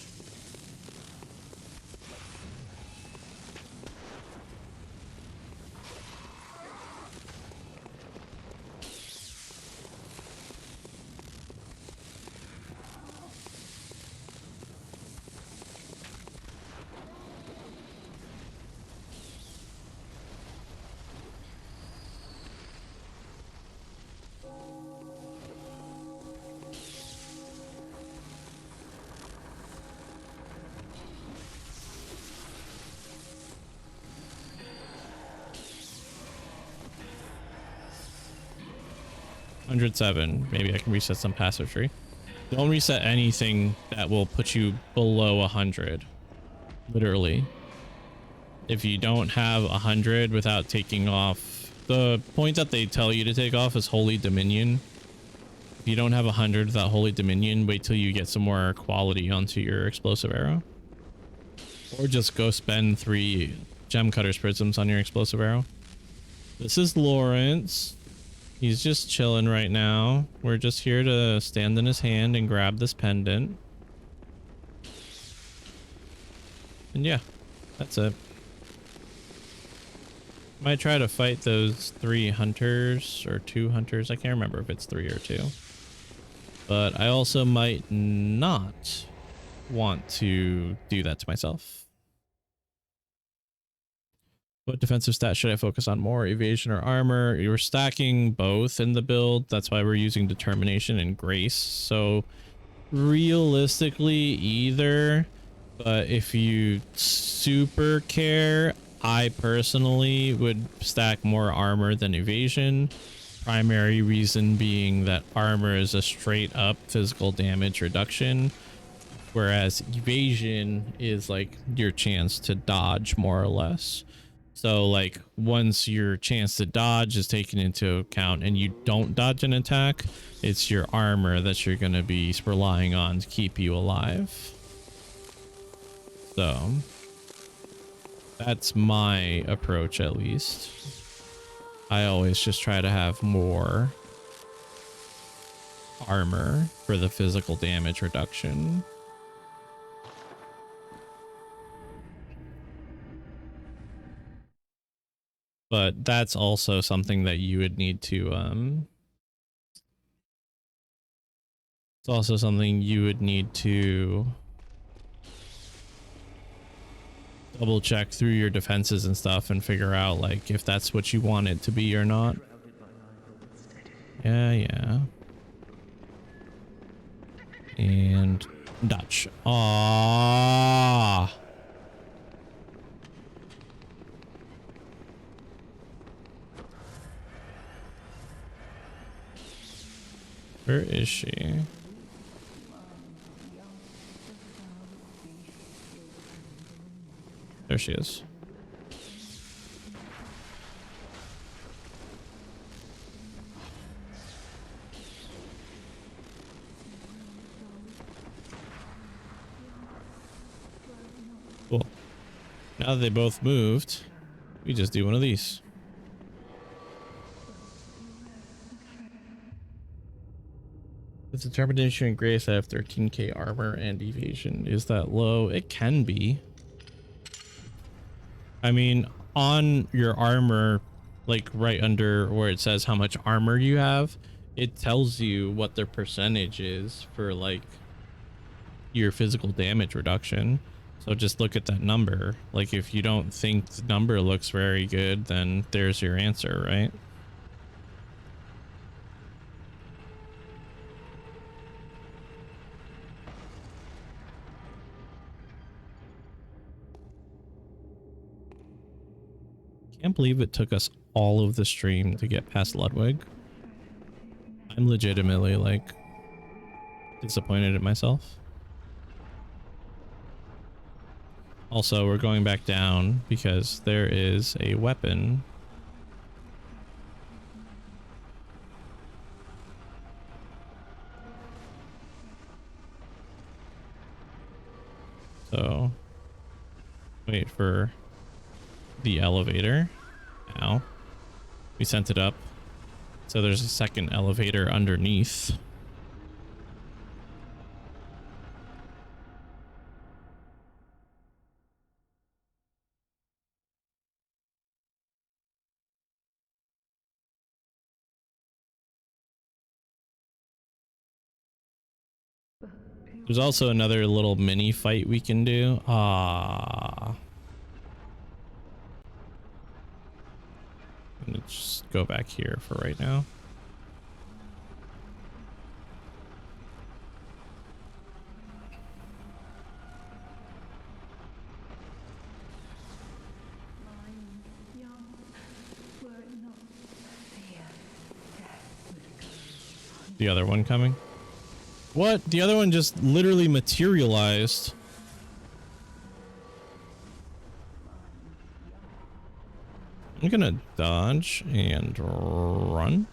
Maybe I can reset some passive tree. Don't reset anything that will put you below 100. Literally. If you don't have 100 without taking off, the point that they tell you to take off is Holy Dominion. If you don't have 100 without Holy Dominion, wait till you get some more quality onto your explosive arrow. Or just go spend 3 gem cutters prisms on your explosive arrow. This is Lawrence. He's just chilling right now. We're just here to stand in his hand and grab this pendant. And yeah, that's it. Might try to fight those 3 hunters or 2 hunters. I can't remember if it's 3 or 2. But I also might not want to do that to myself. What defensive stat should I focus on more? Evasion or armor? You're stacking both in the build. That's why we're using determination and grace. So realistically either, but if you super care, I personally would stack more armor than evasion. Primary reason being that armor is a straight up physical damage reduction. Whereas evasion is like your chance to dodge, more or less. So like once your chance to dodge is taken into account and you don't dodge an attack, it's your armor that you're going to be relying on to keep you alive. So that's my approach, at least. I always just try to have more armor for the physical damage reduction. But that's also something that you would need to it's also something you would need to double check through your defenses and stuff and figure out like if that's what you want it to be or not. Yeah. And dodge. Ah. Where is she? There she is. Cool. Now that they both moved, we just do one of these. With determination and grace, I have 13k armor and evasion. Is that low? It can be. I mean, on your armor, like right under where it says how much armor you have, it tells you what the percentage is for like your physical damage reduction. So just look at that number. Like if you don't think the number looks very good, then there's your answer, right? Can't believe it took us all of the stream to get past Ludwig. I'm legitimately like disappointed in myself. Also, we're going back down because there is a weapon. So wait for the elevator. Now we sent it up. So there's a second elevator underneath. There's also another little mini fight we can do. I'm gonna just go back here for right now. The other one coming? What? The other one just literally materialized. I'm gonna dodge and run.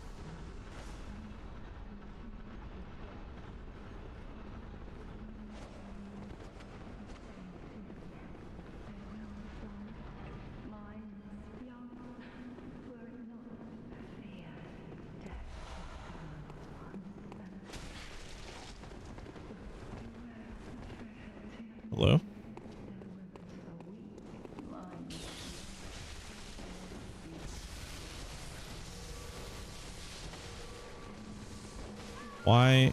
Hello? Why?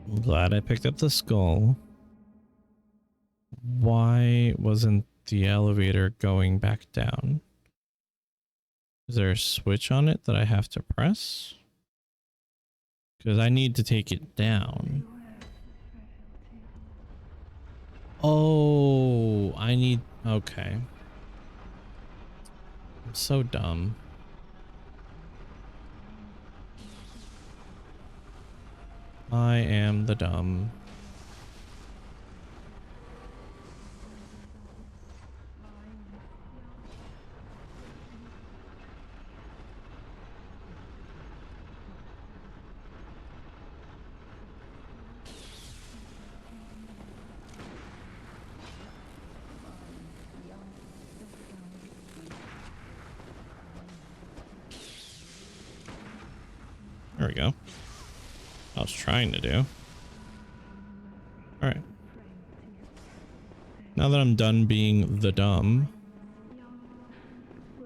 I'm glad I picked up the skull. Why wasn't the elevator going back down? Is there a switch on it that I have to press? Because I need to take it down. Oh, I need... Okay. I'm so dumb. I am the dumb. There we go. I was trying to do. All right. Now that I'm done being the dumb,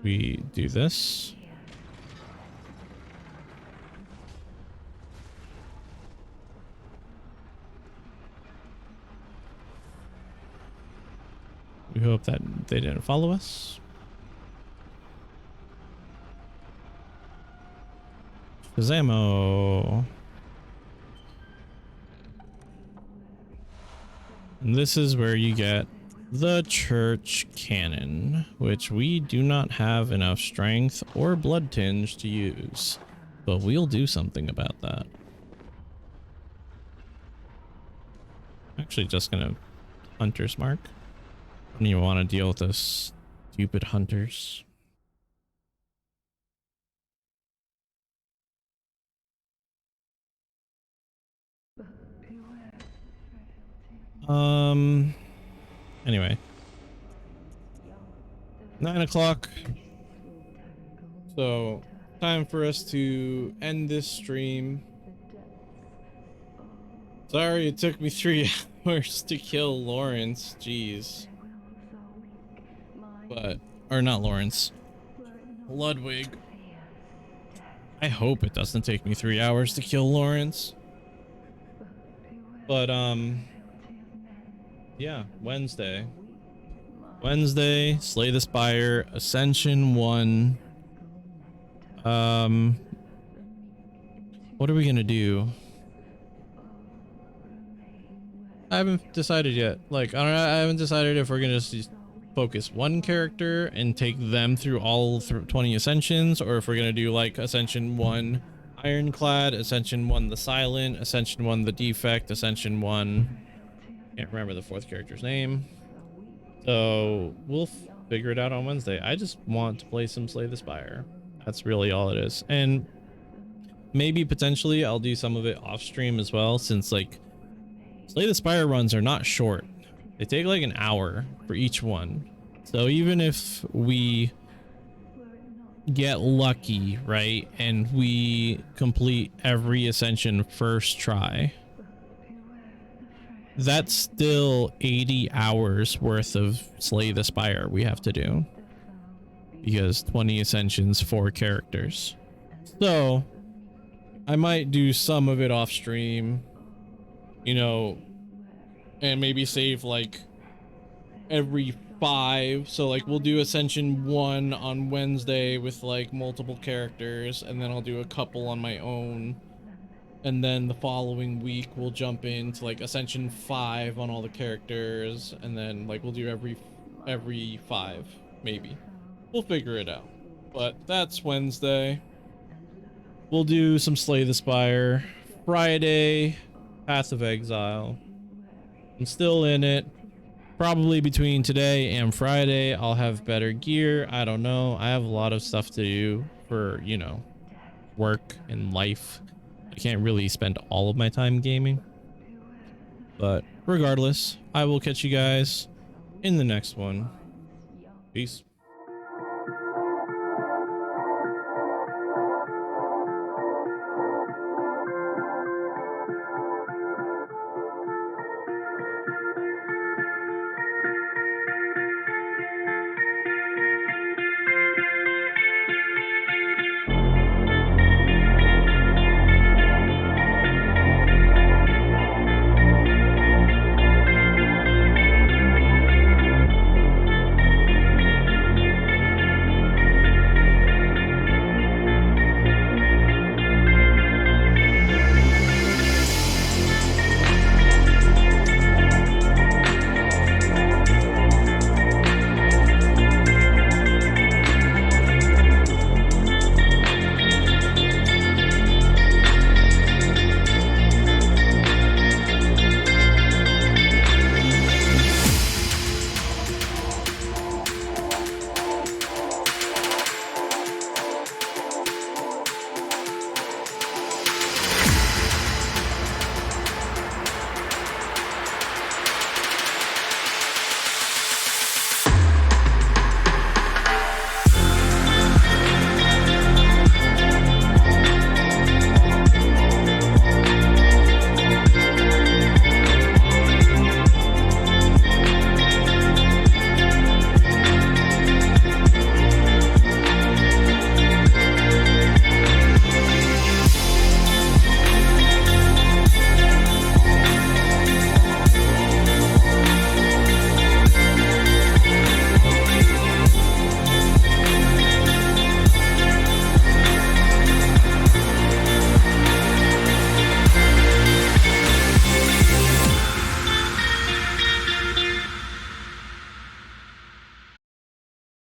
we do this. We hope that they didn't follow us. Shazamo. And this is where you get the church cannon, which we do not have enough strength or blood tinge to use, but we'll do something about that. Actually, just gonna hunter's mark. I don't even want to deal with those stupid hunters. Anyway. 9 o'clock. So, time for us to end this stream. Sorry it took me 3 hours to kill Lawrence. Jeez. But, or not Lawrence. Ludwig. I hope it doesn't take me 3 hours to kill Lawrence. But, yeah, Wednesday, Slay the Spire, Ascension 1. What are we gonna do? I haven't decided yet. Like, I haven't decided if we're gonna just focus one character and take them through all 20 Ascensions, or if we're gonna do like Ascension 1 Ironclad, Ascension 1 the Silent, Ascension 1 the Defect, Ascension 1... Can't remember the fourth character's name. So we'll figure it out on Wednesday. I just want to play some Slay the Spire. That's really all it is. And maybe potentially I'll do some of it off stream as well, since like Slay the Spire runs are not short. They take like an hour for each one. So even if we get lucky, right, and we complete every Ascension first try, that's still 80 hours worth of Slay the Spire we have to do, because 20 Ascensions, 4 characters. So I might do some of it off stream, you know, and maybe save like every 5. So like we'll do Ascension 1 on Wednesday with like multiple characters, and then I'll do a couple on my own. And then the following week we'll jump into like Ascension 5 on all the characters, and then like we'll do every 5, maybe. We'll figure it out. But that's Wednesday. We'll do some Slay the Spire. Friday, Path of Exile. I'm still in it. Probably between today and Friday I'll have better gear. I don't know. I have a lot of stuff to do for, you know, work and life. I can't really spend all of my time gaming, but regardless, I will catch you guys in the next one. Peace.